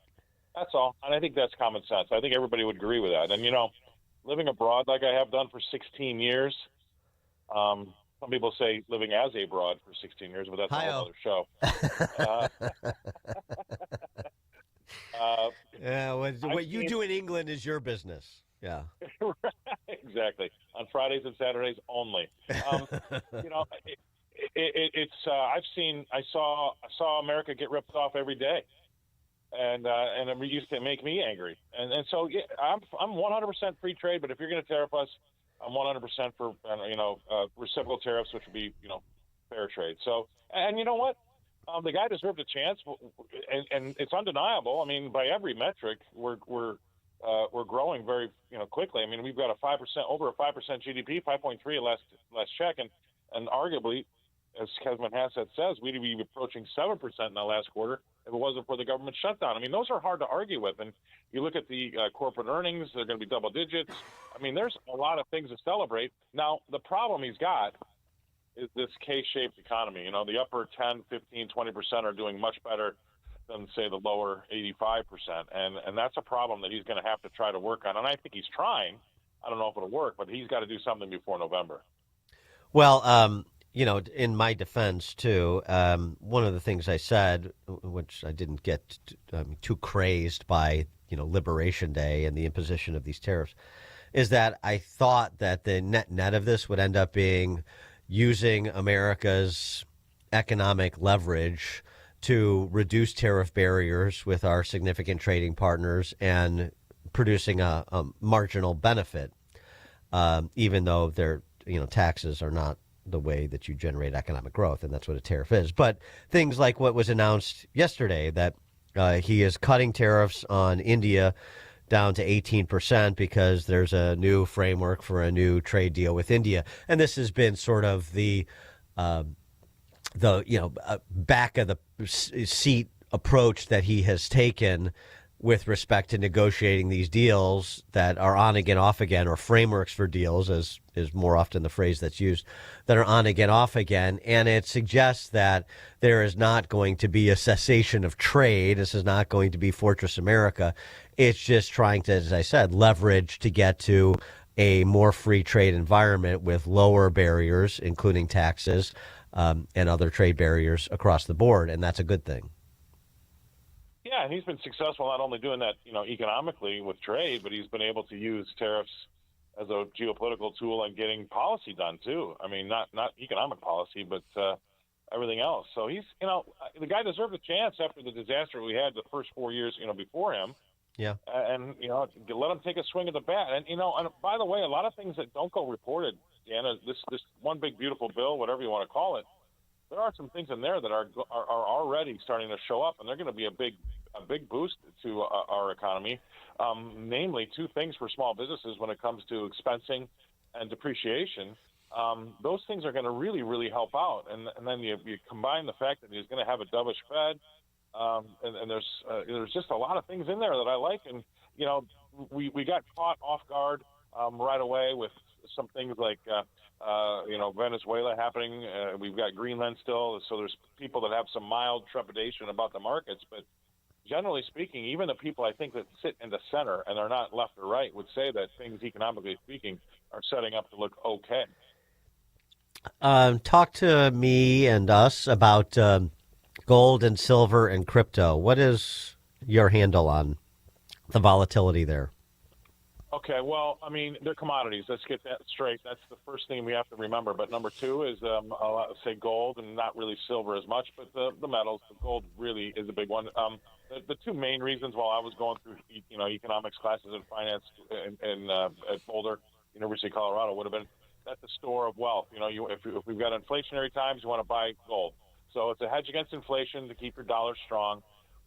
That's all, and I think that's common sense. I think everybody would agree with that. And living abroad like I have done for 16 years. Some people say living as a broad for 16 years, but that's a whole other show.
What you do in England is your business. Yeah.
Right, exactly. On Fridays and Saturdays only. I saw America get ripped off every day. And it used to make me angry. And so, yeah, I'm 100% free trade, but if you're going to tariff us, I'm 100% for, reciprocal tariffs, which would be, fair trade. So, and you know what? The guy deserved a chance, and it's undeniable. I mean, by every metric, we're growing very, quickly. I mean, we've got over a 5% GDP, 5.3 at last check, and arguably, as Kevin Hassett says, we'd be approaching 7% in the last quarter if it wasn't for the government shutdown. I mean, those are hard to argue with. And you look at the corporate earnings, they're going to be double digits. I mean, there's a lot of things to celebrate. Now, the problem he's got is this K-shaped economy. The upper 10, 15, 20% are doing much better than, say, the lower 85%. And that's a problem that he's going to have to try to work on. And I think he's trying. I don't know if it'll work, but he's got to do something before November.
Well, in my defense, too, one of the things I said, which I didn't get too crazed by, Liberation Day and the imposition of these tariffs, is that I thought that the net of this would end up being using America's economic leverage to reduce tariff barriers with our significant trading partners and producing a marginal benefit, even though their taxes are not the way that you generate economic growth, and that's what a tariff is. But things like what was announced yesterday, that he is cutting tariffs on India down to 18% because there's a new framework for a new trade deal with India. And this has been sort of the back of the seat approach that he has taken with respect to negotiating these deals that are on again, off again, or frameworks for deals, as is more often the phrase that's used, that are on again, off again. And it suggests that there is not going to be a cessation of trade. This is not going to be Fortress America. It's just trying to, as I said, leverage to get to a more free trade environment with lower barriers, including taxes and other trade barriers across the board. And that's a good thing.
Yeah, and he's been successful not only doing that, economically with trade, but he's been able to use tariffs as a geopolitical tool and getting policy done too. I mean, not economic policy, but everything else. So he's, the guy deserved a chance after the disaster we had the first 4 years, before him.
Yeah.
And let him take a swing at the bat. And and by the way, a lot of things that don't go reported, Deanna, this one big beautiful bill, whatever you want to call it, there are some things in there that are already starting to show up, and they're going to be a big boost to our economy. Namely, two things for small businesses when it comes to expensing and depreciation. Those things are going to really, really help out. And then you combine the fact that he's going to have a dovish Fed, and there's just a lot of things in there that I like. And we got caught off guard right away with some things like Venezuela happening. We've got Greenland still, so there's people that have some mild trepidation about the markets. But generally speaking, even the people I think that sit in the center and are not left or right would say that things economically speaking are setting up to look okay.
Talk to me and us about gold and silver and crypto. What is your handle on the volatility there?
Okay, well, I mean, they're commodities. Let's get that straight. That's the first thing we have to remember. But number two is, I'll say gold, and not really silver as much, but the metals. The gold really is a big one. The two main reasons while I was going through, economics classes and finance at Boulder, University of Colorado, would have been that's a store of wealth. If we've got inflationary times, you want to buy gold. So it's a hedge against inflation to keep your dollar strong,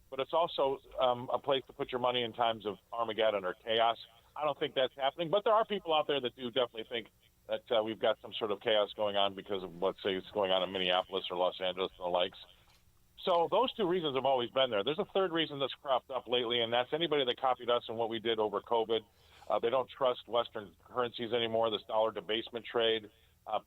but it's also a place to put your money in times of Armageddon or chaos. I don't think that's happening, but there are people out there that do definitely think that we've got some sort of chaos going on because of, let's say, it's going on in Minneapolis or Los Angeles and the likes. So those two reasons have always been there. There's a third reason that's cropped up lately, and that's anybody that copied us and what we did over COVID. They don't trust Western currencies anymore, this dollar debasement trade.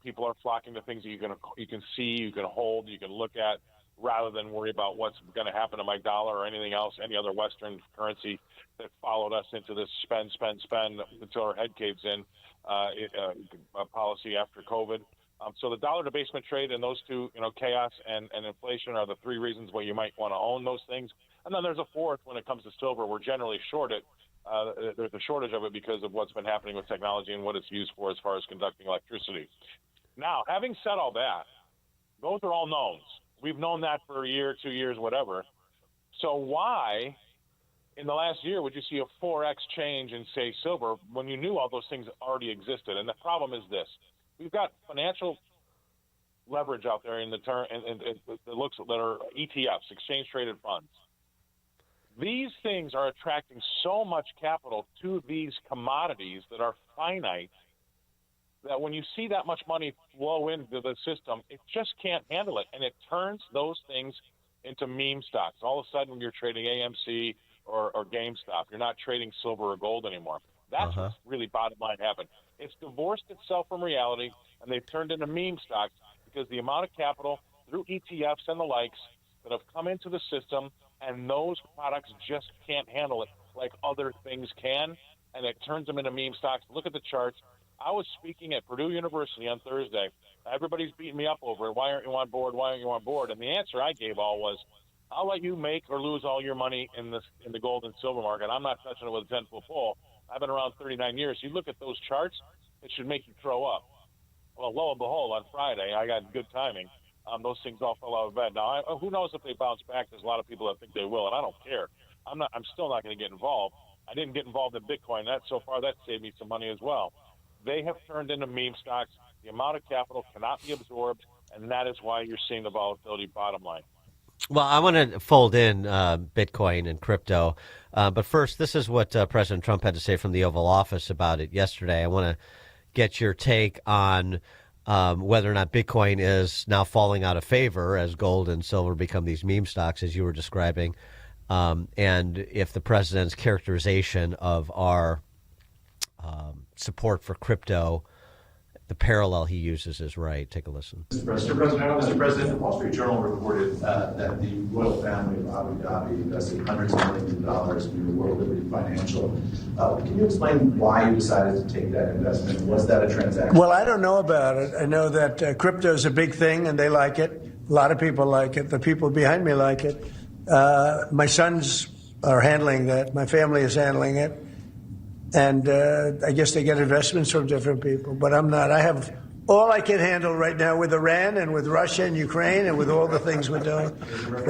People are flocking to things that you can see, you can hold, you can look at, rather than worry about what's going to happen to my dollar or anything else, any other Western currency that followed us into this spend until our head caves in policy after COVID. So the dollar debasement trade and those two, chaos and inflation are the three reasons why you might want to own those things. And then there's a fourth when it comes to silver. We're generally short it. There's a shortage of it because of what's been happening with technology and what it's used for as far as conducting electricity. Now, having said all that, those are all knowns. We've known that for a year, 2 years, whatever. So why, in the last year, would you see a 4x change in, say, silver when you knew all those things already existed? And the problem is this. We've got financial leverage out there in the term, and it looks that are ETFs, exchange-traded funds. These things are attracting so much capital to these commodities that are finite that when you see that much money flow into the system, it just can't handle it. And it turns those things into meme stocks. All of a sudden, you're trading AMC or GameStop. You're not trading silver or gold anymore. That's what's really bottom line happened. It's divorced itself from reality, and they've turned into meme stocks because the amount of capital through ETFs and the likes that have come into the system, and those products just can't handle it like other things can, and it turns them into meme stocks. Look at the charts. I was speaking at Purdue University on Thursday. Everybody's beating me up over it. Why aren't you on board? Why aren't you on board? And the answer I gave all was, I'll let you make or lose all your money in the gold and silver market. I'm not touching it with a 10-foot pole. I've been around 39 years. You look at those charts, it should make you throw up. Well, lo and behold, on Friday, I got good timing. Those things all fell out of bed. Now, who knows if they bounce back? There's a lot of people that think they will, and I don't care. I'm still not going to get involved. I didn't get involved in Bitcoin. So far, that saved me some money as well. They have turned into meme stocks. The amount of capital cannot be absorbed, and that is why you're seeing the volatility bottom line.
Well, I want to fold in Bitcoin and crypto. But first, this is what President Trump had to say from the Oval Office about it yesterday. I want to get your take on whether or not Bitcoin is now falling out of favor as gold and silver become these meme stocks, as you were describing, and if the president's characterization of our support for crypto, the parallel he uses, is right. Take a listen.
Mr. President, the Wall Street Journal reported that the royal family of Abu Dhabi invested hundreds of millions of dollars in World Liberty Financial. Can you explain why you decided to take that investment? Was that a transaction?
Well, I don't know about it. I know that crypto is a big thing, and they like it. A lot of people like it. The people behind me like it. My sons are handling that. My family is handling it. And I guess they get investments from different people, but I'm not. I have all I can handle right now with Iran and with Russia and Ukraine and with all the things we're doing.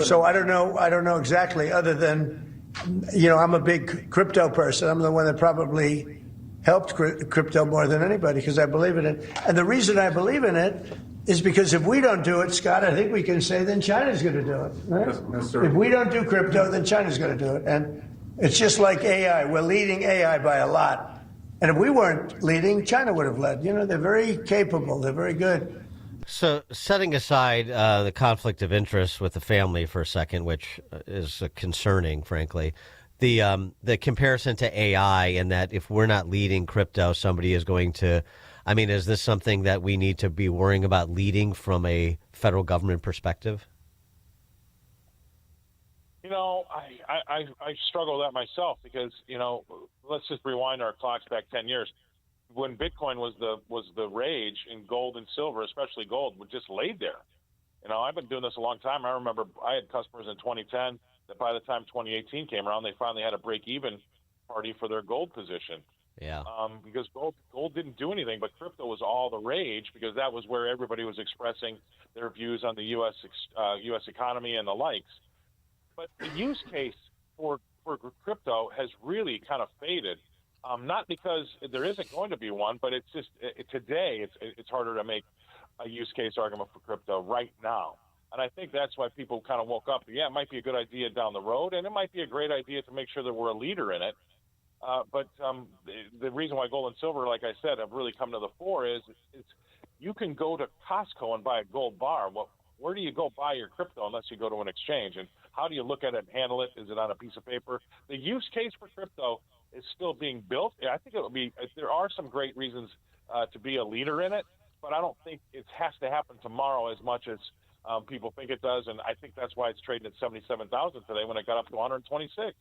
So I don't know exactly, other than, I'm a big crypto person. I'm the one that probably helped crypto more than anybody because I believe in it. And the reason I believe in it is because if we don't do it, Scott, I think we can say then China's going to do it. Right?
Yes, sir.
If we don't do crypto, then China's going to do it. And it's just like AI. We're leading AI by a lot. And if we weren't leading, China would have led. They're very capable. They're very good.
So setting aside the conflict of interest with the family for a second, which is concerning, frankly, the comparison to AI and that if we're not leading crypto, somebody is going to – is this something that we need to be worrying about leading from a federal government perspective?
I struggle with that myself because, let's just rewind our clocks back 10 years. When Bitcoin was the rage in gold and silver, especially gold, was just laid there. I've been doing this a long time. I remember I had customers in 2010 that by the time 2018 came around, they finally had a break-even party for their gold position.
Yeah.
Because gold didn't do anything, but crypto was all the rage because that was where everybody was expressing their views on the U.S. Economy and the likes. But the use case for crypto has really kind of faded, not because there isn't going to be one, but it's just today it's harder to make a use case argument for crypto right now. And I think that's why people kind of woke up. Yeah, it might be a good idea down the road, and it might be a great idea to make sure that we're a leader in it. But the reason why gold and silver, like I said, have really come to the fore is you can go to Costco and buy a gold bar. Well, where do you go buy your crypto unless you go to an exchange? And how do you look at it and handle it? Is it on a piece of paper? The use case for crypto is still being built. I think there are some great reasons to be a leader in it, but I don't think it has to happen tomorrow as much as people think it does. And I think that's why it's trading at 77,000 today when it got up to 126.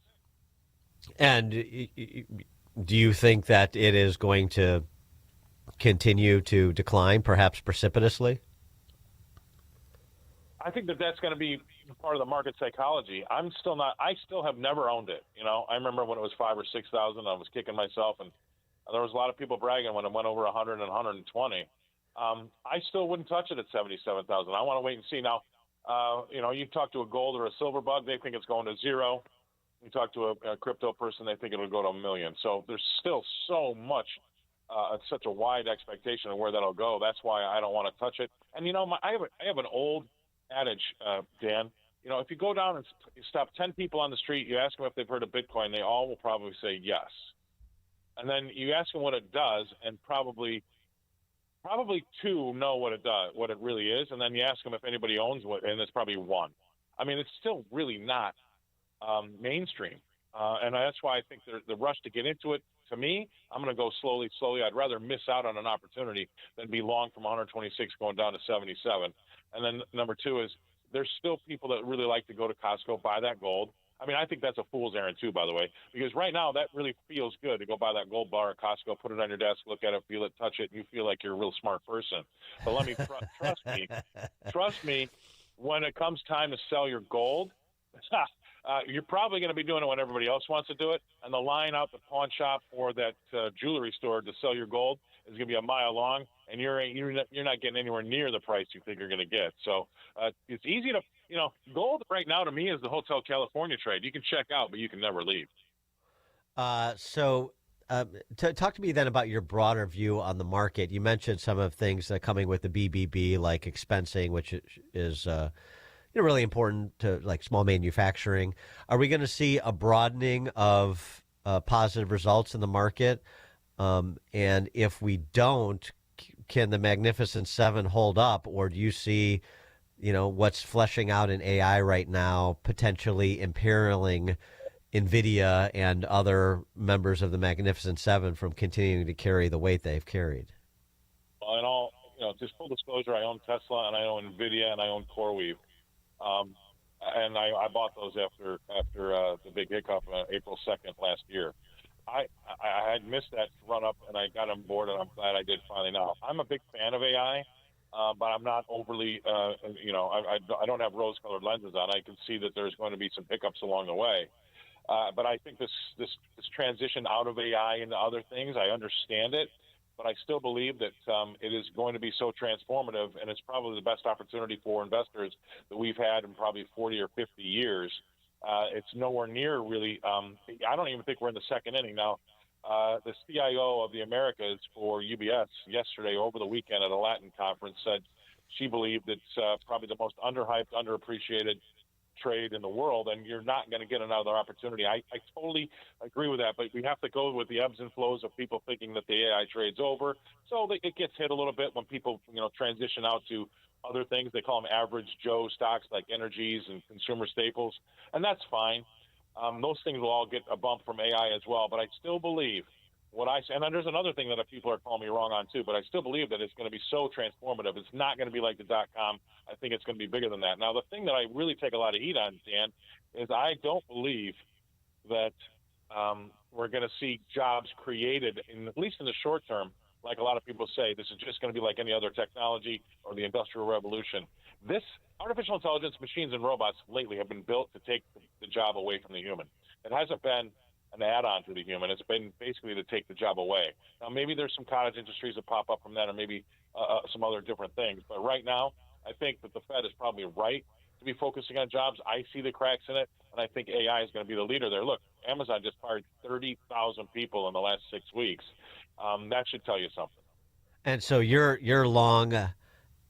And do you think that it is going to continue to decline, perhaps precipitously?
I think that's going to be part of the market psychology. I still have never owned it. I remember when it was 5,000 or 6,000, I was kicking myself, and there was a lot of people bragging when it went over 100 and 120. I still wouldn't touch it at 77,000. I want to wait and see. Now, you talk to a gold or a silver bug, they think it's going to zero. You talk to a crypto person, they think it'll go to 1 million. So there's still so much, such a wide expectation of where that'll go. That's why I don't want to touch it. And, I have an old adage, Dan. If you go down and stop 10 people on the street, you ask them if they've heard of Bitcoin, they all will probably say yes. And then you ask them what it does, and probably 2 know what it does, what it really is. And then you ask them if anybody owns it, and it's probably 1. It's still really not mainstream. And that's why I think the rush to get into it, to me, I'm going to go slowly. I'd rather miss out on an opportunity than be long from 126 going down to 77. And then number 2 is there's still people that really like to go to Costco, buy that gold. I think that's a fool's errand too, by the way, because right now that really feels good to go buy that gold bar at Costco, put it on your desk, look at it, feel it, touch it, and you feel like you're a real smart person. But let me trust me, when it comes time to sell your gold, you're probably going to be doing it when everybody else wants to do it, and the line out the pawn shop or that jewelry store to sell your gold is going to be a mile long, and you're not getting anywhere near the price you think you're going to get. So it's easy to, gold right now to me is the Hotel California trade. You can check out, but you can never leave.
So Talk to me then about your broader view on the market. You mentioned some of things coming with the BBB, like expensing, which is really important to like small manufacturing. Are we going to see a broadening of positive results in the market? And if we don't, can the Magnificent Seven hold up, or do you see, what's fleshing out in AI right now potentially imperiling NVIDIA and other members of the Magnificent Seven from continuing to carry the weight they've carried?
Well, in all, just full disclosure, I own Tesla and I own NVIDIA and I own CoreWeave. And I bought those after the big hiccup April 2nd last year. I had missed that run up and I got on board, and I'm glad I did finally now. I'm a big fan of AI, but I'm not overly, I don't have rose-colored lenses on. I can see that there's going to be some hiccups along the way. But I think this transition out of AI into other things, I understand it, but I still believe that it is going to be so transformative, and it's probably the best opportunity for investors that we've had in probably 40 or 50 years. It's nowhere near really. I don't even think we're in the second inning now. The CIO of the Americas for UBS yesterday over the weekend at a Latin conference said she believed it's probably the most underhyped, underappreciated trade in the world, and you're not going to get another opportunity. I totally agree with that, but we have to go with the ebbs and flows of people thinking that the AI trade's over. So it gets hit a little bit when people, transition out to other things. They call them average Joe stocks like energies and consumer staples, and that's fine. Those things will all get a bump from AI as well, but I still believe and then there's another thing that people are calling me wrong on too, but I still believe that it's going to be so transformative. It's not going to be like the .com. I think it's going to be bigger than that. Now, the thing that I really take a lot of heat on, Dan, is I don't believe that we're going to see jobs created, at least in the short term, like a lot of people say. This is just going to be like any other technology or the Industrial Revolution. This artificial intelligence, machines and robots lately have been built to take the job away from the human. It hasn't been an add-on to the human. It's been basically to take the job away. Now, maybe there's some cottage industries that pop up from that, or maybe some other different things. But right now, I think that the Fed is probably right to be focusing on jobs. I see the cracks in it, and I think AI is going to be the leader there. Look, Amazon just fired 30,000 people in the last 6 weeks. That should tell you something. And so you're long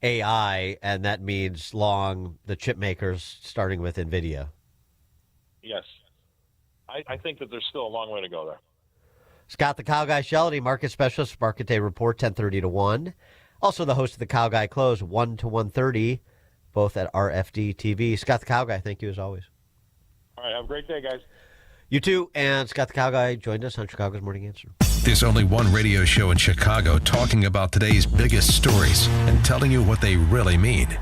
AI, and that means long the chip makers, starting with NVIDIA. Yes. I think that there's still a long way to go there. Scott the Cow Guy Shelty, market specialist, Market Day Report, 10:30 to 1. Also the host of the Cow Guy Close, 1 to 1:30, both at RFD TV. Scott the Cow Guy, thank you as always. All right, have a great day, guys. You too. And Scott the Cow Guy joined us on Chicago's Morning Answer.
There's only one radio show in Chicago talking about today's biggest stories and telling you what they really mean.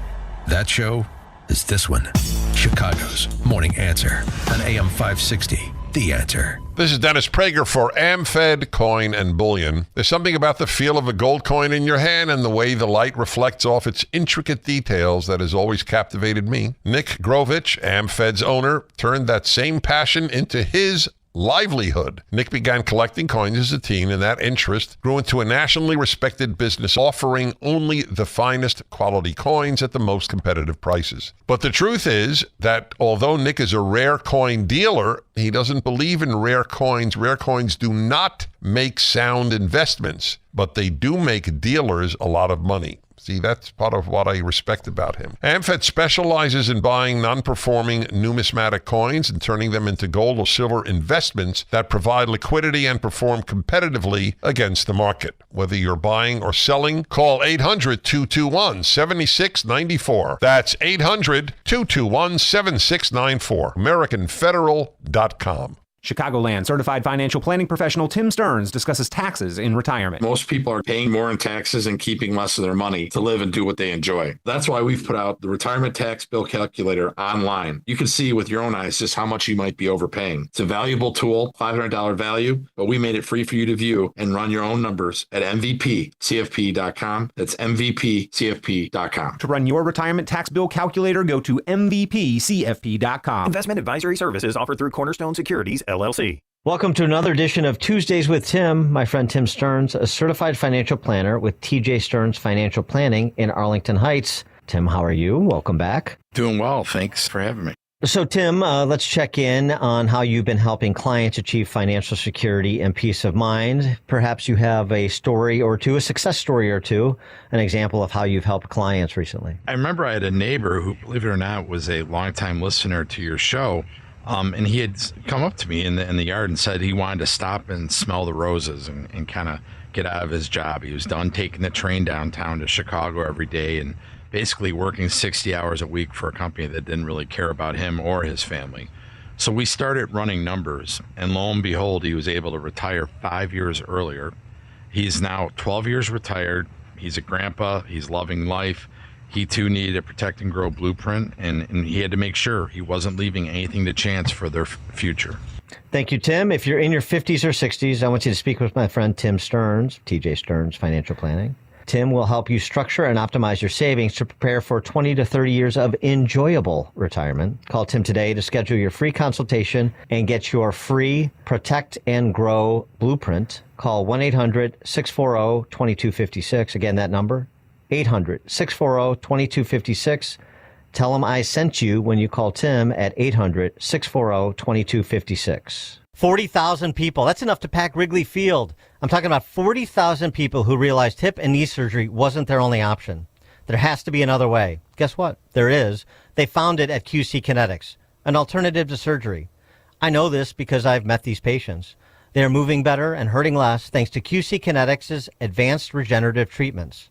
That show is this one, Chicago's Morning Answer on AM 560. The Answer.
This is Dennis Prager for AmFed Coin and Bullion. There's something about the feel of a gold coin in your hand and the way the light reflects off its intricate details that has always captivated me. Nick Grovich, AmFed's owner, turned that same passion into his livelihood. Nick began collecting coins as a teen, and that interest grew into a nationally respected business offering only the finest quality coins at the most competitive prices. But the truth is that although Nick is a rare coin dealer, he doesn't believe in rare coins. Rare coins do not make sound investments, but they do make dealers a lot of money. See, that's part of what I respect about him. AmFed specializes in buying non-performing numismatic coins and turning them into gold or silver investments that provide liquidity and perform competitively against the market. Whether you're buying or selling, call 800-221-7694. That's 800-221-7694. AmericanFederal.com.
Chicagoland certified financial planning professional Tim Stearns discusses taxes in retirement.
Most people are paying more in taxes and keeping less of their money to live and do what they enjoy. That's why we've put out the retirement tax bill calculator online. You can see with your own eyes just how much you might be overpaying. It's a valuable tool, $500 value, but we made it free for you to view and run your own numbers at MVPCFP.com. That's MVPCFP.com.
To run your retirement tax bill calculator, go to MVPCFP.com. Investment advisory services offered through Cornerstone Securities, LLC.
Welcome to another edition of Tuesdays with Tim. My friend Tim Stearns, a certified financial planner with TJ Stearns Financial Planning in Arlington Heights. Tim, how are you? Welcome back.
Doing well. Thanks for having me.
So, Tim, let's check in on how you've been helping clients achieve financial security and peace of mind. Perhaps you have a story or two, a success story or two, an example of how you've helped clients recently.
I remember I had a neighbor who, believe it or not, was a longtime listener to your show. And he had come up to me in the yard and said he wanted to stop and smell the roses and kind of get out of his job. He was done taking the train downtown to Chicago every day and basically working 60 hours a week for a company that didn't really care about him or his family. So we started running numbers, and lo and behold, he was able to retire 5 years earlier. He's now 12 years retired. He's a grandpa. He's loving life. He too needed a protect and grow blueprint, and he had to make sure he wasn't leaving anything to chance for their future.
Thank you, Tim. If you're in your 50s or 60s, I want you to speak with my friend Tim Stearns, TJ Stearns Financial Planning. Tim will help you structure and optimize your savings to prepare for 20 to 30 years of enjoyable retirement. Call Tim today to schedule your free consultation and get your free Protect and Grow blueprint. Call 1-800-640-2256. Again, that number, 800-640-2256. Tell him I sent you when you call Tim at 800-640-2256. 40,000 people. That's enough to pack Wrigley Field. I'm talking about 40,000 people who realized hip and knee surgery wasn't their only option. There has to be another way. Guess what? There is. They found it at QC Kinetics, an alternative to surgery. I know this because I've met these patients. They are moving better and hurting less thanks to QC Kinetics' advanced regenerative treatments.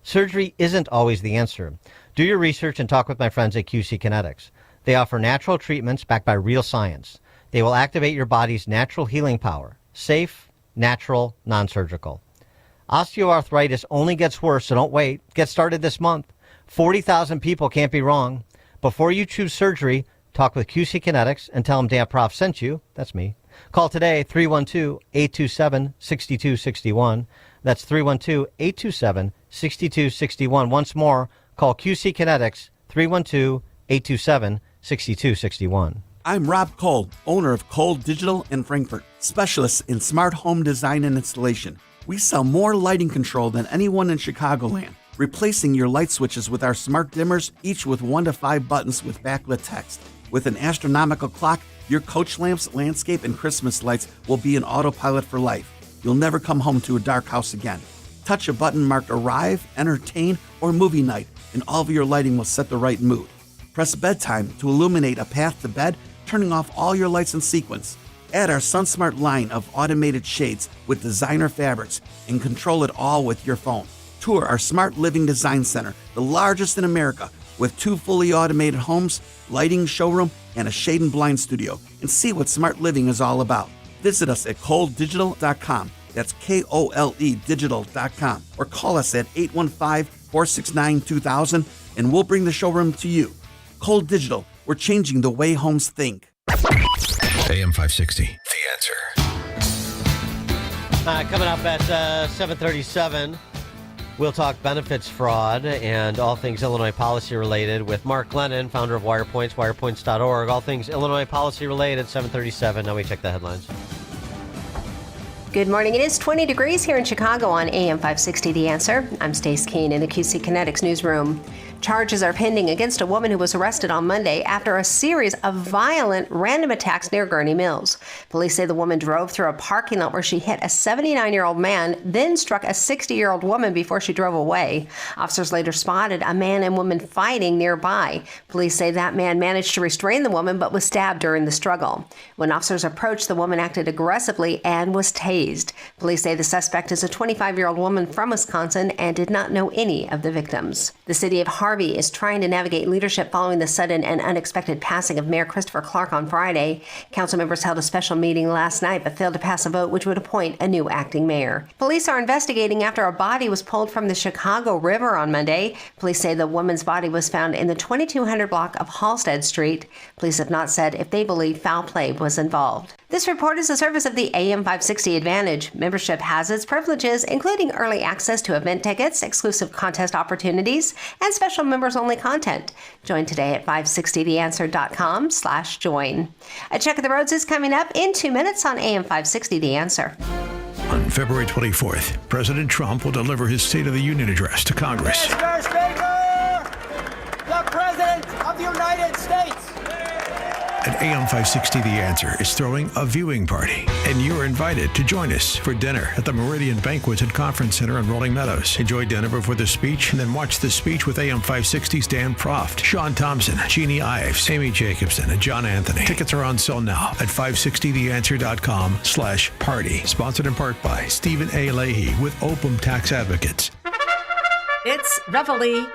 Surgery isn't always the answer. Do your research and talk with my friends at QC Kinetics. They offer natural treatments backed by real science. They will activate your body's natural healing power. Safe, natural, non-surgical. Osteoarthritis only gets worse, so don't wait. Get started this month. 40,000 people can't be wrong. Before you choose surgery, talk with QC Kinetics and tell them Dan Prof sent you. That's me. Call today, 312-827-6261. That's 312-827-6261. Once more, call QC Kinetics, 312-827-6261.
I'm Rob Cole, owner of Cole Digital in Frankfort, specialists in smart home design and installation. We sell more lighting control than anyone in Chicagoland, replacing your light switches with our smart dimmers, each with 1 to 5 buttons with backlit text. With an astronomical clock, your coach lamps, landscape, and Christmas lights will be an autopilot for life. You'll never come home to a dark house again. Touch a button marked Arrive, Entertain, or Movie Night, and all of your lighting will set the right mood. Press Bedtime to illuminate a path to bed, turning off all your lights in sequence. Add our SunSmart line of automated shades with designer fabrics and control it all with your phone. Tour our Smart Living Design Center, the largest in America, with 2 fully automated homes, lighting showroom, and a shade and blind studio, and see what smart living is all about. Visit us at coledigital.com. That's KOLE digital.com. Or call us at 815-469-2000, and we'll bring the showroom to you. Cole Digital, we're changing the way homes think.
AM 560, The Answer.
Coming up at 7:37, we'll talk benefits fraud and all things Illinois policy related with Mark Glennon, founder of WirePoints, wirepoints.org. All things Illinois policy related, 7:37. Now we check the headlines.
Good morning. It is 20 degrees here in Chicago on AM 560 The Answer. I'm Stace Keene in the QC Kinetics newsroom. Charges are pending against a woman who was arrested on Monday after a series of violent random attacks near Gurney Mills. Police say the woman drove through a parking lot where she hit a 79-year-old man, then struck a 60-year-old woman before she drove away. Officers later spotted a man and woman fighting nearby. Police say that man managed to restrain the woman but was stabbed during the struggle. When officers approached, the woman acted aggressively and was tased. Police say the suspect is a 25-year-old woman from Wisconsin and did not know any of the victims. The city of Harvey is trying to navigate leadership following the sudden and unexpected passing of Mayor Christopher Clark on Friday. Council members held a special meeting last night but failed to pass a vote which would appoint a new acting mayor. Police are investigating after a body was pulled from the Chicago River on Monday. Police say the woman's body was found in the 2200 block of Halstead Street. Police have not said if they believe foul play was involved. This report is a service of the AM 560 Advantage. Membership has its privileges, including early access to event tickets, exclusive contest opportunities, and special members-only content. Join today at 560theanswer.com/join. A check of the roads is coming up in 2 minutes on AM 560 The Answer.
On February 24th, President Trump will deliver his State of the Union address to Congress.
Mr. Speaker, the President of the United States.
And AM 560 The Answer is throwing a viewing party. And you're invited to join us for dinner at the Meridian Banquet and Conference Center in Rolling Meadows. Enjoy dinner before the speech, and then watch the speech with AM 560's Dan Proft, Sean Thompson, Jeannie Ives, Amy Jacobson, and John Anthony. Tickets are on sale now at 560theanswer.com/party. Sponsored in part by Stephen A. Leahy with Opum Tax Advocates.
It's Reveille.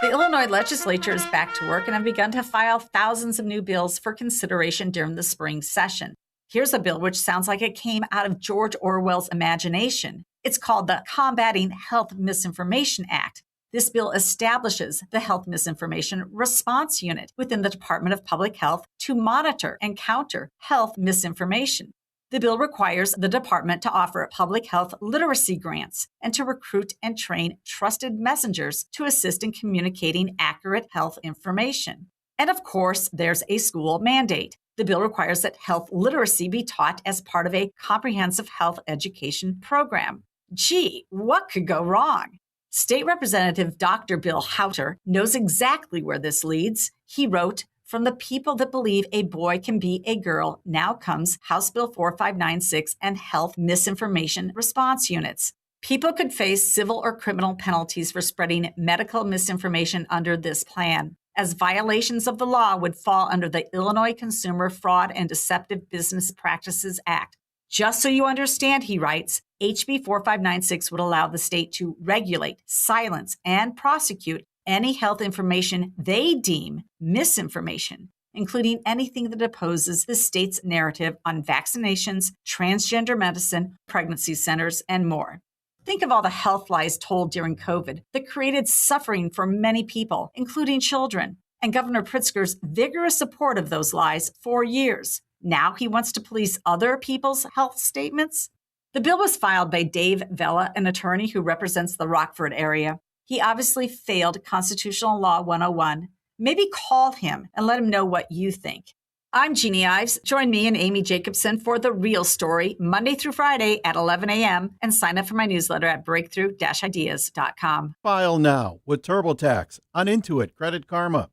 The Illinois legislature is back to work and have begun to file thousands of new bills for consideration during the spring session. Here's a bill which sounds like it came out of George Orwell's imagination. It's called the Combating Health Misinformation Act. This bill establishes the Health Misinformation Response Unit within the Department of Public Health to monitor and counter health misinformation. The bill requires the department to offer public health literacy grants and to recruit and train trusted messengers to assist in communicating accurate health information. And of course, there's a school mandate. The bill requires that health literacy be taught as part of a comprehensive health education program. Gee, what could go wrong? State Representative Dr. Bill Houter knows exactly where this leads. He wrote, "From the people that believe a boy can be a girl, now comes House Bill 4596 and health misinformation response units. People could face civil or criminal penalties for spreading medical misinformation under this plan, as violations of the law would fall under the Illinois Consumer Fraud and Deceptive Business Practices Act. Just so you understand," he writes, "HB 4596 would allow the state to regulate, silence, and prosecute any health information they deem misinformation, including anything that opposes the state's narrative on vaccinations, transgender medicine, pregnancy centers, and more." Think of all the health lies told during COVID that created suffering for many people, including children, and Governor Pritzker's vigorous support of those lies for years. Now he wants to police other people's health statements? The bill was filed by Dave Vella, an attorney who represents the Rockford area. He obviously failed Constitutional Law 101. Maybe call him and let him know what you think. I'm Jeannie Ives. Join me and Amy Jacobson for The Real Story, Monday through Friday at 11 a.m. and sign up for my newsletter at breakthrough-ideas.com.
File now with TurboTax on Intuit Credit Karma.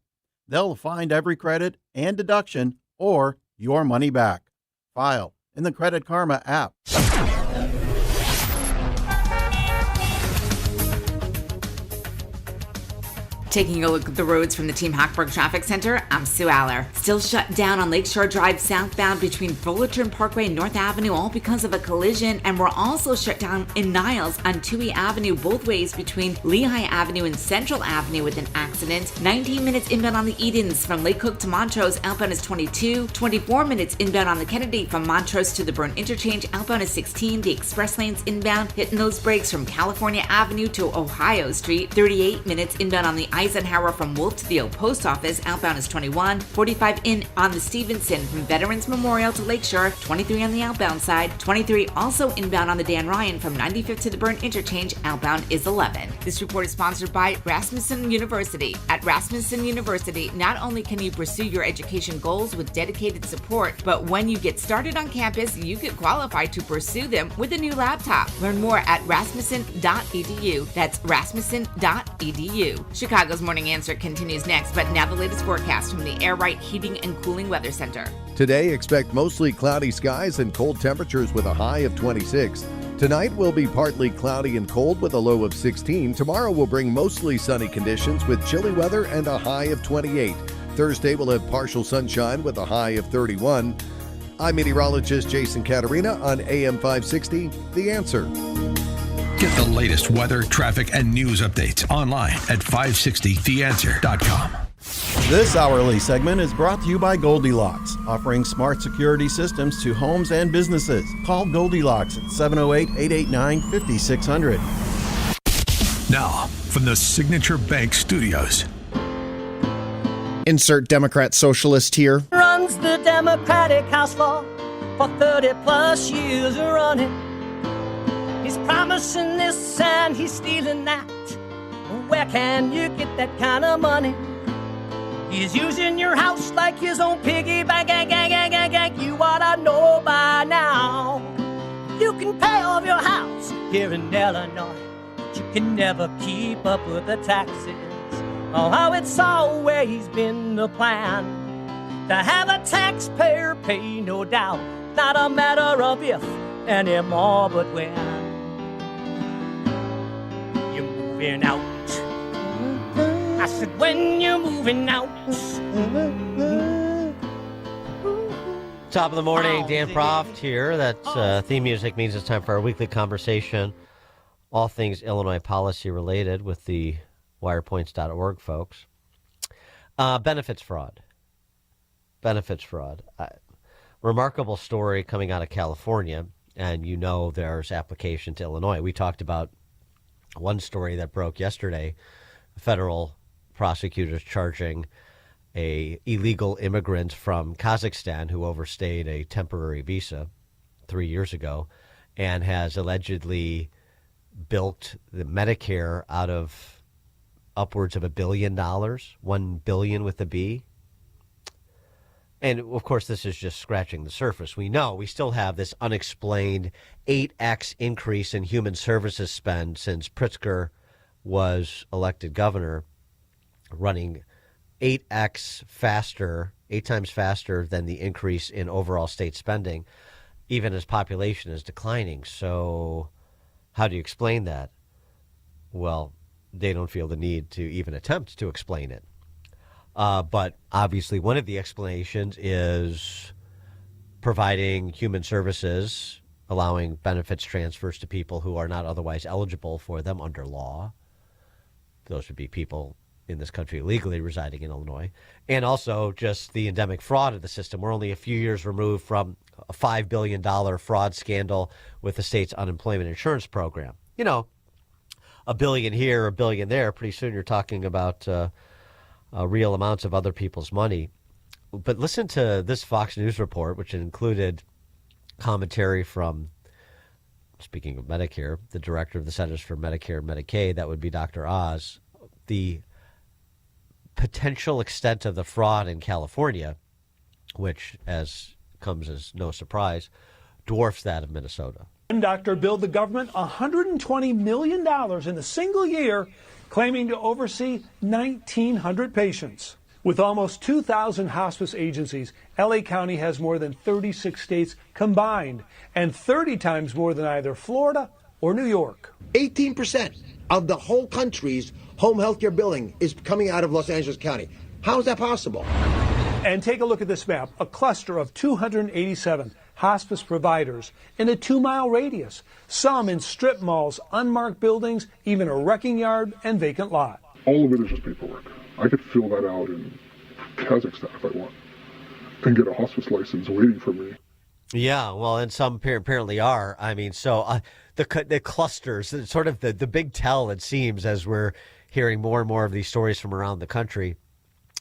They'll find every credit and deduction or your money back. File in the Credit Karma app.
Taking a look at the roads from the Team Hochberg Traffic Center, I'm Sue Aller. Still shut down on Lakeshore Drive southbound between Fullerton Parkway and North Avenue, all because of a collision. And we're also shut down in Niles on Toohey Avenue, both ways between Lehigh Avenue and Central Avenue with an accident. 19 minutes inbound on the Edens from Lake Cook to Montrose, outbound is 22. 24 minutes inbound on the Kennedy from Montrose to the Burn Interchange, outbound is 16. The express lanes inbound, hitting those brakes from California Avenue to Ohio Street. 38 minutes inbound on the Eisenhower from Wolf to the Old Post Office, outbound is 21. 45 in on the Stevenson from Veterans Memorial to Lakeshore, 23 on the outbound side. 23 also inbound on the Dan Ryan from 95th to the Burn Interchange, outbound is 11. This report is sponsored by Rasmussen University. At Rasmussen University, not only can you pursue your education goals with dedicated support, but when you get started on campus, you get qualified to pursue them with a new laptop. Learn more at rasmussen.edu. That's rasmussen.edu. Chicago's Morning Answer continues next, but now the latest forecast from the Air Right Heating and Cooling Weather Center.
Today, expect mostly cloudy skies and cold temperatures with a high of 26. Tonight will be partly cloudy and cold with a low of 16. Tomorrow will bring mostly sunny conditions with chilly weather and a high of 28. Thursday will have partial sunshine with a high of 31. I'm meteorologist Jason Caterina on AM 560, The Answer.
Get the latest weather, traffic, and news updates online at 560theanswer.com.
This hourly segment is brought to you by Goldilocks, offering smart security systems to homes and businesses. Call Goldilocks at 708-889-5600.
Now, from the Signature Bank Studios.
Insert Democrat socialist here.
Runs the Democratic House floor for 30 plus years running. He's promising this and he's stealing that. Where can you get that kind of money? He's using your house like his own piggy bank. You ought to know by now. You can pay off your house here in Illinois, but you can never keep up with the taxes. Oh, how it's always been the plan. to have a taxpayer pay, no doubt. Not a matter of if anymore, but when you're moving out. I said, when you're moving out.
Top of the morning, Dan Proft here. That theme music means it's time for our weekly conversation, all things Illinois policy related, with the wirepoints.org folks. Benefits fraud. Remarkable story coming out of California, and you know there's application to Illinois. We talked about one story that broke yesterday. Federal prosecutors charging a illegal immigrant from Kazakhstan who overstayed a temporary visa 3 years ago and has allegedly bilked the Medicare out of upwards of $1 billion, $1 billion with a B. And of course, this is just scratching the surface. We know we still have this unexplained 8x increase in human services spend since Pritzker was elected governor, running 8 times faster than the increase in overall state spending, even as population is declining. So how do you explain that? Well, they don't feel the need to even attempt to explain it. But obviously one of the explanations is providing human services, allowing benefits transfers to people who are not otherwise eligible for them under law. Those would be people in this country legally residing in Illinois, and also just the endemic fraud of the system. We're only a few years removed from a $5 billion fraud scandal with the state's unemployment insurance program. You know, $1 billion here, $1 billion there. Pretty soon you're talking about real amounts of other people's money. But listen to this Fox News report, which included commentary from, speaking of Medicare, the director of the Centers for Medicare and Medicaid, that would be Dr. Oz. The potential extent of the fraud in California, which comes as no surprise, dwarfs that of Minnesota.
One doctor billed the government $120 million in a single year, claiming to oversee 1,900 patients. With almost 2,000 hospice agencies, LA County has more than 36 states combined, and 30 times more than either Florida or New York.
18% of the whole country's home health care billing is coming out of Los Angeles County. How is that possible?
And take a look at this map, a cluster of 287 hospice providers in a 2-mile radius, some in strip malls, unmarked buildings, even a wrecking yard and vacant lot.
All of it is just paperwork. I could fill that out in Kazakhstan if I want and get a hospice license waiting for me.
Yeah, well, and some apparently are. I mean, so the clusters, sort of the big tell, it seems, as we're hearing more and more of these stories from around the country.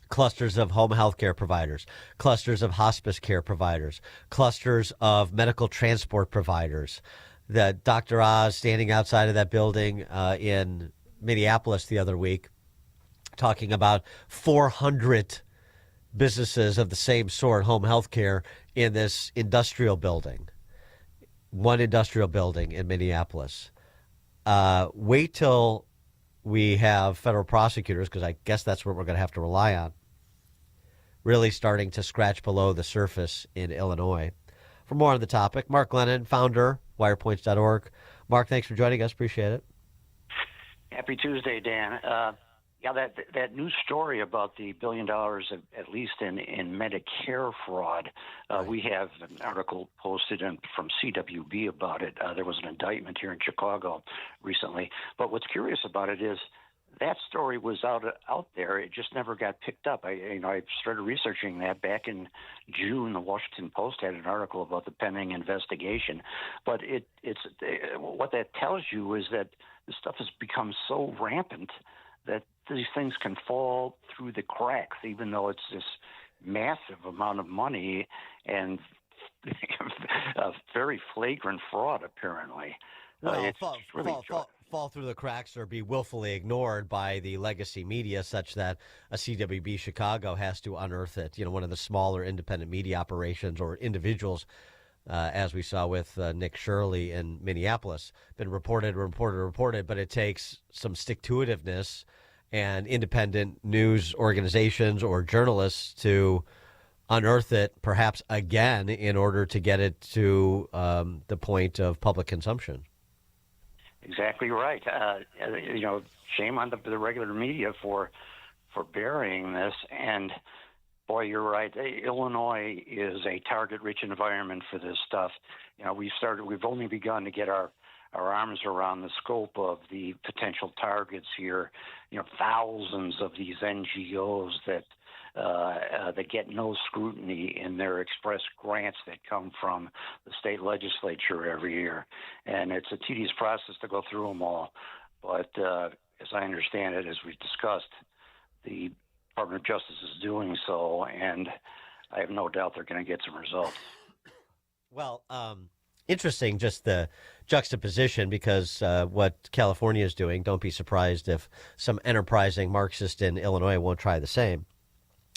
Clusters of home health care providers, clusters of hospice care providers, clusters of medical transport providers. That Dr. Oz standing outside of that building in Minneapolis the other week, talking about 400 businesses of the same sort, home health care, in this industrial building, one industrial building in Minneapolis. Wait till we have federal prosecutors, because I guess that's what we're going to have to rely on, really starting to scratch below the surface in Illinois. For more on the topic, Mark Glennon, founder, wirepoints.org. Mark, thanks for joining us. Appreciate it.
Happy Tuesday, Dan. That news story about the $1 billion, at least in Medicare fraud, we have an article posted from CWB about it. There was an indictment here in Chicago recently. But what's curious about it is that story was out there. It just never got picked up. I started researching that back in June. The Washington Post had an article about the pending investigation. But it's what that tells you is that this stuff has become so rampant that these things can fall through the cracks, even though it's this massive amount of money and a very flagrant fraud, apparently.
Fall through the cracks or be willfully ignored by the legacy media, such that a CWB Chicago has to unearth it. You know, one of the smaller independent media operations or individuals, as we saw with Nick Shirley in Minneapolis, been reported, but it takes some stick-to-itiveness and independent news organizations or journalists to unearth it perhaps again in order to get it to the point of public consumption.
Exactly right. Shame on the regular media for burying this. And boy, you're right. Illinois is a target-rich environment for this stuff. We've only begun to get our arms around the scope of the potential targets here. Thousands of these NGOs that get no scrutiny in their express grants that come from the state legislature every year. And it's a tedious process to go through them all. But as I understand it, as we've discussed, the Department of Justice is doing so, and I have no doubt they're going to get some results.
Well, interesting, just the juxtaposition, because what California is doing, don't be surprised if some enterprising Marxist in Illinois won't try the same.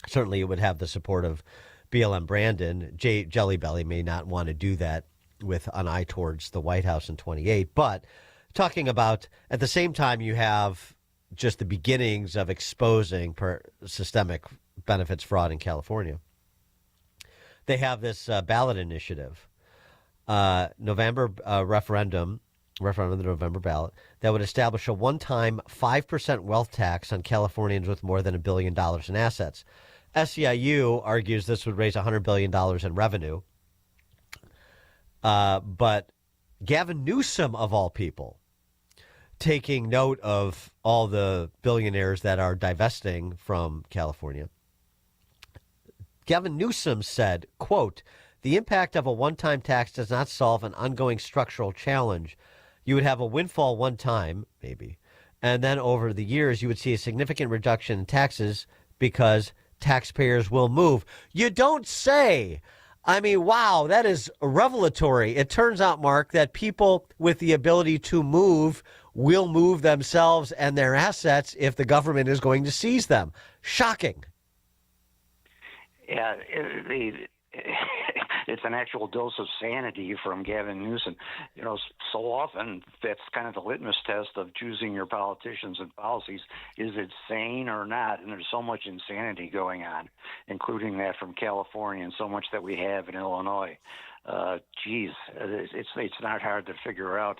Certainly, it would have the support of BLM Brandon. Jelly Belly may not want to do that with an eye towards the White House in 28. But talking about, at the same time, you have just the beginnings of exposing systemic benefits fraud in California. They have this ballot initiative, November referendum, the November ballot, that would establish a one-time 5% wealth tax on Californians with more than $1 billion in assets. SEIU argues this would raise $100 billion in revenue. But Gavin Newsom, of all people, taking note of all the billionaires that are divesting from California, Gavin Newsom said, quote, "The impact of a one-time tax does not solve an ongoing structural challenge. You would have a windfall one time, maybe, and then over the years you would see a significant reduction in taxes because taxpayers will move." You don't say. I mean, wow, that is revelatory. It turns out, Mark, that people with the ability to move will move themselves and their assets if the government is going to seize them. Shocking.
Yeah, it's an actual dose of sanity from Gavin Newsom. So often that's kind of the litmus test of choosing your politicians and policies. Is it sane or not? And there's so much insanity going on, including that from California and so much that we have in Illinois. It's not hard to figure out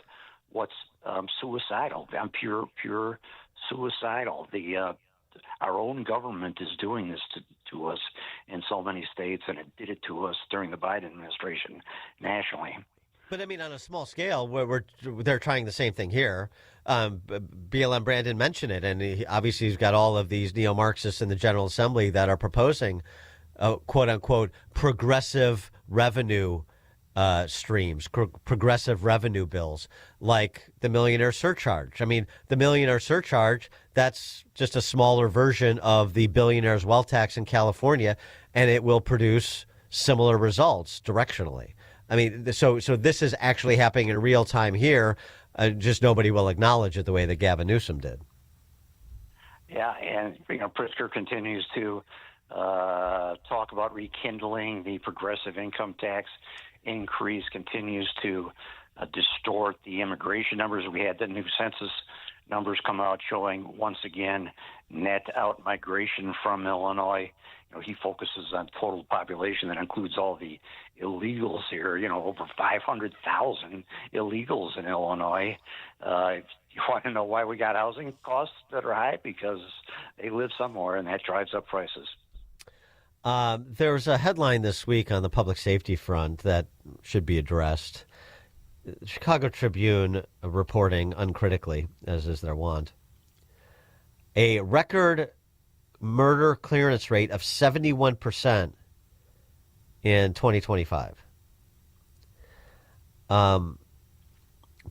what's suicidal. I'm pure suicidal. Our own government is doing this to us in so many states, and it did it to us during the Biden administration nationally.
But I mean, on a small scale, they're trying the same thing here. BLM Brandon mentioned it, and he's got all of these neo-Marxists in the General Assembly that are proposing, quote-unquote, progressive revenue streams, progressive revenue bills, like the millionaire surcharge. I mean, the millionaire surcharge, that's just a smaller version of the billionaire's wealth tax in California, and it will produce similar results directionally. I mean, so this is actually happening in real time here. Just nobody will acknowledge it the way that Gavin Newsom did.
Yeah, and Pritzker continues to talk about rekindling the progressive income tax increase, continues to distort the immigration numbers. We had the new census numbers come out showing once again net out migration from Illinois. He focuses on total population that includes all the illegals here. Over 500,000 illegals in Illinois. You want to know why we got housing costs that are high? Because they live somewhere, and that drives up prices.
There was a headline this week on the public safety front that should be addressed. Chicago Tribune reporting uncritically, as is their wont. A record murder clearance rate of 71% in 2025. Paul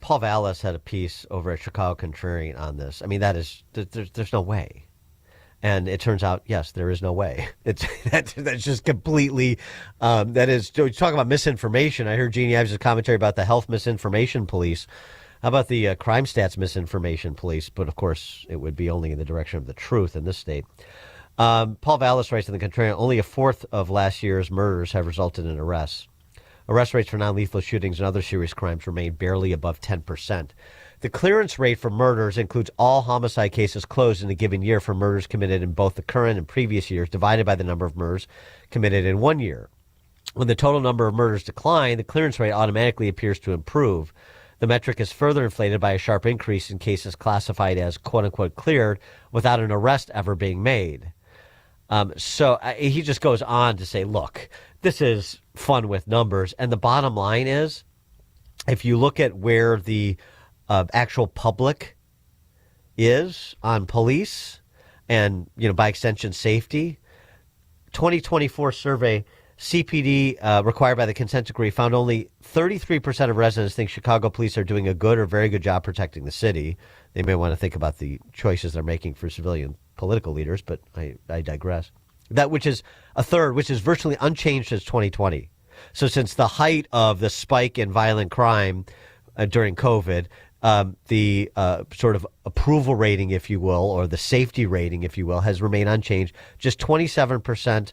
Vallis had a piece over at Chicago Contrarian on this. I mean, there's no way. And it turns out, yes, there is no way. That's just completely, that is, talk about misinformation. I heard Jeannie Ives' commentary about the health misinformation police. How about the crime stats misinformation police? But of course, it would be only in the direction of the truth in this state. Paul Vallis writes in the Contrarian, only a fourth of last year's murders have resulted in arrests. Arrest rates for non-lethal shootings and other serious crimes remain barely above 10%. The clearance rate for murders includes all homicide cases closed in a given year for murders committed in both the current and previous years, divided by the number of murders committed in 1 year. When the total number of murders decline, the clearance rate automatically appears to improve. The metric is further inflated by a sharp increase in cases classified as quote-unquote cleared without an arrest ever being made. So he just goes on to say, look, this is fun with numbers. And the bottom line is, if you look at where the actual public is on police and, by extension, safety, 2024 survey, CPD required by the consent decree found only 33% of residents think Chicago police are doing a good or very good job protecting the city. They may want to think about the choices they're making for civilian political leaders, but I digress. That which is a third, which is virtually unchanged since 2020. So since the height of the spike in violent crime during COVID, the sort of approval rating, if you will, or the safety rating, if you will, has remained unchanged. Just 27%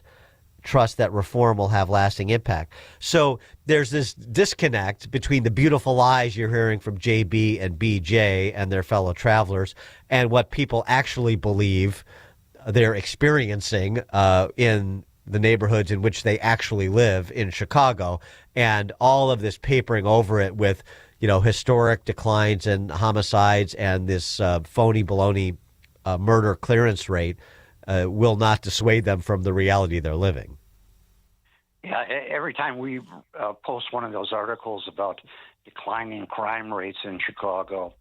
trust that reform will have lasting impact. So there's this disconnect between the beautiful lies you're hearing from JB and BJ and their fellow travelers and what people actually believe they're experiencing in the neighborhoods in which they actually live in Chicago, and all of this papering over it with, historic declines in homicides and this phony baloney murder clearance rate will not dissuade them from the reality they're living.
Yeah, every time we post one of those articles about declining crime rates in Chicago,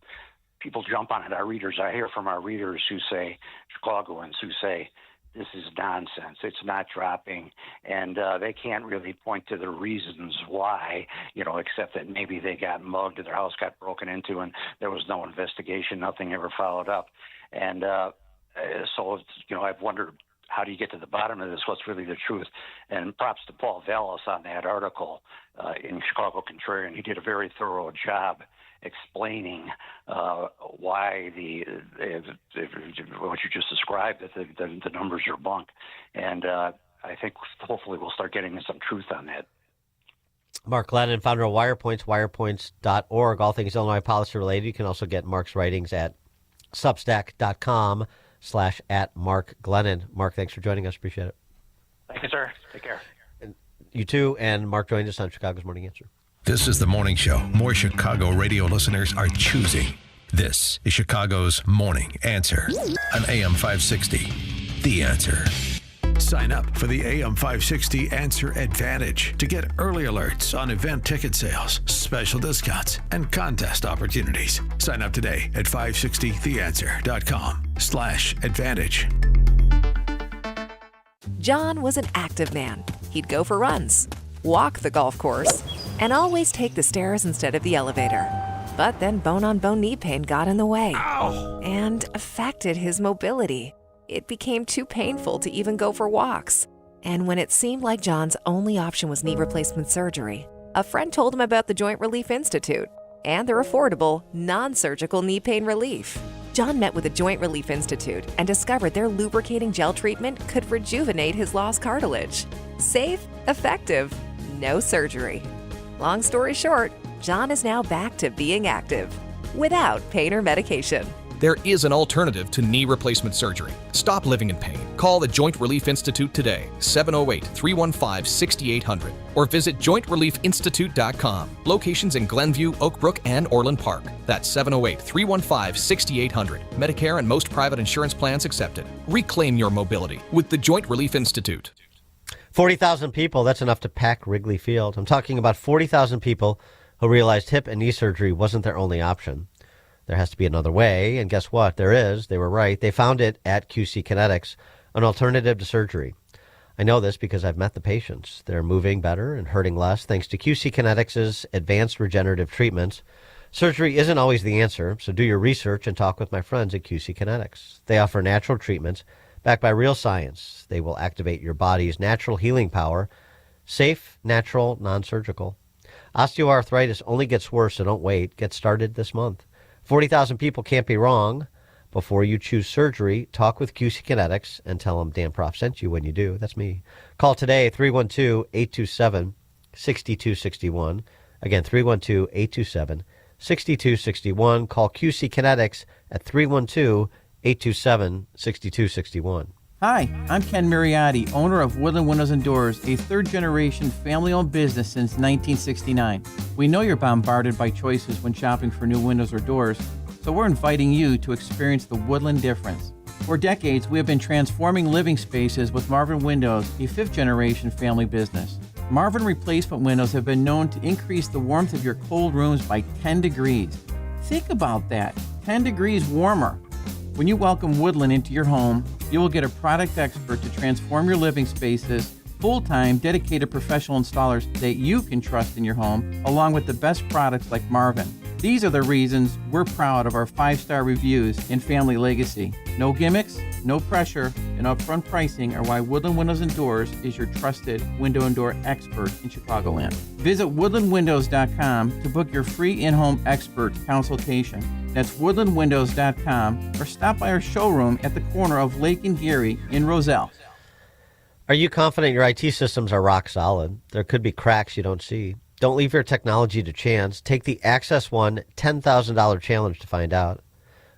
people jump on it. I hear from our readers who say, Chicagoans who say, this is nonsense. It's not dropping. And they can't really point to the reasons why, except that maybe they got mugged or their house got broken into and there was no investigation, nothing ever followed up. And so, I've wondered, how do you get to the bottom of this? What's really the truth? And props to Paul Vallis on that article in Chicago Contrarian. He did a very thorough job explaining why what you just described, that the numbers are bunk. And I think hopefully we'll start getting some truth on that.
Mark Glennon, founder of WirePoints, wirepoints.org, all things Illinois policy related. You can also get Mark's writings at substack.com/@Mark Glennon. Mark, thanks for joining us. Appreciate it.
Thank you, sir. Take care.
And you too. And Mark joined us on Chicago's Morning Answer.
This is the morning show more Chicago radio listeners are choosing. This is Chicago's Morning Answer on AM 560. The Answer.
Sign up for the AM 560 Answer Advantage to get early alerts on event ticket sales, special discounts, and contest opportunities. Sign up today at 560theanswer.com/advantage.
John was an active man. He'd go for runs, walk the golf course, and always take the stairs instead of the elevator. But then bone-on-bone knee pain got in the way and affected his mobility. It became too painful to even go for walks. And when it seemed like John's only option was knee replacement surgery, a friend told him about the Joint Relief Institute and their affordable, non-surgical knee pain relief. John met with the Joint Relief Institute and discovered their lubricating gel treatment could rejuvenate his lost cartilage. Safe, effective, no surgery. Long story short, John is now back to being active without pain or medication.
There is an alternative to knee replacement surgery. Stop living in pain. Call the Joint Relief Institute today, 708-315-6800, or visit jointreliefinstitute.com. Locations in Glenview, Oak Brook, and Orland Park. That's 708-315-6800. Medicare and most private insurance plans accepted. Reclaim your mobility with the Joint Relief Institute.
40,000 people, that's enough to pack Wrigley Field. I'm talking about 40,000 people who realized hip and knee surgery wasn't their only option. There has to be another way, and guess what? There is. They were right. They found it at QC Kinetics, an alternative to surgery. I know this because I've met the patients. They're moving better and hurting less thanks to QC Kinetics' advanced regenerative treatments. Surgery isn't always the answer, so do your research and talk with my friends at QC Kinetics. They offer natural treatments backed by real science. They will activate your body's natural healing power. Safe, natural, non-surgical. Osteoarthritis only gets worse, so don't wait. Get started this month. 40,000 people can't be wrong. Before you choose surgery, talk with QC Kinetics and tell them Dan Prof sent you when you do. That's me. Call today, 312-827-8282. 6261. Again, 312-827-6261. Call QC Kinetics at 312-827-6261.
Hi, I'm Ken Mariotti, owner of Woodland Windows and Doors, a third-generation family-owned business since 1969. We know you're bombarded by choices when shopping for new windows or doors, so we're inviting you to experience the Woodland difference. For decades, we have been transforming living spaces with Marvin Windows, a fifth-generation family business. Marvin replacement windows have been known to increase the warmth of your cold rooms by 10 degrees. Think about that, 10 degrees warmer. When you welcome Woodland into your home, you will get a product expert to transform your living spaces, full-time, dedicated professional installers that you can trust in your home, along with the best products like Marvin. These are the reasons we're proud of our 5-star reviews and family legacy. No gimmicks, no pressure, and upfront pricing are why Woodland Windows and Doors is your trusted window and door expert in Chicagoland. Visit woodlandwindows.com to book your free in-home expert consultation. That's woodlandwindows.com, or stop by our showroom at the corner of Lake and Geary in Roselle.
Are you confident your IT systems are rock solid? There could be cracks you don't see. Don't leave your technology to chance. Take the Access One $10,000 challenge to find out.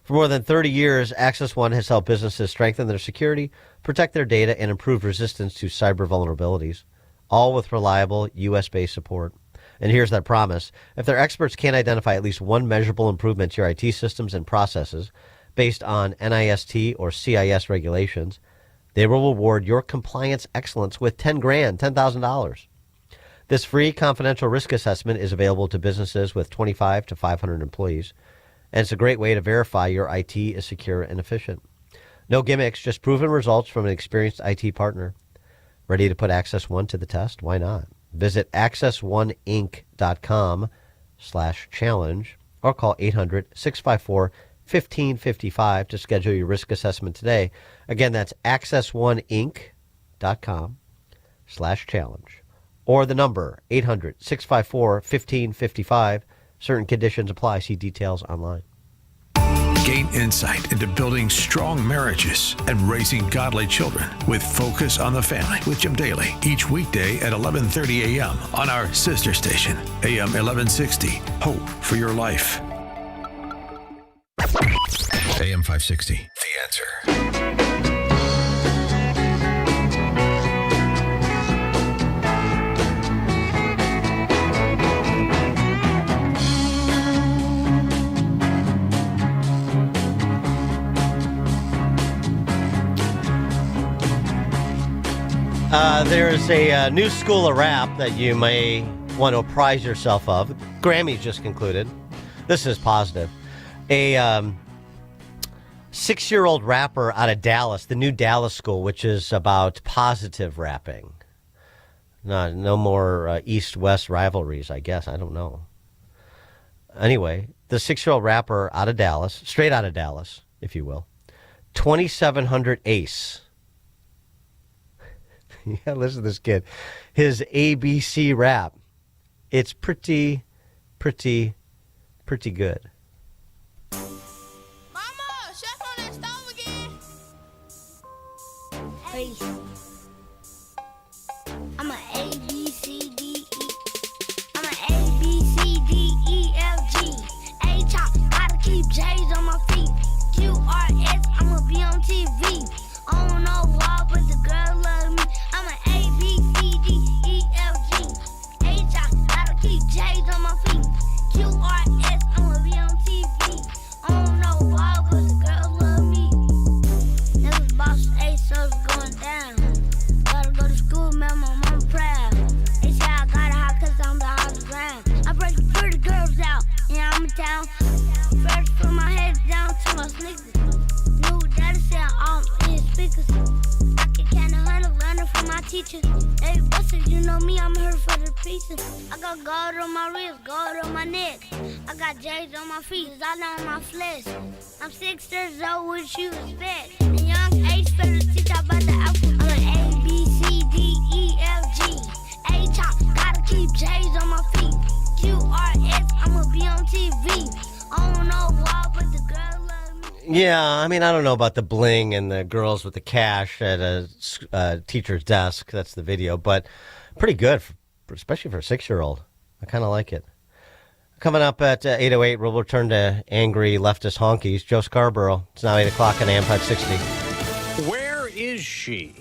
For more than 30 years, Access One has helped businesses strengthen their security, protect their data, and improve resistance to cyber vulnerabilities, all with reliable US-based support. And here's that promise. If their experts can't identify at least one measurable improvement to your IT systems and processes based on NIST or CIS regulations, they will reward your compliance excellence with $10,000. This free confidential risk assessment is available to businesses with 25 to 500 employees, and it's a great way to verify your IT is secure and efficient. No gimmicks, just proven results from an experienced IT partner. Ready to put Access One to the test? Why not? Visit accessoneinc.com/challenge or call 800-654-1555 to schedule your risk assessment today. Again, that's accessoneinc.com/challenge or the number 800-654-1555. Certain conditions apply. See details online.
Gain insight into building strong marriages and raising godly children with Focus on the Family with Jim Daly each weekday at 11:30 a.m. on our sister station, AM 1160. Hope for your life.
AM 560, The Answer.
There's a new school of rap that you may want to apprise yourself of. Grammys just concluded. This is positive. A 6-year-old rapper out of Dallas, the new Dallas school, which is about positive rapping. No more East-West rivalries, I guess. I don't know. Anyway, the 6-year-old rapper out of Dallas, straight out of Dallas, if you will, 2700 Ace. Yeah, listen to this kid. His ABC rap. It's pretty good.
I'm a A, B, C, D, E. I'm a A, B, C, D, E, F, G. A chop, gotta keep J's on my feet. Q, R, S, I'ma be on TV. I don't know why, but the girl love me. I'm a A, B, C, D, E, F, G. A chop, gotta keep J's on my feet. Q, R, S, I'ma be on TV. I don't know why, but the girl love me. Never boss A, so it's going down. Gotta go to school, man, my mom proud. They say I got it hot cause I'm the hottest ground. I break pretty girls out, yeah, I'm in town. First put my head down to my sneakers. New daddy said I'm in speakers. I can count 100, learning from my teacher. Hey, Buster, you know me, I'm here for the pieces. I got gold on my wrist, gold on my neck. I got J's on my feet, I know on my flesh. I'm 6 years old, what you expect? A young age better teach about the alphabet. I'm an A, B, C, D, E, F, G. A chop, gotta keep J's on my feet. Q, R, S, I'ma be on TV. I don't know why, but the girl love me.
Yeah, I mean, I don't know about the bling and the girls with the cash at a teacher's desk. That's the video, but pretty good especially for a 6-year-old. I kind of like it. Coming up at 8:08, we'll return to angry leftist honkies. Joe Scarborough. It's now 8 o'clock on AM 560.
Where is she?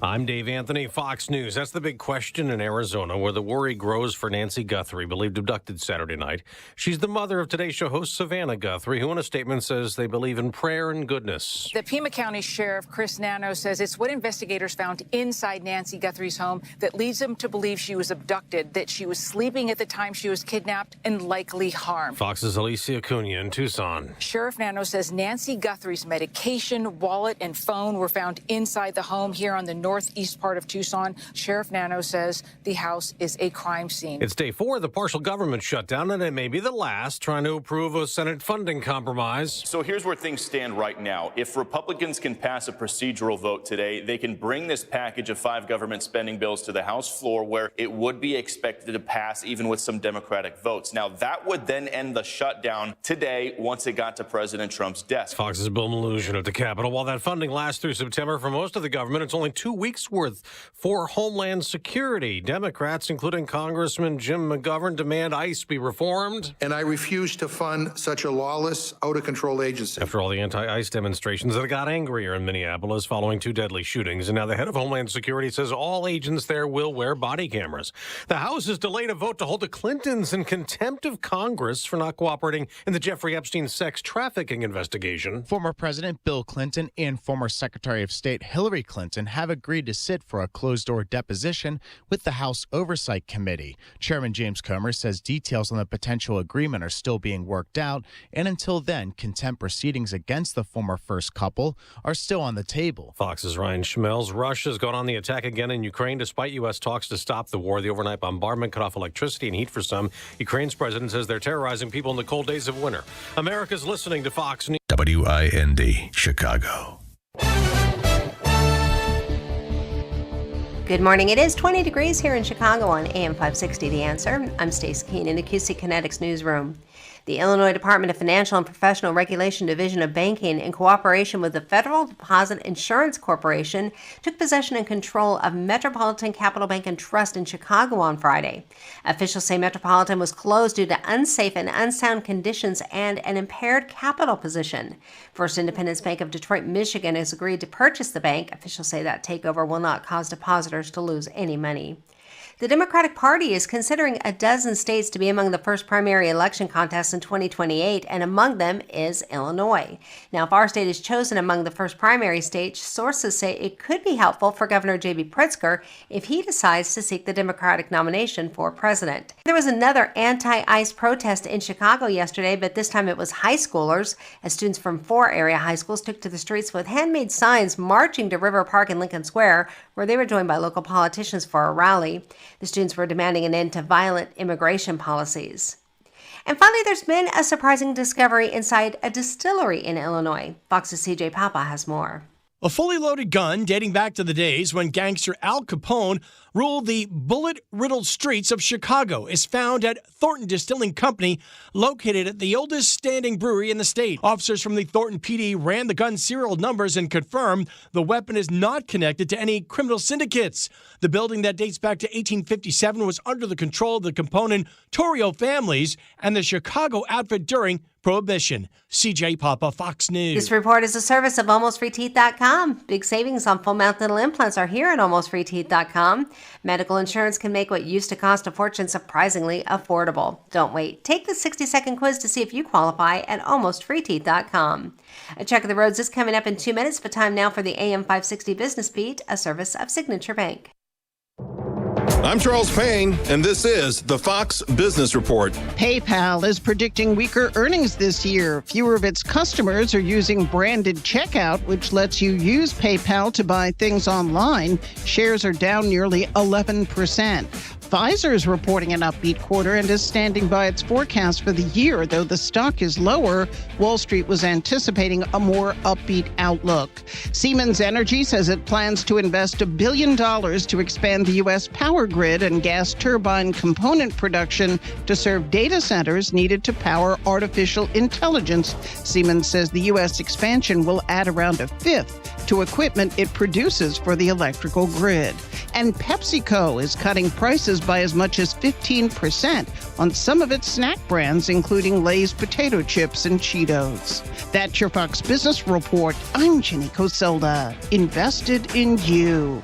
I'm Dave Anthony, Fox News. That's the big question in Arizona, where the worry grows for Nancy Guthrie, believed abducted Saturday night. She's the mother of Today Show host Savannah Guthrie, who in a statement says they believe in prayer and goodness.
The Pima County Sheriff Chris Nano says it's what investigators found inside Nancy Guthrie's home that leads them to believe she was abducted, that she was sleeping at the time she was kidnapped and likely harmed.
Fox's Alicia Cunha in Tucson.
Sheriff Nano says Nancy Guthrie's medication, wallet, and phone were found inside the home here on the northeast part of Tucson. Sheriff Nano says the house is a crime scene.
It's day 4 of the partial government shutdown, and it may be the last, trying to approve a Senate funding compromise.
So here's where things stand right now. If Republicans can pass a procedural vote today, they can bring this package of 5 government spending bills to the House floor, where it would be expected to pass even with some Democratic votes. Now, that would then end the shutdown today once it got to President Trump's desk.
Fox's Bill Mallusion at the Capitol. While that funding lasts through September for most of the government, it's only 2 weeks worth for Homeland Security. Democrats, including Congressman Jim McGovern, demand ICE be reformed.
And I refuse to fund such a lawless, out-of-control agency.
After all the anti-ICE demonstrations that got angrier in Minneapolis following 2 deadly shootings, and now the head of Homeland Security says all agents there will wear body cameras. The House has delayed a vote to hold the Clintons in contempt of Congress for not cooperating in the Jeffrey Epstein sex trafficking investigation.
Former President Bill Clinton and former Secretary of State Hillary Clinton have agreed to sit for a closed-door deposition with the House Oversight Committee. Chairman James Comer says details on the potential agreement are still being worked out, and until then, contempt proceedings against the former first couple are still on the table.
Fox's Ryan Schmelz. Russia's gone on the attack again in Ukraine despite U.S. talks to stop the war. The overnight bombardment cut off electricity and heat for some. Ukraine's president says they're terrorizing people in the cold days of winter. America's listening to Fox News.
WIND, Chicago.
Good morning. It is 20 degrees here in Chicago on AM 560 The Answer. I'm Stace Keene in the QC Kinetics newsroom. The Illinois Department of Financial and Professional Regulation Division of Banking, in cooperation with the Federal Deposit Insurance Corporation, took possession and control of Metropolitan Capital Bank and Trust in Chicago on Friday. Officials say Metropolitan was closed due to unsafe and unsound conditions and an impaired capital position. First Independence Bank of Detroit, Michigan, has agreed to purchase the bank. Officials say that takeover will not cause depositors to lose any money. The Democratic Party is considering a dozen states to be among the first primary election contests in 2028, and among them is Illinois. Now, if our state is chosen among the first primary states, sources say it could be helpful for Governor J.B. Pritzker if he decides to seek the Democratic nomination for president. There was another anti-ICE protest in Chicago yesterday, but this time it was high schoolers, as students from 4 area high schools took to the streets with handmade signs marching to River Park in Lincoln Square, where they were joined by local politicians for a rally. The students were demanding an end to violent immigration policies. And finally, there's been a surprising discovery inside a distillery in Illinois. Fox's CJ Papa has more.
A fully loaded gun dating back to the days when gangster Al Capone ruled the bullet-riddled streets of Chicago is found at Thornton Distilling Company, located at the oldest standing brewery in the state. Officers from the Thornton PD ran the gun's serial numbers and confirmed the weapon is not connected to any criminal syndicates. The building that dates back to 1857 was under the control of the Capone Torrio families and the Chicago outfit during Prohibition. CJ Papa, Fox News.
This report is a service of AlmostFreeTeeth.com. Big savings on full mouth dental implants are here at AlmostFreeTeeth.com. Medical insurance can make what used to cost a fortune surprisingly affordable. Don't wait. Take the 60-second quiz to see if you qualify at AlmostFreeTeeth.com. A check of the roads is coming up in 2 minutes, but time now for the AM 560 Business Beat, a service of Signature Bank.
I'm Charles Payne, and this is the Fox Business Report.
PayPal is predicting weaker earnings this year. Fewer of its customers are using branded checkout, which lets you use PayPal to buy things online. Shares are down nearly 11%. Pfizer is reporting an upbeat quarter and is standing by its forecast for the year. Though the stock is lower, Wall Street was anticipating a more upbeat outlook. Siemens Energy says it plans to invest $1 billion to expand the U.S. power grid and gas turbine component production to serve data centers needed to power artificial intelligence. Siemens says the U.S. expansion will add around a fifth to equipment it produces for the electrical grid. And PepsiCo is cutting prices by as much as 15% on some of its snack brands, including Lay's potato chips and Cheetos. That's your Fox Business Report. I'm Jenny Coselda. Invested in you.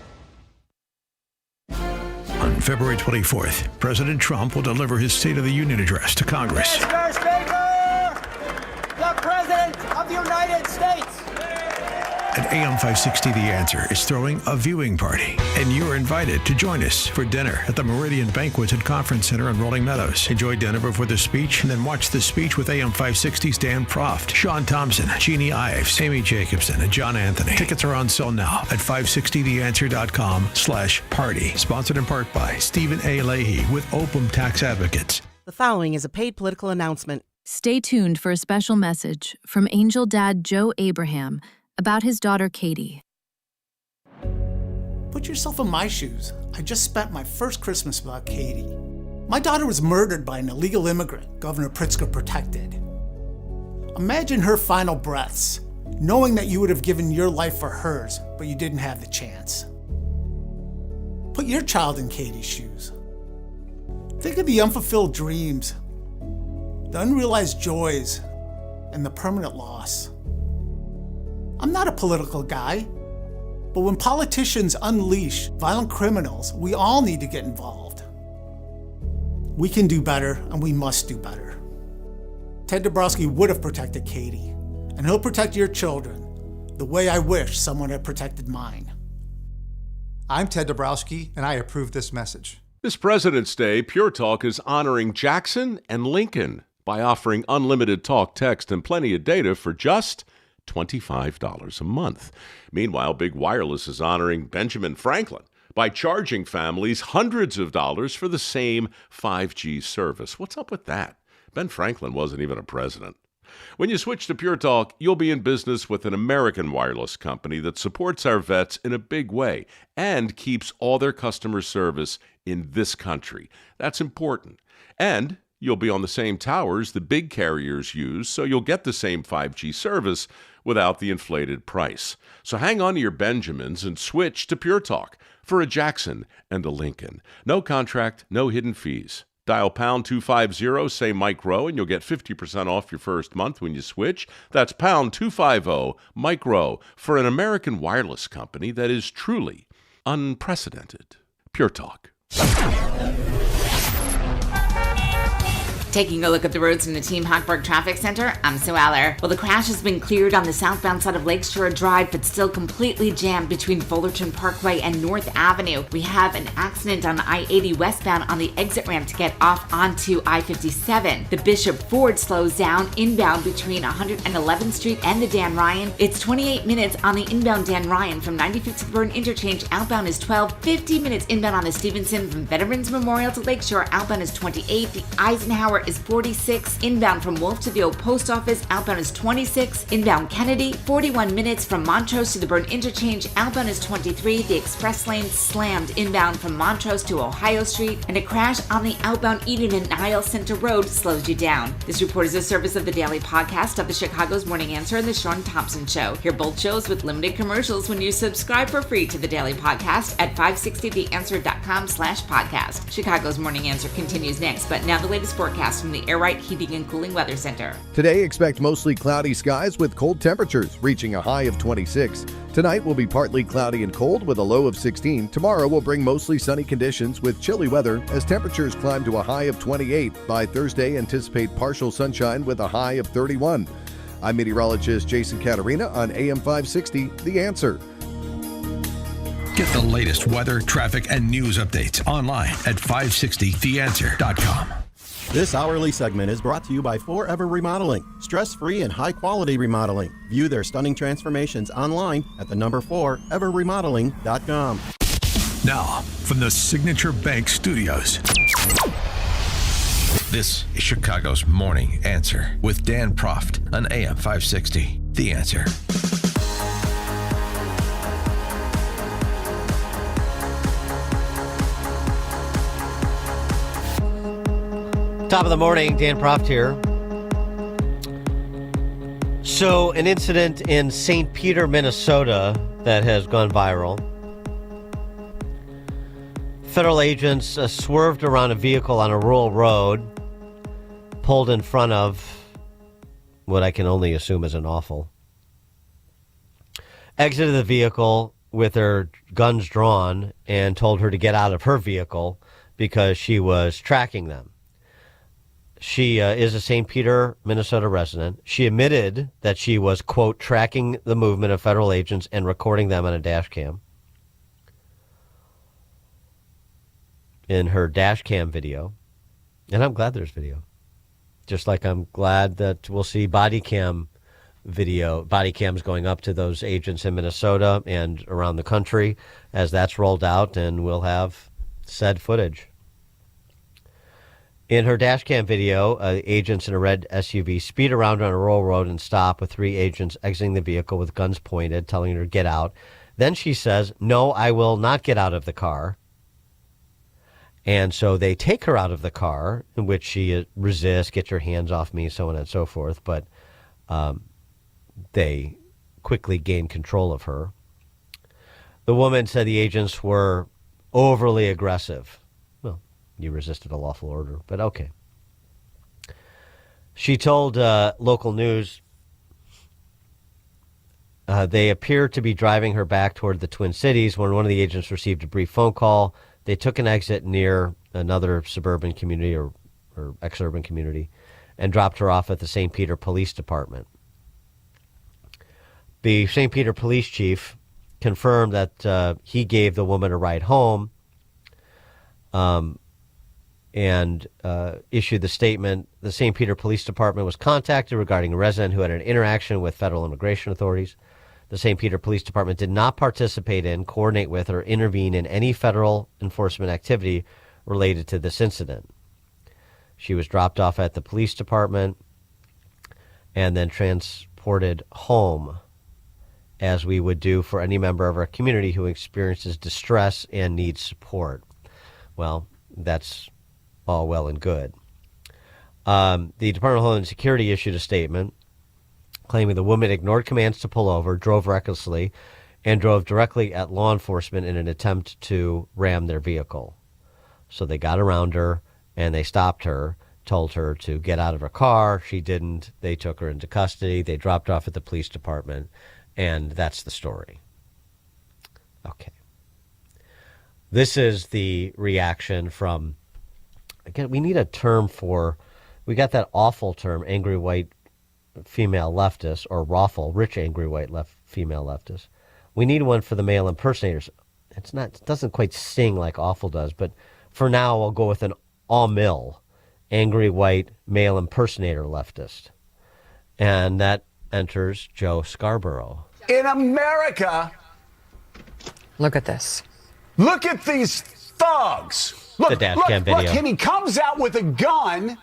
On February 24th, President Trump will deliver his State of the Union address to Congress.
Mr. Speaker, the President of the United States.
And AM 560 The Answer is throwing a viewing party, and you're invited to join us for dinner at the Meridian Banquet and Conference Center in Rolling Meadows. Enjoy dinner before the speech, and then watch the speech with AM 560's Dan Proft, Sean Thompson, Jeannie Ives, Amy Jacobson, and John Anthony. Tickets are on sale now at 560theanswer.com/party. Sponsored in part by Stephen A. Leahy with Opum Tax Advocates.
The following is a paid political announcement.
Stay tuned for a special message from Angel Dad Joe Abraham about his daughter Katie.
Put yourself in my shoes. I just spent my first Christmas without Katie. My daughter was murdered by an illegal immigrant Governor Pritzker protected. Imagine her final breaths, knowing that you would have given your life for hers, but you didn't have the chance. Put your child in Katie's shoes. Think of the unfulfilled dreams, the unrealized joys, and the permanent loss. I'm not a political guy, but when politicians unleash violent criminals, we all need to get involved. We can do better, and we must do better. Ted Dabrowski would have protected Katie, and he'll protect your children the way I wish someone had protected mine.
I'm Ted Dabrowski, and I approve this message.
This President's Day, Pure Talk is honoring Jackson and Lincoln by offering unlimited talk, text, and plenty of data for just $25 a month. Meanwhile, Big Wireless is honoring Benjamin Franklin by charging families hundreds of dollars for the same 5G service. What's up with that? Ben Franklin wasn't even a president. When you switch to Pure Talk, you'll be in business with an American wireless company that supports our vets in a big way and keeps all their customer service in this country. That's important. And you'll be on the same towers the big carriers use, so you'll get the same 5G service without the inflated price. So hang on to your Benjamins and switch to Pure Talk for a Jackson and a Lincoln. No contract, no hidden fees. Dial pound 250, say Mike Rowe, and you'll get 50% off your first month when you switch. That's pound 250, Mike Rowe, for an American wireless company that is truly unprecedented. Pure Talk.
Taking a look at the roads from the Team Hochberg Traffic Center, I'm Sue Aller. Well, the crash has been cleared on the southbound side of Lakeshore Drive, but still completely jammed between Fullerton Parkway and North Avenue. We have an accident on I-80 westbound on the exit ramp to get off onto I-57. The Bishop Ford slows down inbound between 111th Street and the Dan Ryan. It's 28 minutes on the inbound Dan Ryan from 95th to the Burn Interchange. Outbound is 12. 50 minutes inbound on the Stevenson from Veterans Memorial to Lakeshore. Outbound is 28. The Eisenhower is 46. Inbound from Wolf to the old post office. Outbound is 26. Inbound Kennedy, 41 minutes from Montrose to the Burn Interchange. Outbound is 23. The express lane slammed inbound from Montrose to Ohio Street, and a crash on the outbound Eden and Niles Center Road slows you down. This report is a service of the daily podcast of the Chicago's Morning Answer and the Sean Thompson Show. Hear both shows with limited commercials when you subscribe for free to the daily podcast at 560theanswer.com/podcast. Chicago's Morning Answer continues next, but now the latest forecast from the Air Right Heating and Cooling Weather Center.
Today, expect mostly cloudy skies with cold temperatures reaching a high of 26. Tonight will be partly cloudy and cold with a low of 16. Tomorrow will bring mostly sunny conditions with chilly weather as temperatures climb to a high of 28. By Thursday, anticipate partial sunshine with a high of 31. I'm meteorologist Jason Catarina on AM 560, The Answer.
Get the latest weather, traffic, and news updates online at 560theanswer.com.
This hourly segment is brought to you by Forever Remodeling. Stress-free and high-quality remodeling. View their stunning transformations online at the number 4everremodeling.com.
Now, from the Signature Bank Studios.
This is Chicago's Morning Answer with Dan Proft on AM 560. The Answer.
Top of the morning, Dan Proft here. So, an incident in St. Peter, Minnesota that has gone viral. Federal agents swerved around a vehicle on a rural road, pulled in front of what I can only assume is an awful. Exited the vehicle with her guns drawn and told her to get out of her vehicle because she was tracking them. She is a St. Peter, Minnesota resident. She admitted that she was, quote, tracking the movement of federal agents and recording them on a dash cam. In her dash cam video. And I'm glad there's video. Just like I'm glad that we'll see body cams going up to those agents in Minnesota and around the country as that's rolled out, and we'll have said footage. In her dash cam video, agents in a red SUV speed around on a rural road and stop with 3 agents exiting the vehicle with guns pointed, telling her to get out. Then she says, "No, I will not get out of the car." And so they take her out of the car, in which she resists, "Get your hands off me," so on and so forth. But they quickly gain control of her. The woman said the agents were overly aggressive. Well, you resisted a lawful order, but okay. She told local news they appeared to be driving her back toward the Twin Cities when one of the agents received a brief phone call. They took an exit near another suburban community or ex-urban community and dropped her off at the St. Peter Police Department. The St. Peter police chief confirmed that he gave the woman a ride home and issued the statement. The St. Peter Police Department was contacted regarding a resident who had an interaction with federal immigration authorities. The St. Peter Police Department did not participate in, coordinate with, or intervene in any federal enforcement activity related to this incident. She was dropped off at the police department and then transported home, as we would do for any member of our community who experiences distress and needs support. Well, that's all well and good. The Department of Homeland Security issued a statement claiming the woman ignored commands to pull over, drove recklessly, and drove directly at law enforcement in an attempt to ram their vehicle. So they got around her and they stopped her, told her to get out of her car. She didn't. They took her into custody. They dropped her off at the police department, and that's the story. Okay. This is the reaction from, again, we need a term for, we got that awful term, angry white female leftist, or RAWFL, rich angry white female leftist. We need one for the male impersonators. It doesn't quite sing like awful does, but for now I'll go with an all-mill angry white male impersonator leftist. And that enters Joe Scarborough.
In America,
look at this.
Look at these thugs. Look,
the dash cam video.
Look, and he comes out with a gun,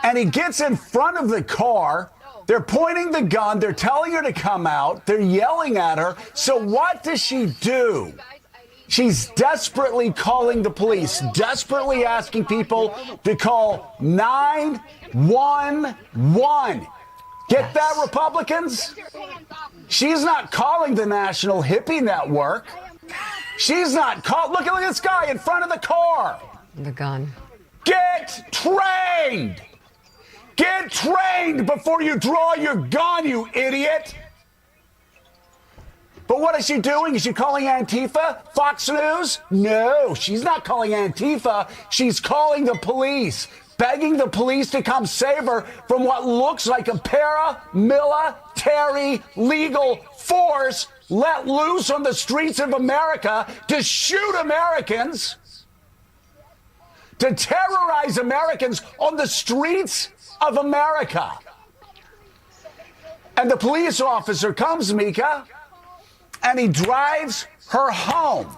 and he gets in front of the car. They're pointing the gun. They're telling her to come out. They're yelling at her. So what does she do? She's desperately calling the police, desperately asking people to call 911. Get that, Republicans? She's not calling the National Hippie Network. She's not calling. Look at this guy in front of the car.
The gun.
Get trained. Get trained before you draw your gun, you idiot. But what is she doing? Is she calling Antifa? Fox News? No, she's not calling Antifa. She's calling the police, begging the police to come save her from what looks like a paramilitary legal force let loose on the streets of America to shoot Americans, to terrorize Americans on the streets of America. And the police officer comes, Mika, and he drives her home.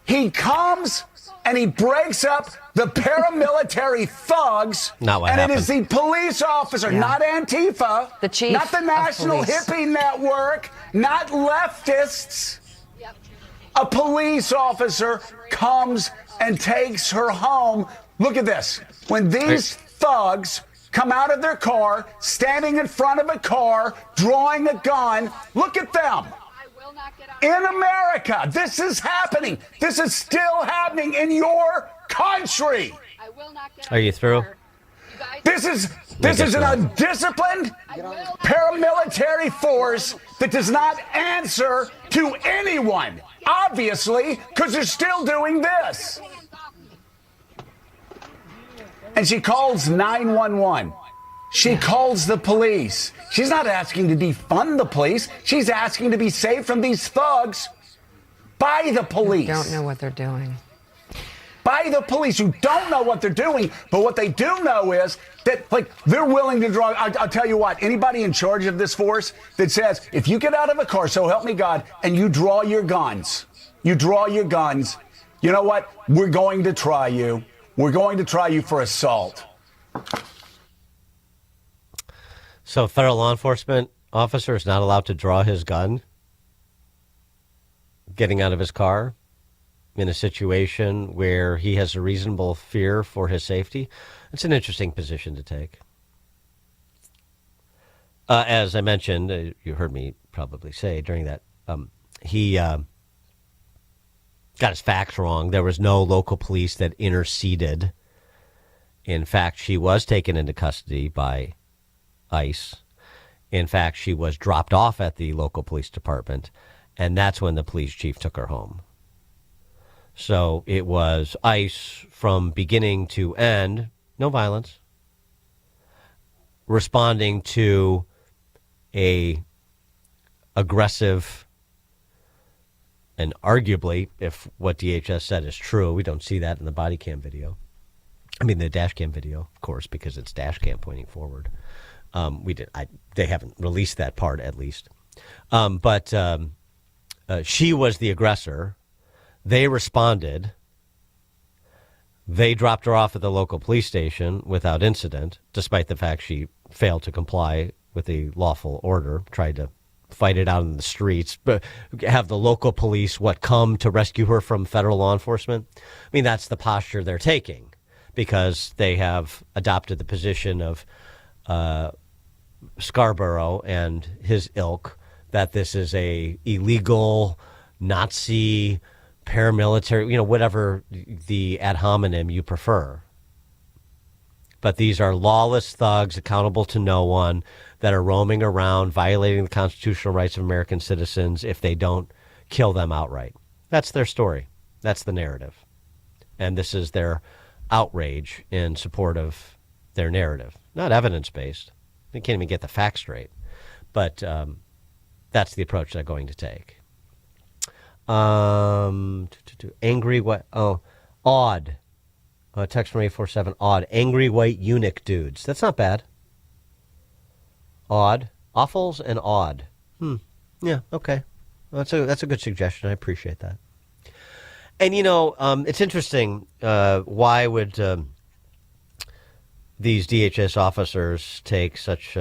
He comes and he breaks up the paramilitary thugs.
Not what
and
happened.
It is the police officer, not Antifa,
the chief,
not the National Hippie Network, not leftists. A police officer comes and takes her home. Look at this. When these thugs come out of their car, standing in front of a car, drawing a gun, look at them. In America, this is happening. This is still happening in your country.
Are you through?
This is an undisciplined paramilitary force that does not answer to anyone, obviously, because they're still doing this. And she calls 911. She calls the police. She's not asking to defund the police. She's asking to be saved from these thugs by the police.
They don't know what they're doing.
By the police who don't know what they're doing, but what they do know is that, like, they're willing to draw. I'll tell you what, anybody in charge of this force that says, if you get out of a car, so help me God, and you draw your guns, you know what? We're going to try you. We're going to try you for assault.
So a federal law enforcement officer is not allowed to draw his gun getting out of his car in a situation where he has a reasonable fear for his safety. It's an interesting position to take. As I mentioned, you heard me probably say during that, he got his facts wrong. There was no local police that interceded. In fact, she was taken into custody by ICE. In fact, she was dropped off at the local police department, and that's when the police chief took her home. So it was ICE from beginning to end, no violence, responding to a aggressive, and arguably, if what DHS said is true, we don't see that in the body cam video. I mean, the dash cam video, of course, because it's dash cam pointing forward. They haven't released that part, at least. But she was the aggressor. They responded. They dropped her off at the local police station without incident, despite the fact she failed to comply with the lawful order, tried to fight it out in the streets, but have the local police, come to rescue her from federal law enforcement? I mean, that's the posture they're taking, because they have adopted the position of Scarborough and his ilk that this is a illegal Nazi paramilitary, whatever the ad hominem you prefer. But these are lawless thugs accountable to no one that are roaming around violating the constitutional rights of American citizens if they don't kill them outright. That's their story. That's the narrative. And this is their outrage in support of their narrative. Not evidence-based. They can't even get the facts straight. But that's the approach they're going to take. Angry what? Oh, odd. Text from 847. Odd. Angry white eunuch dudes. That's not bad. Odd. Awfuls and odd. Yeah. Okay. That's a good suggestion. I appreciate that. And it's interesting. Why would these DHS officers take such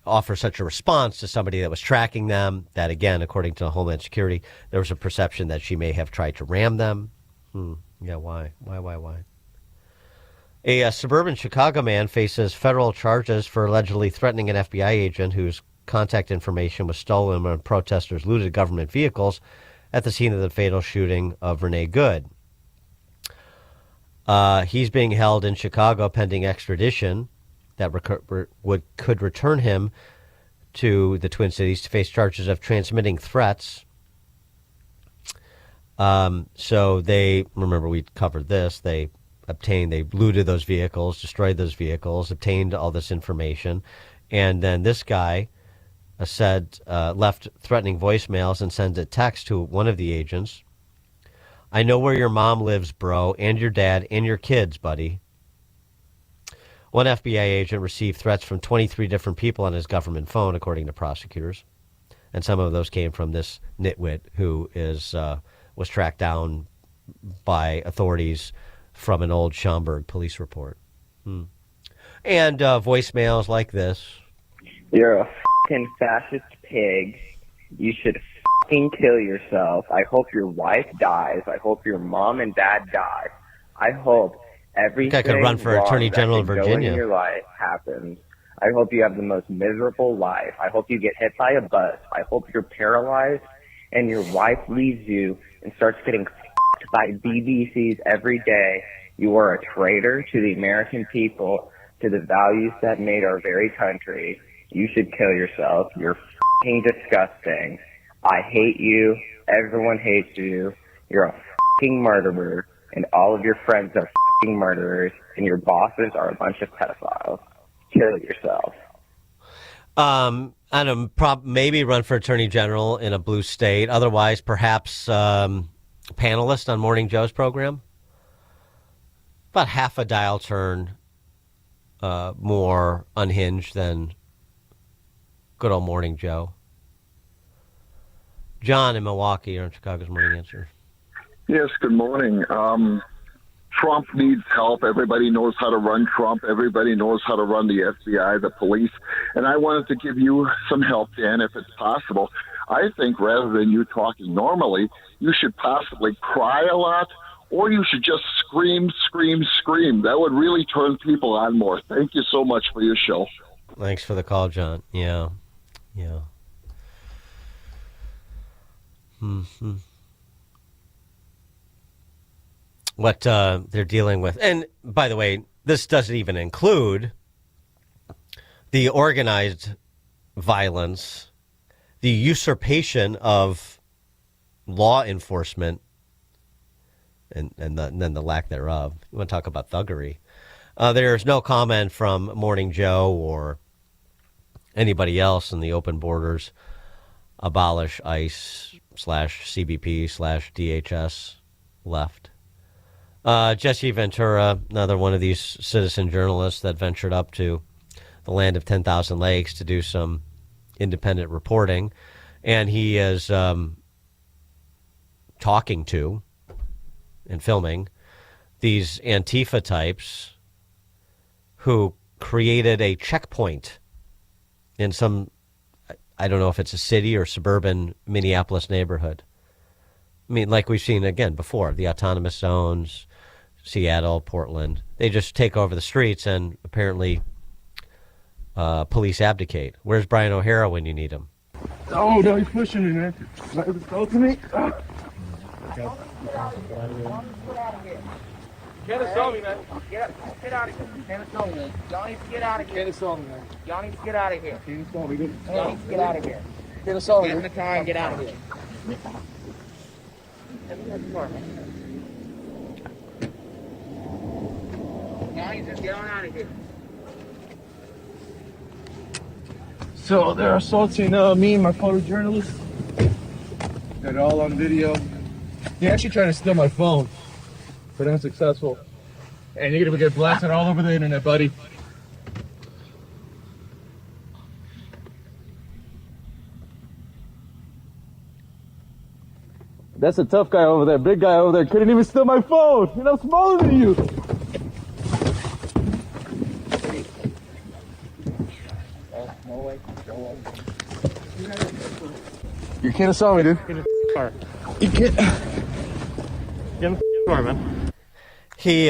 offer such a response to somebody that was tracking them? That, again, according to Homeland Security, there was a perception that she may have tried to ram them. Yeah, why? A suburban Chicago man faces federal charges for allegedly threatening an FBI agent whose contact information was stolen when protesters looted government vehicles at the scene of the fatal shooting of Renee Good. He's being held in Chicago pending extradition that could return him to the Twin Cities to face charges of transmitting threats. So they, remember we covered this, they looted those vehicles, destroyed those vehicles, obtained all this information. And then this guy left threatening voicemails and sends a text to one of the agents. I know where your mom lives, bro, and your dad, and your kids, buddy. One FBI agent received threats from 23 different people on his government phone, according to prosecutors. And some of those came from this nitwit who was tracked down by authorities from an old Schaumburg police report. And voicemails like this.
You're a fucking fascist pig. You should fucking kill yourself. I hope your wife dies. I hope your mom and dad die. I hope everything
could run for Attorney General in Virginia.
In your life happens. I hope you have the most miserable life. I hope you get hit by a bus. I hope you're paralyzed and your wife leaves you and starts getting f***ed by BBCs every day. You are a traitor to the American people, to the values that made our very country. You should kill yourself. You're f***ing disgusting. I hate you. Everyone hates you. You're a f***ing murderer, and all of your friends are f***ing murderers, and your bosses are a bunch of pedophiles. Kill yourself.
Maybe run for Attorney General in a blue state. Otherwise, perhaps panelist on Morning Joe's program. About half a dial turn more unhinged than good old Morning Joe. John in Milwaukee, you're on Chicago's Morning Answer.
Yes, good morning. Trump needs help. Everybody knows how to run Trump. Everybody knows how to run the FBI, the police. And I wanted to give you some help, Dan, if it's possible. I think rather than you talking normally, you should possibly cry a lot, or you should just scream, scream, scream. That would really turn people on more. Thank you so much for your show.
Thanks for the call, John. Yeah. Mm-hmm. What they're dealing with. And by the way, this doesn't even include the organized violence, the usurpation of law enforcement, and then the lack thereof. You want to talk about thuggery. There's no comment from Morning Joe or anybody else in the open borders. Abolish ICE /CBP/DHS left. Jesse Ventura, another one of these citizen journalists that ventured up to the land of 10,000 lakes to do some independent reporting. And he is talking to and filming these Antifa types who created a checkpoint in some, I don't know if it's a city or suburban Minneapolis neighborhood. I mean, like we've seen again before, the autonomous zones, Seattle, Portland, they just take over the streets and apparently police abdicate. Where's Brian O'Hara when you need him?
Oh, no, he's pushing me, man. Go to me. Can't assault me, man. Get out of here. Can't assault me, man. Y'all need to get out of here. Can't assault me, man. Y'all need to get out of here. Can't assault me, dude. Y'all need to get out of here. Can't assault me. Get in the car and get out of here. Y'all need to get on out of here. So they're assaulting me and my photojournalist. Got it all on video. He actually tried to steal my phone, but unsuccessful. And you're gonna get blasted all over the internet, buddy. That's a tough guy over there. Big guy over there couldn't even steal my phone, and I'm smaller than you. You can't assault me, dude. Get in the car. You can't. Get in the car, man.
He,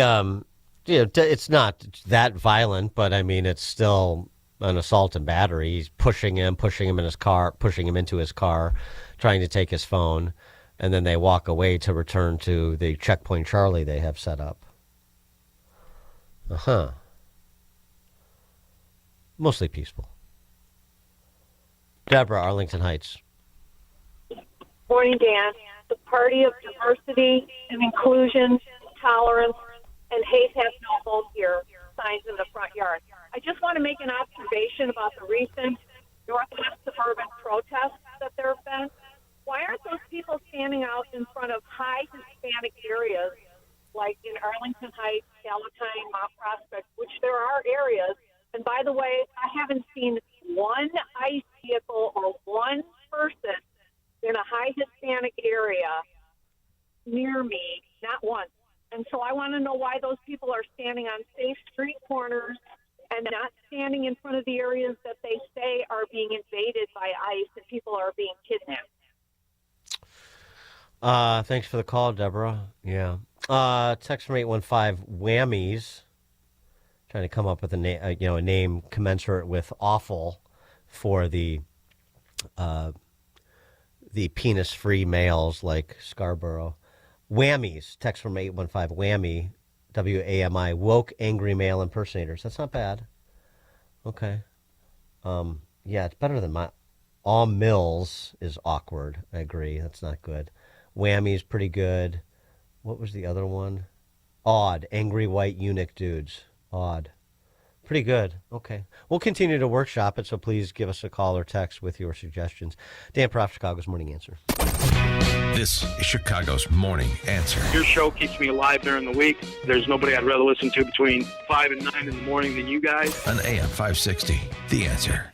it's not that violent, but I mean, it's still an assault and battery. He's pushing him in his car, pushing him into his car, trying to take his phone, and then they walk away to return to the Checkpoint Charlie they have set up. Mostly peaceful. Deborah, Arlington Heights.
Morning, Dan. The party of diversity and inclusion, tolerance, and hate has no home here, signs in the front yard. I just want to make an observation about the recent Northwest suburban protests that there have been. Why aren't those people standing out in front of high Hispanic areas like in Arlington Heights, Palatine, Mount Prospect, which there are areas? And by the way, I haven't seen one ICE vehicle or one person in a high Hispanic area near me, not once. And so I want to know why those people are standing on safe street corners and not standing in front of the areas that they say are being invaded by ICE and people are being kidnapped.
Thanks for the call, Deborah. Yeah. Text from 815 whammies. trying to come up with a name commensurate with awful for the penis-free males like Scarborough. Whammies, text from 815, whammy, W-A-M-I, woke angry male impersonators. That's not bad. Okay. Yeah, it's better than my... All Mills is awkward. I agree. That's not good. Whammy's pretty good. What was the other one? Odd. Angry white eunuch dudes. Odd. Pretty good. Okay. We'll continue to workshop it, so please give us a call or text with your suggestions. Dan Proft, Chicago's Morning Answer.
This is Chicago's Morning Answer.
Your show keeps me alive during the week. There's nobody I'd rather listen to between 5 and 9 in the morning than you guys.
On AM 560, The Answer.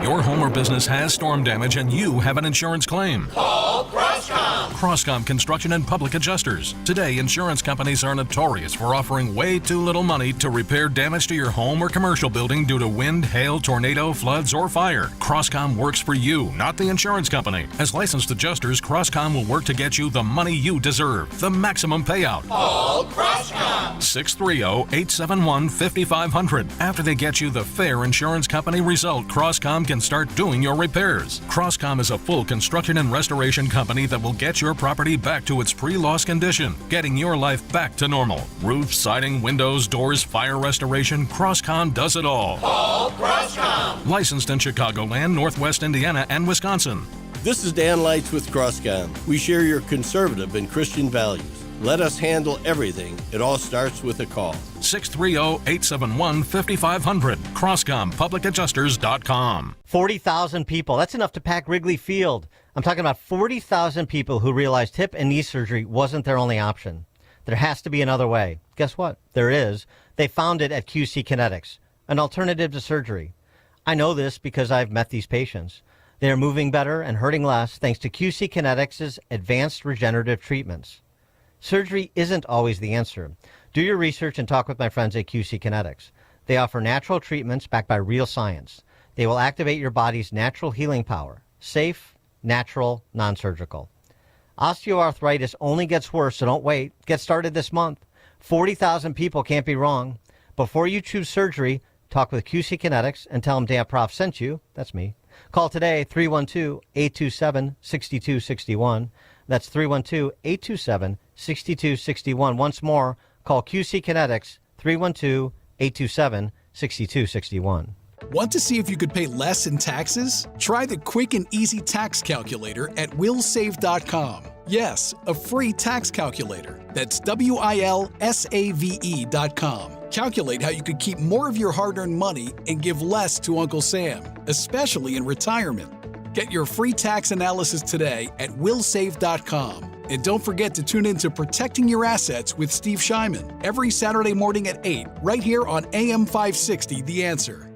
Your home or business has storm damage and you have an insurance claim.
Call Crosscom.
Crosscom Construction and Public Adjusters. Today, insurance companies are notorious for offering way too little money to repair damage to your home or commercial building due to wind, hail, tornado, floods, or fire. Crosscom works for you, not the insurance company. As licensed adjusters, Crosscom will work to get you the money you deserve, the maximum payout.
Call Crosscom.
630-871-5500. After they get you the fair insurance company result, Crosscom can start doing your repairs. Crosscom is a full construction and restoration company that will get your property back to its pre-loss condition, getting your life back to normal. Roof, siding, windows, doors, fire restoration, Crosscom does it all.
Call Crosscom.
Licensed in Chicagoland, Northwest Indiana, and Wisconsin.
This is Dan Lights with Crosscom. We share your conservative and Christian values. Let us handle everything. It all starts with a call.
630-871-5500. CrosscomPublicAdjusters.com.
40,000 people. That's enough to pack Wrigley Field. I'm talking about 40,000 people who realized hip and knee surgery wasn't their only option. There has to be another way. Guess what? There is. They found it at QC Kinetics, an alternative to surgery. I know this because I've met these patients. They are moving better and hurting less thanks to QC Kinetics' advanced regenerative treatments. Surgery isn't always the answer. Do your research and talk with my friends at QC Kinetics. They offer natural treatments backed by real science. They will activate your body's natural healing power. Safe, natural, non-surgical. Osteoarthritis only gets worse, so don't wait. Get started this month. 40,000 people can't be wrong. Before you choose surgery, talk with QC Kinetics and tell them Dan Proft sent you. That's me. Call today, 312-827-6261. That's 312-827-6261. Once more, call QC Kinetics, 312-827-6261.
Want to see if you could pay less in taxes? Try the quick and easy tax calculator at willsave.com. Yes, a free tax calculator. That's WILSAVE.com. Calculate how you could keep more of your hard-earned money and give less to Uncle Sam, especially in retirement. Get your free tax analysis today at willsave.com. And don't forget to tune in to Protecting Your Assets with Steve Shyman every Saturday morning at 8, right here on AM 560, The Answer.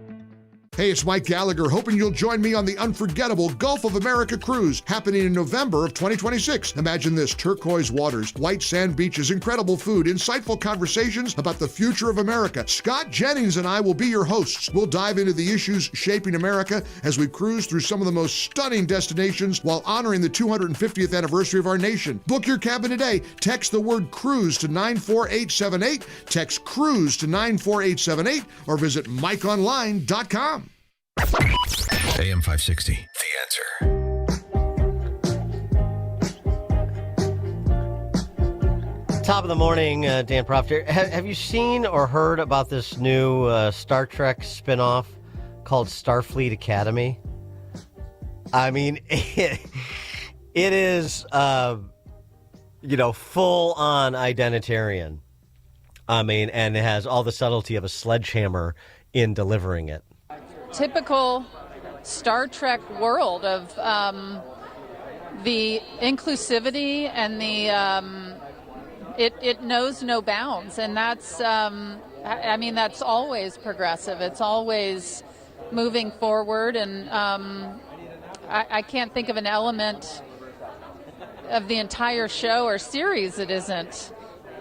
Hey, it's Mike Gallagher, hoping you'll join me on the unforgettable Gulf of America cruise happening in November of 2026. Imagine this: turquoise waters, white sand beaches, incredible food, insightful conversations about the future of America. Scott Jennings and I will be your hosts. We'll dive into the issues shaping America as we cruise through some of the most stunning destinations while honoring the 250th anniversary of our nation. Book your cabin today. Text the word cruise to 94878. Text cruise to 94878 or visit mikeonline.com.
AM 560, The Answer.
Top of the morning, Dan Proft here. Have you seen or heard about this new Star Trek spinoff called Starfleet Academy? I mean, it is, full-on identitarian. I mean, and it has all the subtlety of a sledgehammer in delivering it.
Typical Star Trek world of the inclusivity and the it knows no bounds, and that's that's always progressive. It's always moving forward, and I can't think of an element of the entire show or series that isn't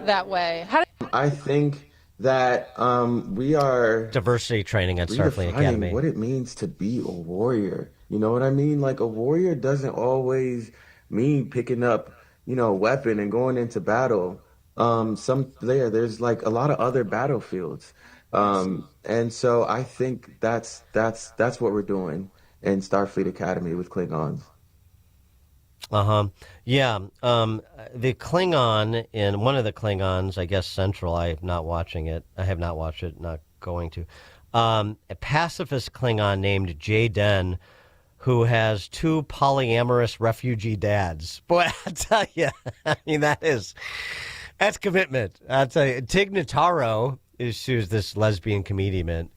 that way.
I think that we are
diversity training at Starfleet Academy.
What it means to be a warrior. You know what I mean? Like, a warrior doesn't always mean picking up, a weapon and going into battle. There's like a lot of other battlefields. And so I think that's what we're doing in Starfleet Academy with Klingons.
Yeah. The Klingon in one of the Klingons, I guess Central, I'm not watching it. I have not watched it, not going to. A pacifist Klingon named Jaden, who has 2 polyamorous refugee dads. Boy, I tell you, I mean, that's commitment. I'll tell you, Tig Notaro she's this lesbian comedian,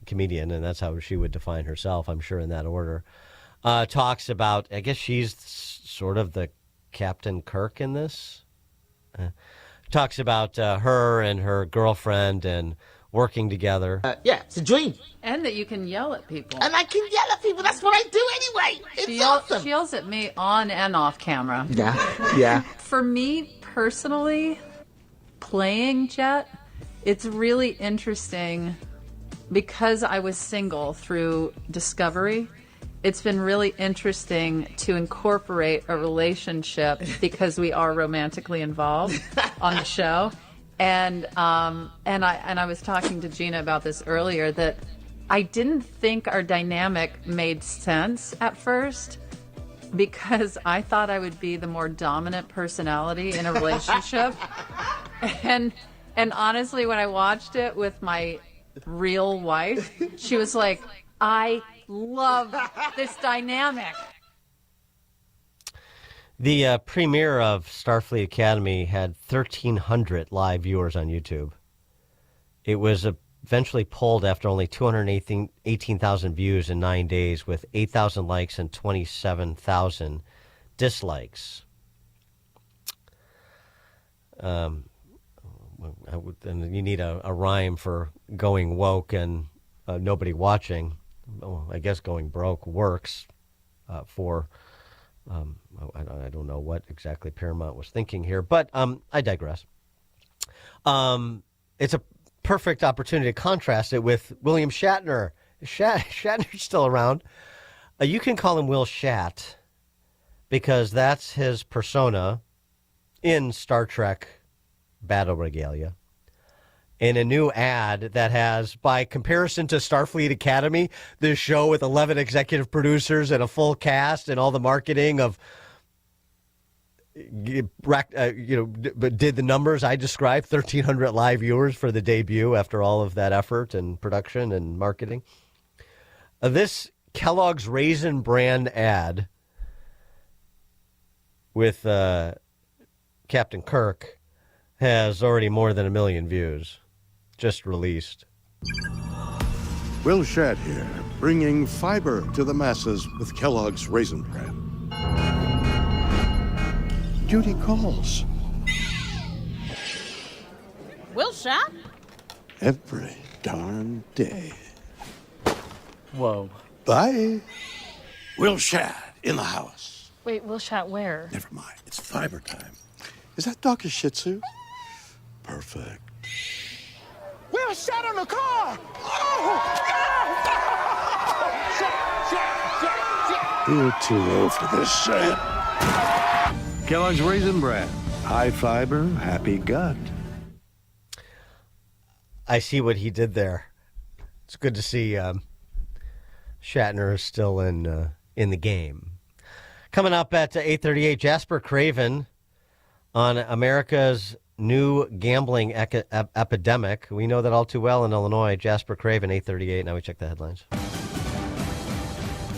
and that's how she would define herself, I'm sure, in that order. Talks about, I guess she's sort of the Captain Kirk in this. Talks about her and her girlfriend and working together.
Yeah, it's a dream.
And that you can yell at people.
And I can yell at people. That's what I do anyway. It's awesome.
She yells at me on and off camera.
Yeah.
For me personally, playing Jet, it's really interesting because I was single through Discovery. It's been really interesting to incorporate a relationship because we are romantically involved on the show. And I was talking to Gina about this earlier, that I didn't think our dynamic made sense at first because I thought I would be the more dominant personality in a relationship. And honestly, when I watched it with my real wife, she was like, I love this dynamic.
The premiere of Starfleet Academy had 1,300 live viewers on YouTube. It was eventually pulled after only 218,000 views in 9 days, with 8,000 likes and 27,000 dislikes. And you need a rhyme for going woke and nobody watching. Well, I guess going broke works for... I don't know what exactly Paramount was thinking here, but I digress. It's a perfect opportunity to contrast it with William Shatner. Shatner's still around. You can call him Will Shat because that's his persona in Star Trek Battle Regalia. In a new ad that has, by comparison to Starfleet Academy, this show with 11 executive producers and a full cast and all the marketing of, but did the numbers I described, 1,300 live viewers for the debut after all of that effort and production and marketing. This Kellogg's Raisin Bran ad with Captain Kirk has already more than 1 million views. Just released.
Will Shadd here, bringing fiber to the masses with Kellogg's Raisin Bran. Duty calls.
Will Shadd?
Every darn day.
Whoa.
Bye. Will Shadd in the house.
Wait, Will Shadd where?
Never mind. It's fiber time. Is that dog a Shih Tzu? Perfect.
Will Shadd on the car! Oh!
You're too low for this shit.
Kellogg's Raisin Bran. High fiber, happy gut.
I see what he did there. It's good to see Shatner is still in the game. Coming up at 8:38, Jasper Craven on America's new gambling epidemic. We know that all too well in Illinois. Jasper Craven, 8:38. Now we check the headlines.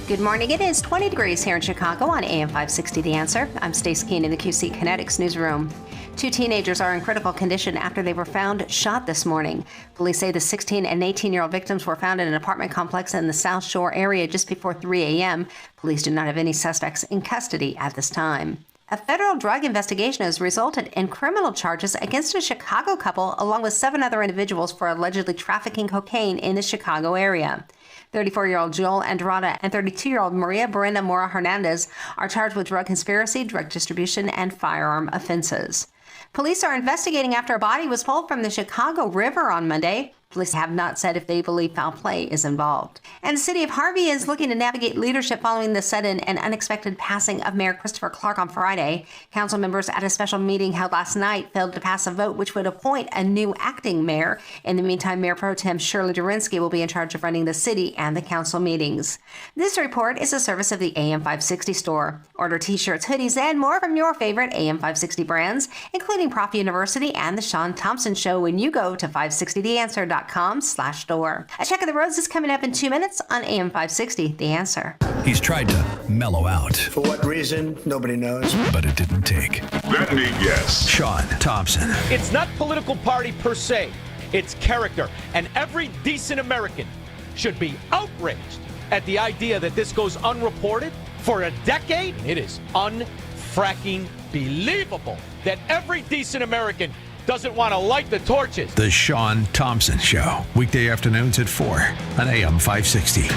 Good morning. It is 20 degrees here in Chicago on AM 560 The Answer. I'm Stace Keene in the QC Kinetics newsroom. 2 teenagers are in critical condition after they were found shot this morning. Police say the 16 and 18-year-old victims were found in an apartment complex in the South Shore area just before 3 a.m. Police do not have any suspects in custody at this time. A federal drug investigation has resulted in criminal charges against a Chicago couple along with 7 other individuals for allegedly trafficking cocaine in the Chicago area. 34-year-old Joel Andrada and 32-year-old Maria Brenda Mora Hernandez are charged with drug conspiracy, drug distribution, and firearm offenses. Police are investigating after a body was pulled from the Chicago River on Monday. Police have not said if they believe foul play is involved. And the city of Harvey is looking to navigate leadership following the sudden and unexpected passing of Mayor Christopher Clark on Friday. Council members at a special meeting held last night failed to pass a vote which would appoint a new acting mayor. In the meantime, Mayor Pro Tem Shirley Durinsky will be in charge of running the city and the council meetings. This report is a service of the AM 560 store. Order t-shirts, hoodies, and more from your favorite AM 560 brands, including Prof University and The Sean Thompson Show when you go to 560theanswer.com/store. A check of the roads is coming up in 2 minutes on AM 560, The Answer.
He's tried to mellow out.
For what reason, nobody knows.
But it didn't take.
Let me guess.
Sean Thompson.
It's not political party per se. It's character. And every decent American should be outraged at the idea that this goes unreported for a decade. It is unfracking believable that every decent American doesn't want to light the torches.
The Sean Thompson Show. Weekday afternoons at 4 on AM 560.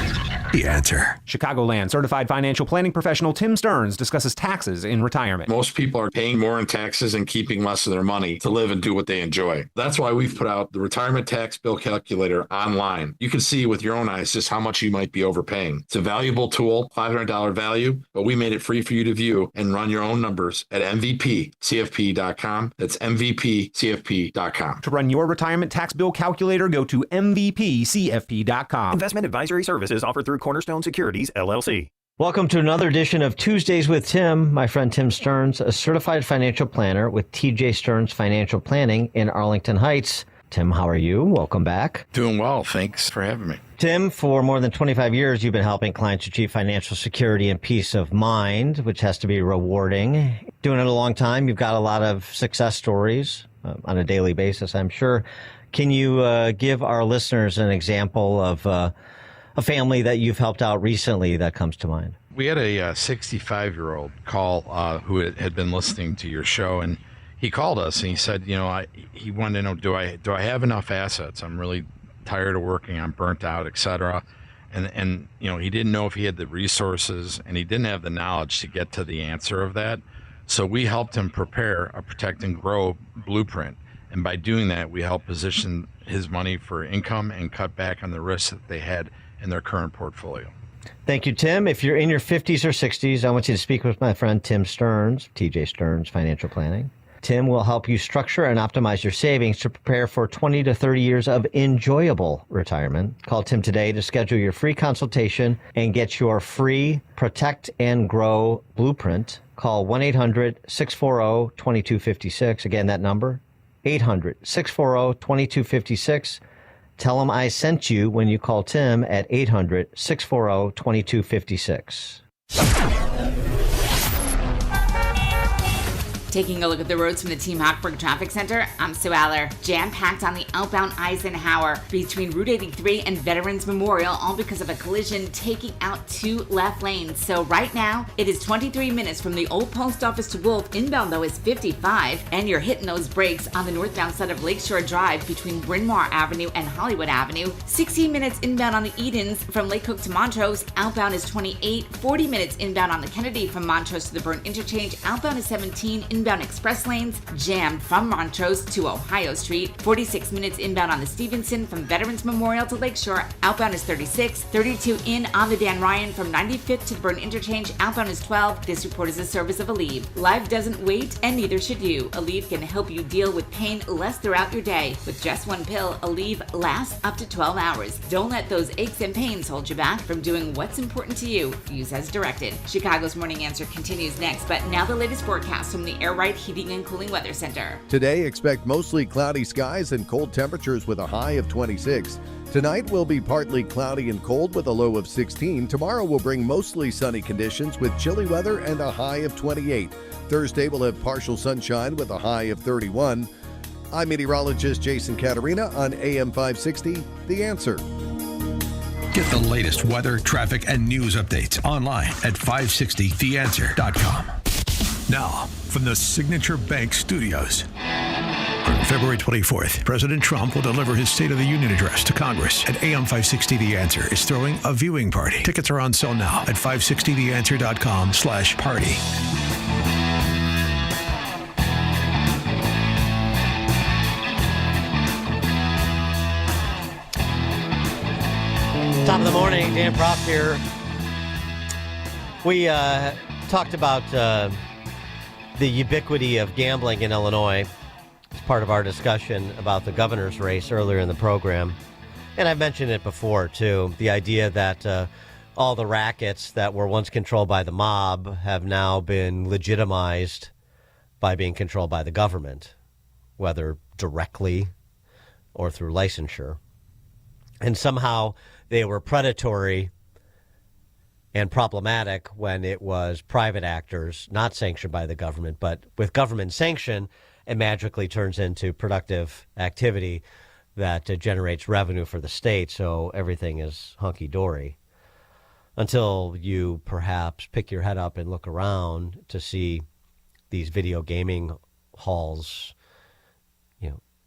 The Answer.
Chicagoland certified financial planning professional Tim Stearns discusses taxes in retirement.
Most people are paying more in taxes and keeping less of their money to live and do what they enjoy. That's why we've put out the Retirement Tax Bill Calculator online. You can see with your own eyes just how much you might be overpaying. It's a valuable tool, $500 value, but we made it free for you to view and run your own numbers at MVPCFP.com. That's MVPCFP.com.
To run your retirement tax bill calculator, go to MVPCFP.com.
Investment advisory services offered through Cornerstone Securities, LLC.
Welcome to another edition of Tuesdays with Tim. My friend Tim Stearns, a certified financial planner with TJ Stearns Financial Planning in Arlington Heights. Tim, how are you? Welcome back.
Doing well. Thanks for having me.
Tim, for more than 25 years, you've been helping clients achieve financial security and peace of mind, which has to be rewarding. Doing it a long time. You've got a lot of success stories on a daily basis, I'm sure. Can you give our listeners an example of a family that you've helped out recently that comes to mind?
We had a 65-year-old call who had been listening to your show, and he called us and he said, he wanted to know, do I have enough assets? I'm really tired of working. I'm burnt out, etc. And he didn't know if he had the resources, and he didn't have the knowledge to get to the answer of that. So we helped him prepare a Protect and Grow blueprint. And by doing that, we helped position his money for income and cut back on the risks that they had in their current portfolio.
Thank you, Tim. If you're in your 50s or 60s, I want you to speak with my friend Tim Stearns, TJ Stearns Financial Planning. Tim will help you structure and optimize your savings to prepare for 20 to 30 years of enjoyable retirement. Call Tim today to schedule your free consultation and get your free Protect and Grow blueprint. Call 1-800-640-2256. Again, that number, 800-640-2256. Tell him I sent you when you call Tim at 800-640-2256.
Taking a look at the roads from the Team Hochberg Traffic Center, I'm Sue Aller. Jam-packed on the outbound Eisenhower between Route 83 and Veterans Memorial, all because of a collision taking out 2 left lanes. So right now, it is 23 minutes from the old post office to Wolf. Inbound, though, is 55, and you're hitting those brakes on the northbound side of Lakeshore Drive between Bryn Mawr Avenue and Hollywood Avenue. 16 minutes inbound on the Edens from Lake Cook to Montrose. Outbound is 28. 40 minutes inbound on the Kennedy from Montrose to the Burn Interchange. Outbound is 17. Inbound express lanes jammed from Montrose to Ohio Street. 46 minutes inbound on the Stevenson from Veterans Memorial to Lakeshore. Outbound is 36. 32 in on the Dan Ryan from 95th to the Burn Interchange. Outbound is 12. This report is a service of Aleve. Life doesn't wait, and neither should you. Aleve can help you deal with pain less throughout your day. With just one pill, Aleve lasts up to 12 hours. Don't let those aches and pains hold you back from doing what's important to you. Use as directed. Chicago's Morning Answer continues next, but now the latest forecast from the Air Right Heating and Cooling Weather Center.
Today, expect mostly cloudy skies and cold temperatures with a high of 26. Tonight will be partly cloudy and cold with a low of 16. Tomorrow will bring mostly sunny conditions with chilly weather and a high of 28. Thursday will have partial sunshine with a high of 31. I'm meteorologist Jason Caterina on AM 560, The Answer.
Get the latest weather, traffic, and news updates online at 560theanswer.com. Now, from the Signature Bank Studios. On February 24th, President Trump will deliver his State of the Union address to Congress, and AM 560 The Answer is throwing a viewing party. Tickets are on sale now at 560theanswer.com/party.
Top of the morning, Dan Proft here. We talked about the ubiquity of gambling in Illinois as part of our discussion about the governor's race earlier in the program. And I've mentioned it before, too, the idea that all the rackets that were once controlled by the mob have now been legitimized by being controlled by the government, whether directly or through licensure. And somehow they were predatory and problematic when it was private actors, not sanctioned by the government, but with government sanction, it magically turns into productive activity that generates revenue for the state, so everything is hunky-dory. Until you perhaps pick your head up and look around to see these video gaming halls,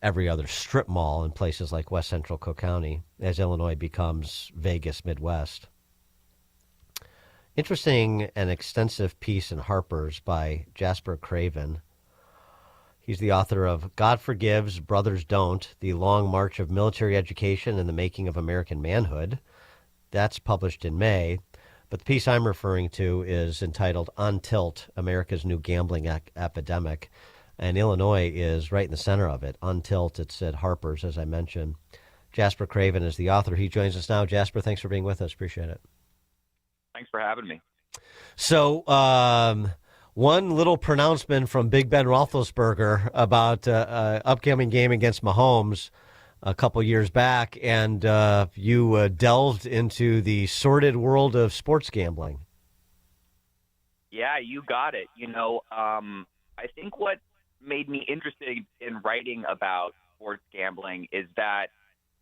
every other strip mall in places like West Central Cook County, as Illinois becomes Vegas Midwest. Interesting and extensive piece in Harper's by Jasper Craven. He's the author of God Forgives, Brothers Don't, The Long March of Military Education and the Making of American Manhood. That's published in May. But the piece I'm referring to is entitled On Tilt, America's New Gambling Epidemic. And Illinois is right in the center of it. On Tilt, it's at Harper's, as I mentioned. Jasper Craven is the author. He joins us now. Jasper, thanks for being with us. Appreciate it.
Thanks for having me.
So, one little pronouncement from Big Ben Roethlisberger about upcoming game against Mahomes a couple years back, and you delved into the sordid world of sports gambling.
Yeah, you got it. I think what made me interested in writing about sports gambling is that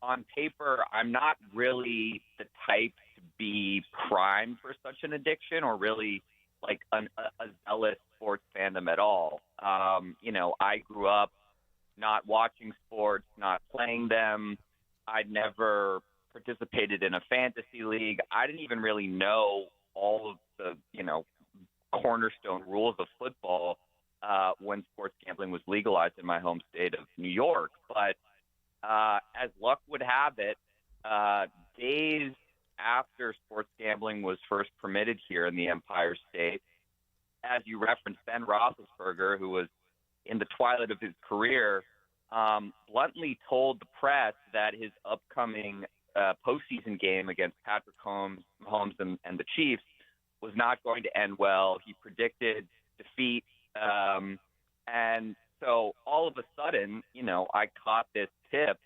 on paper, I'm not really the type to be primed for such an addiction or really like a zealous sports fandom at all. I grew up not watching sports, not playing them. I'd never participated in a fantasy league. I didn't even really know all of the, cornerstone rules of football when sports gambling was legalized in my home state of New York. But as luck would have it, days after sports gambling was first permitted here in the Empire State, as you referenced, Ben Roethlisberger, who was in the twilight of his career, bluntly told the press that his upcoming postseason game against Patrick Mahomes and the Chiefs was not going to end well. He predicted defeat. And so all of a sudden, I caught this tip,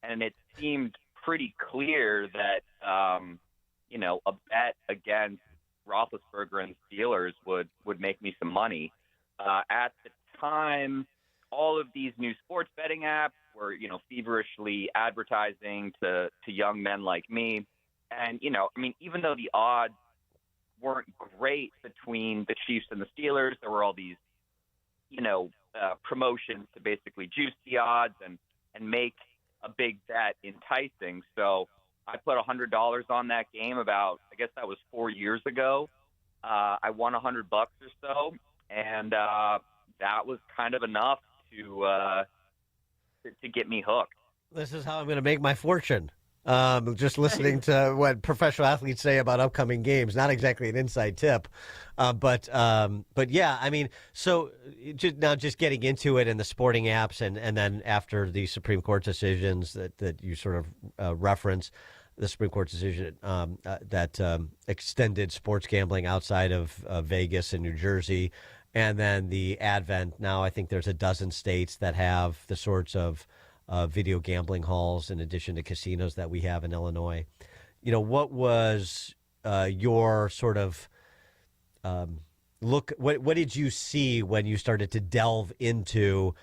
and it seemed pretty clear that, a bet against Roethlisberger and the Steelers would make me some money. At the time, all of these new sports betting apps were, feverishly advertising to young men like me. And, even though the odds weren't great between the Chiefs and the Steelers, there were all these, promotions to basically juice the odds and make a big bet enticing. So I put $100 on that game about, I guess that was 4 years ago. I won $100 or so, and that was kind of enough to get me hooked.
This is how I'm going to make my fortune. Just listening to what professional athletes say about upcoming games. Not exactly an inside tip, but yeah. So just getting into it and the sporting apps, and then after the Supreme Court decisions that you sort of reference, the Supreme Court decision that extended sports gambling outside of Vegas and New Jersey, and then the advent. Now I think there's a dozen states that have the sorts of video gambling halls in addition to casinos that we have in Illinois. What was your sort of look? What did you see when you started to delve into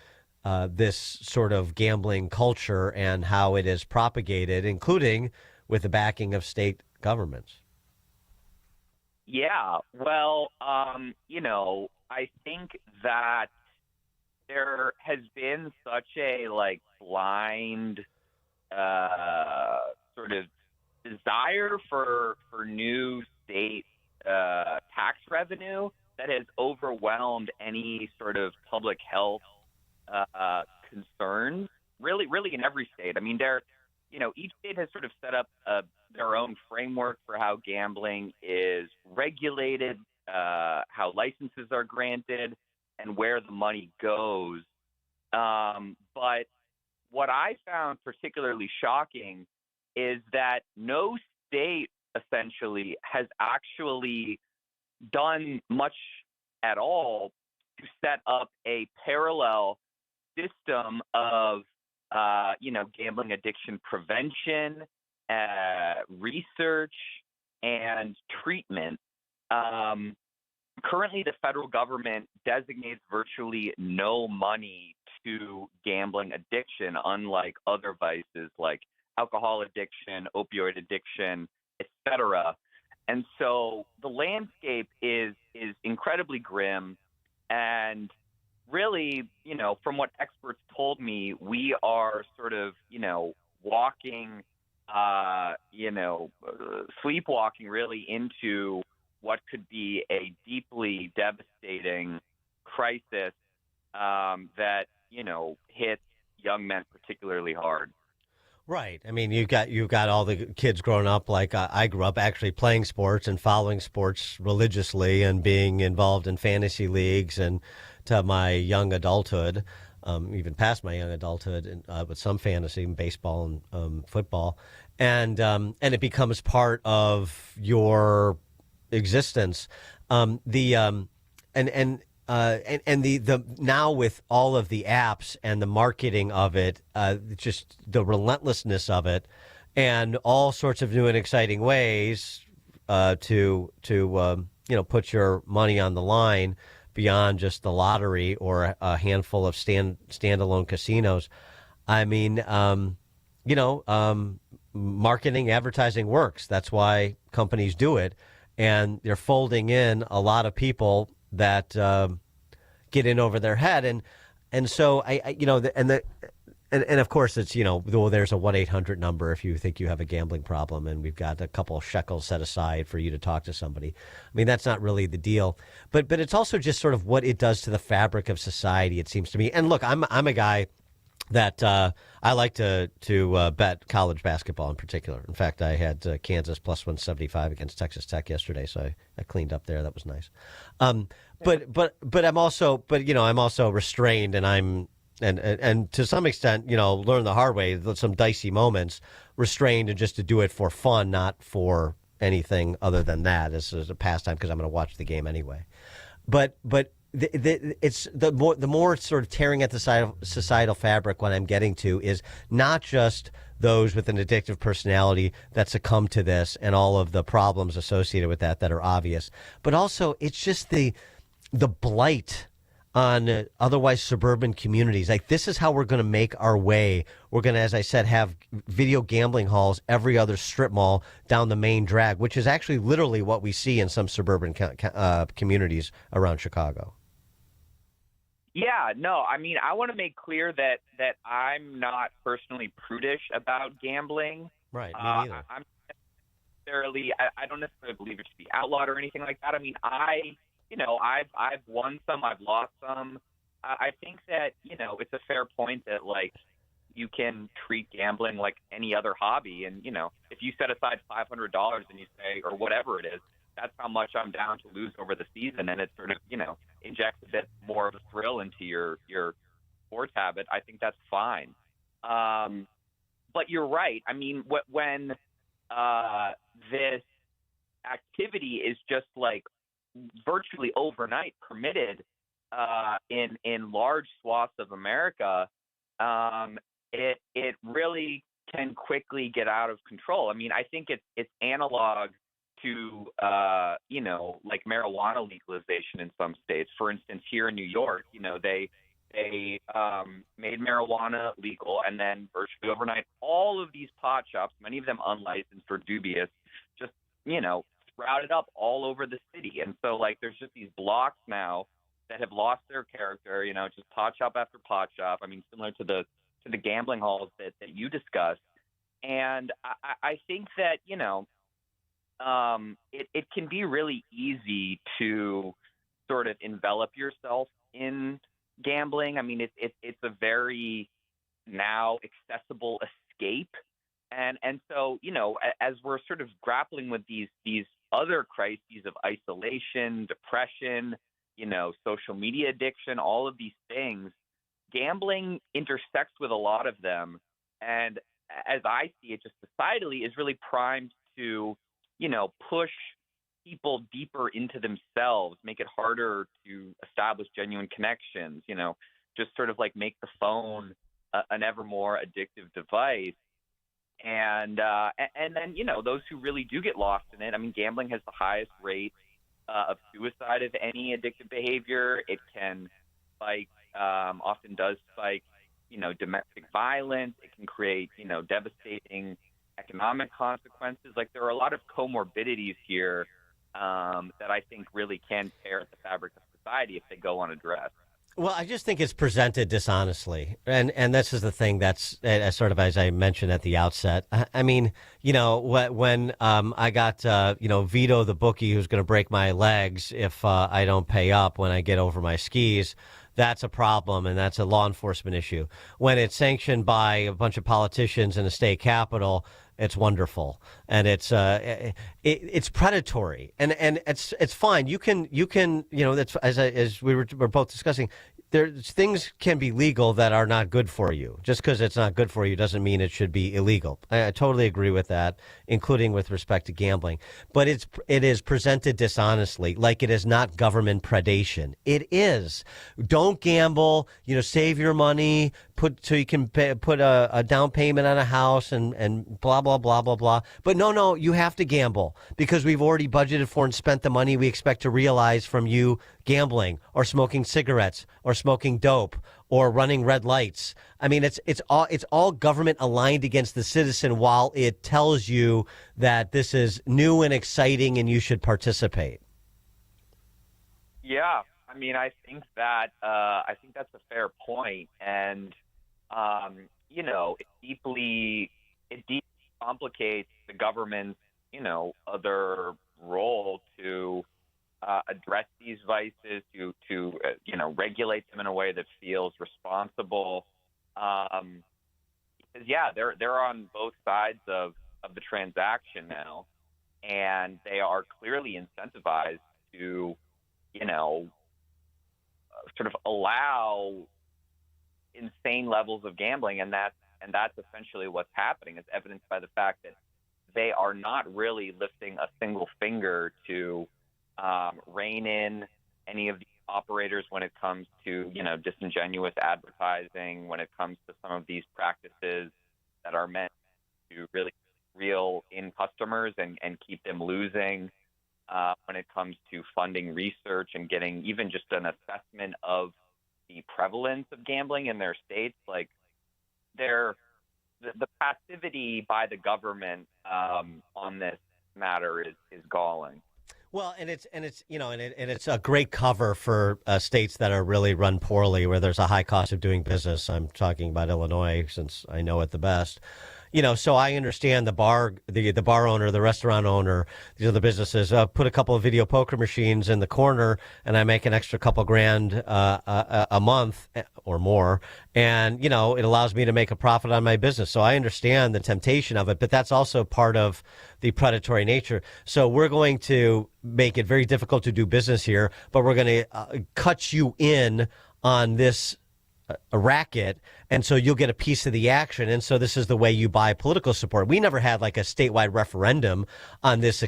this sort of gambling culture and how it is propagated, including with the backing of state governments?
Yeah, well, I think that there has been such a blind sort of desire for new state tax revenue that has overwhelmed any sort of public health concerns. Really in every state. Each state has sort of set up their own framework for how gambling is regulated, how licenses are granted, and where the money goes. But what I found particularly shocking is that no state essentially has actually done much at all to set up a parallel system of, gambling addiction prevention, research, and treatment. Currently, the federal government designates virtually no money to gambling addiction, unlike other vices like alcohol addiction, opioid addiction, etc. And so the landscape is incredibly grim. And really, from what experts told me, we are sort of, walking, sleepwalking really into what could be a deeply devastating crisis that, hits young men particularly hard.
Right. I mean, you've got all the kids growing up like I grew up, actually playing sports and following sports religiously and being involved in fantasy leagues, and to my young adulthood, even past my young adulthood, with some fantasy and baseball and football, and it becomes part of your existence. The now with all of the apps and the marketing of it, just the relentlessness of it, and all sorts of new and exciting ways to put your money on the line beyond just the lottery or a handful of standalone casinos. I mean, marketing, advertising works. That's why companies do it, and they're folding in a lot of people that get in over their head, and so and of course it's there's a 1-800 number if you think you have a gambling problem, and we've got a couple of shekels set aside for you to talk to somebody. I mean, that's not really the deal, but it's also just sort of what it does to the fabric of society, it seems to me. And look, I'm a guy that I like to bet college basketball in particular. In fact, I had Kansas plus 175 against Texas Tech yesterday, so I cleaned up there. That was nice. But I'm also restrained, and I'm and to some extent, learn the hard way. Some dicey moments, restrained, and just to do it for fun, not for anything other than that. This is a pastime because I'm going to watch the game anyway. But it's the more sort of tearing at the societal fabric. What I'm getting to is not just those with an addictive personality that succumb to this and all of the problems associated with that are obvious, but also it's just the blight on otherwise suburban communities. Like, this is how we're going to make our way. We're going to, as I said, have video gambling halls every other strip mall down the main drag, which is actually literally what we see in some suburban communities around Chicago.
Yeah, no, I mean, I want to make clear that I'm not personally prudish about gambling.
Right, me neither.
I don't necessarily believe it should be outlawed or anything like that. I mean, I've won some, I've lost some. I think that, it's a fair point that, like, you can treat gambling like any other hobby. And, if you set aside $500 and you say, or whatever it is, that's how much I'm down to lose over the season, and it sort of, injects a bit more of a thrill into your sports habit, I think that's fine. But you're right. I mean, when this activity is just like virtually overnight permitted in large swaths of America, it really can quickly get out of control. I mean, I think it's analog to, like marijuana legalization in some states. For instance, here in New York, they made marijuana legal, and then virtually overnight, all of these pot shops, many of them unlicensed or dubious, just, sprouted up all over the city. And so, like, there's just these blocks now that have lost their character, just pot shop after pot shop. I mean, similar to the gambling halls that you discussed. And I think that, it can be really easy to sort of envelop yourself in gambling. I mean, it's a very now accessible escape And so, as we're sort of grappling with these other crises of isolation, depression, social media addiction, all of these things, gambling intersects with a lot of them. And as I see it, just societally, is really primed to, push people deeper into themselves, make it harder to establish genuine connections, just sort of like make the phone an ever more addictive device. And then, those who really do get lost in it, I mean, gambling has the highest rate of suicide of any addictive behavior. It can spike, often does spike, domestic violence. It can create, devastating economic consequences. Like, there are a lot of comorbidities here that I think really can tear at the fabric of society if they go unaddressed.
Well, I just think it's presented dishonestly. And this is the thing that's sort of, as I mentioned at the outset. I mean, when I got, Vito the bookie who's going to break my legs if I don't pay up when I get over my skis, that's a problem, and that's a law enforcement issue. When it's sanctioned by a bunch of politicians in the state capitol, it's wonderful, and it's predatory, and it's fine. You can that's as we were both discussing. Things can be legal that are not good for you. Just because it's not good for you doesn't mean it should be illegal. I totally agree with that, including with respect to gambling. But it is presented dishonestly, like it is not government predation. It is. Don't gamble. Save your money. So you can put a down payment on a house and blah blah blah blah blah. But no, you have to gamble because we've already budgeted for and spent the money we expect to realize from you gambling or smoking cigarettes or smoking dope or running red lights. I mean, it's all government aligned against the citizen while it tells you that this is new and exciting and you should participate.
Yeah, I mean, I think that's a fair point, and it deeply complicates the government's other role to address these vices, to regulate them in a way that feels responsible. Because they're on both sides of the transaction now, and they are clearly incentivized to sort of allow insane levels of gambling, and that's essentially what's happening. It's evidenced by the fact that they are not really lifting a single finger to rein in any of the operators when it comes to disingenuous advertising, when it comes to some of these practices that are meant to really reel in customers and keep them losing, when it comes to funding research and getting even just an assessment of the prevalence of gambling in their states. Like, the passivity by the government on this matter is galling.
Well, and it's a great cover for states that are really run poorly, where there's a high cost of doing business. I'm talking about Illinois, since I know it the best. So I understand the bar owner, the restaurant owner, the businesses put a couple of video poker machines in the corner, and I make an extra couple grand a month or more, and it allows me to make a profit on my business. So I understand the temptation of it, but that's also part of the predatory nature. So we're going to make it very difficult to do business here, but we're going to cut you in on this a racket, and so you'll get a piece of the action. And so this is the way you buy political support. We never had like a statewide referendum on this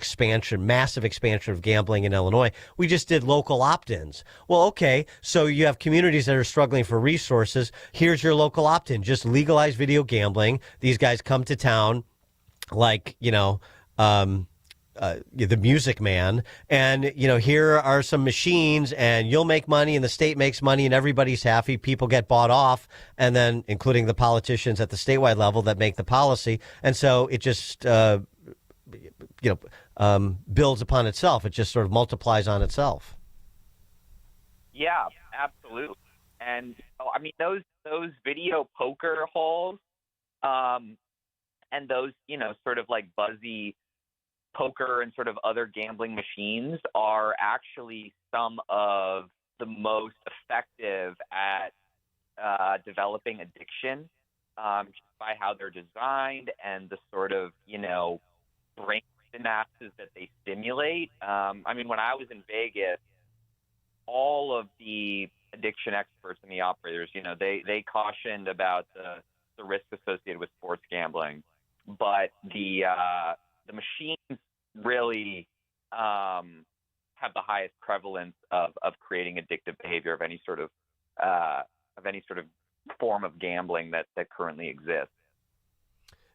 massive expansion of gambling in Illinois. We just did local opt-ins. Well, okay, so you have communities that are struggling for resources. Here's your local opt-in. Just legalize video gambling. These guys come to town like, the Music Man, and here are some machines, and you'll make money, and the state makes money, and everybody's happy. People get bought off, and then including the politicians at the statewide level that make the policy, and so it just builds upon itself. It just sort of multiplies on itself.
Yeah, absolutely. And I mean, those video poker halls, and those sort of like buzzy poker and sort of other gambling machines are actually some of the most effective at developing addiction. just by how they're designed and the sort of, brain synapses that they stimulate. I mean, when I was in Vegas, all of the addiction experts and the operators, they cautioned about the risk associated with sports gambling, but the machines really have the highest prevalence of creating addictive behavior of any sort of form of gambling that currently exists.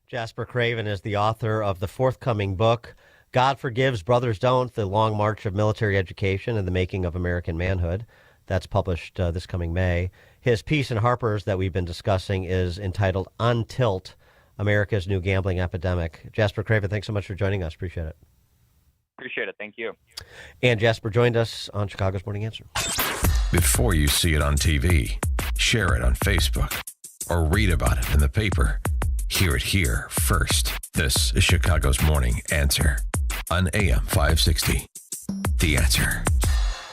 Jasper Craven is the author of the forthcoming book, God Forgives, Brothers Don't, The Long March of Military Education and the Making of American Manhood. That's published this coming May. His piece in Harper's that we've been discussing is entitled On Tilt, America's New Gambling Epidemic. Jasper Craven, thanks so much for joining us. Appreciate it.
Appreciate it. Thank you.
And Jasper joined us on Chicago's Morning Answer.
Before you see it on TV, share it on Facebook, or read about it in the paper. Hear it here first. This is Chicago's Morning Answer on AM 560. The Answer.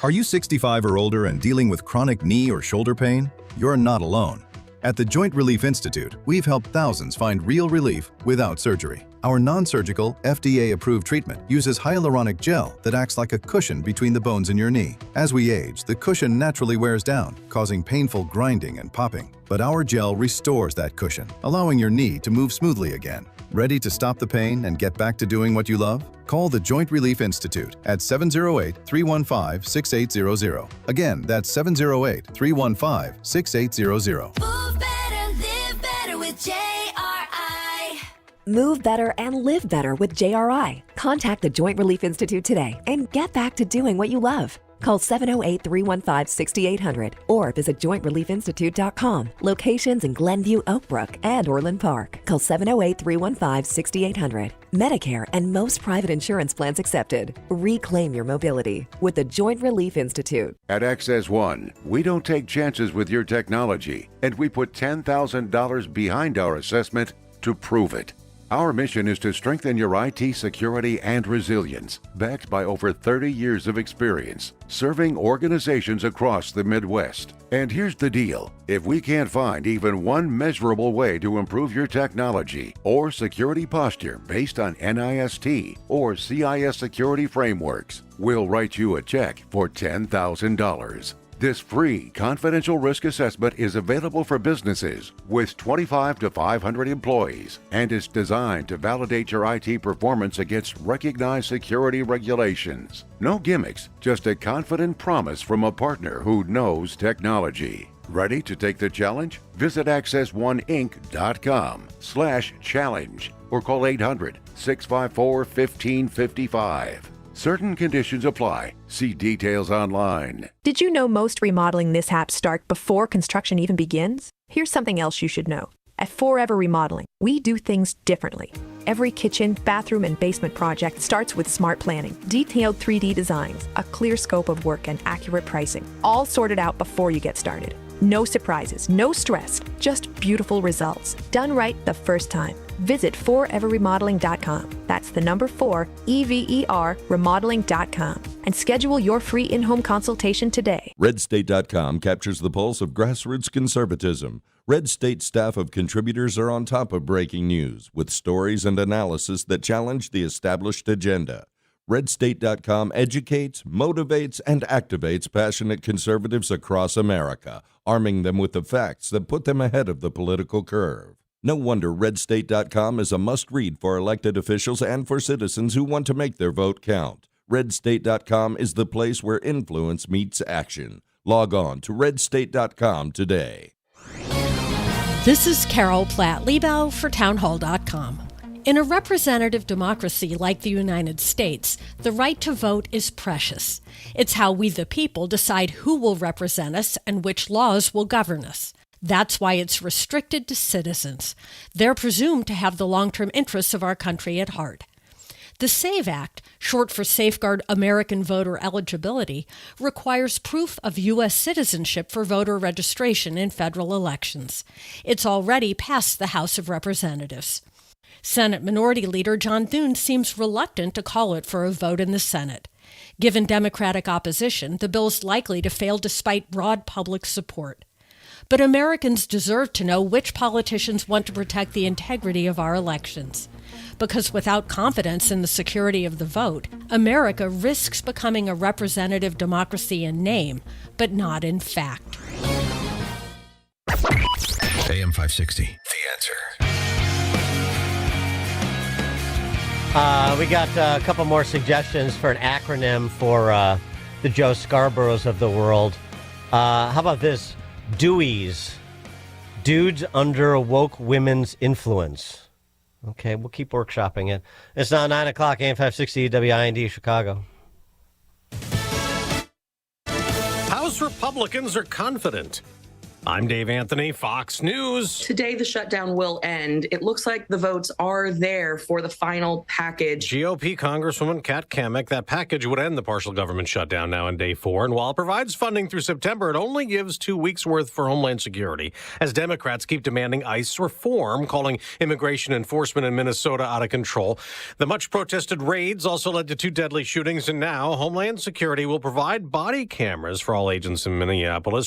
Are you 65 or older and dealing with chronic knee or shoulder pain? You're not alone. At the Joint Relief Institute, we've helped thousands find real relief without surgery. Our non-surgical, FDA-approved treatment uses hyaluronic gel that acts like a cushion between the bones in your knee. As we age, the cushion naturally wears down, causing painful grinding and popping. But our gel restores that cushion, allowing your knee to move smoothly again. Ready to stop the pain and get back to doing what you love? Call the Joint Relief Institute at 708-315-6800. Again, that's 708-315-6800.
Move better, live better with JRI.
Move better and live better with JRI. Contact the Joint Relief Institute today and get back to doing what you love. Call 708-315-6800 or visit jointreliefinstitute.com. Locations in Glenview, Oakbrook, and Orland Park. Call 708-315-6800. Medicare and most private insurance plans accepted. Reclaim your mobility with the Joint Relief Institute.
At Access One, we don't take chances with your technology, and we put $10,000 behind our assessment to prove it. Our mission is to strengthen your IT security and resilience, backed by over 30 years of experience, serving organizations across the Midwest. And here's the deal. If we can't find even one measurable way to improve your technology or security posture based on NIST or CIS security frameworks, we'll write you a check for $10,000. This free confidential risk assessment is available for businesses with 25 to 500 employees and is designed to validate your IT performance against recognized security regulations. No gimmicks, just a confident promise from a partner who knows technology. Ready to take the challenge? Visit accessoneInc.com/challenge or call 800-654-1555. Certain conditions apply. See details online.
Did you know most remodeling mishaps start before construction even begins? Here's something else you should know. At Forever Remodeling, we do things differently. Every kitchen, bathroom, and basement project starts with smart planning, detailed 3D designs, a clear scope of work, and accurate pricing, all sorted out before you get started. No surprises, no stress, just beautiful results. Done right the first time. Visit foreverremodeling.com. That's the number 4, EVER, remodeling.com. And schedule your free in-home consultation today.
RedState.com captures the pulse of grassroots conservatism. Red State staff of contributors are on top of breaking news with stories and analysis that challenge the established agenda. RedState.com educates, motivates, and activates passionate conservatives across America, arming them with the facts that put them ahead of the political curve. No wonder RedState.com is a must-read for elected officials and for citizens who want to make their vote count. RedState.com is the place where influence meets action. Log on to RedState.com today.
This is Carol Platt-Liebau for Townhall.com. In a representative democracy like the United States, the right to vote is precious. It's how we the people decide who will represent us and which laws will govern us. That's why it's restricted to citizens. They're presumed to have the long-term interests of our country at heart. The SAVE Act, short for Safeguard American Voter Eligibility, requires proof of U.S. citizenship for voter registration in federal elections. It's already passed the House of Representatives. Senate Minority Leader John Thune seems reluctant to call it for a vote in the Senate. Given Democratic opposition, the bill's likely to fail despite broad public support. But Americans deserve to know which politicians want to protect the integrity of our elections. Because without confidence in the security of the vote, America risks becoming a representative democracy in name, but not in fact.
AM 560, The Answer.
We got a couple more suggestions for an acronym for the Joe Scarboroughs of the world. How about this? DUIs. Dudes under woke women's influence. Okay, we'll keep workshopping it. It's now 9 o'clock, AM 560 WIND Chicago.
House Republicans are confident. I'm Dave Anthony, Fox News.
Today, the shutdown will end. It looks like the votes are there for the final package.
GOP Congresswoman Kat Cammack, that package would end the partial government shutdown now in day 4. And while it provides funding through September, it only gives 2 weeks' worth for Homeland Security, as Democrats keep demanding ICE reform, calling immigration enforcement in Minnesota out of control. The much-protested raids also led to 2 deadly shootings, and now Homeland Security will provide body cameras for all agents in Minneapolis.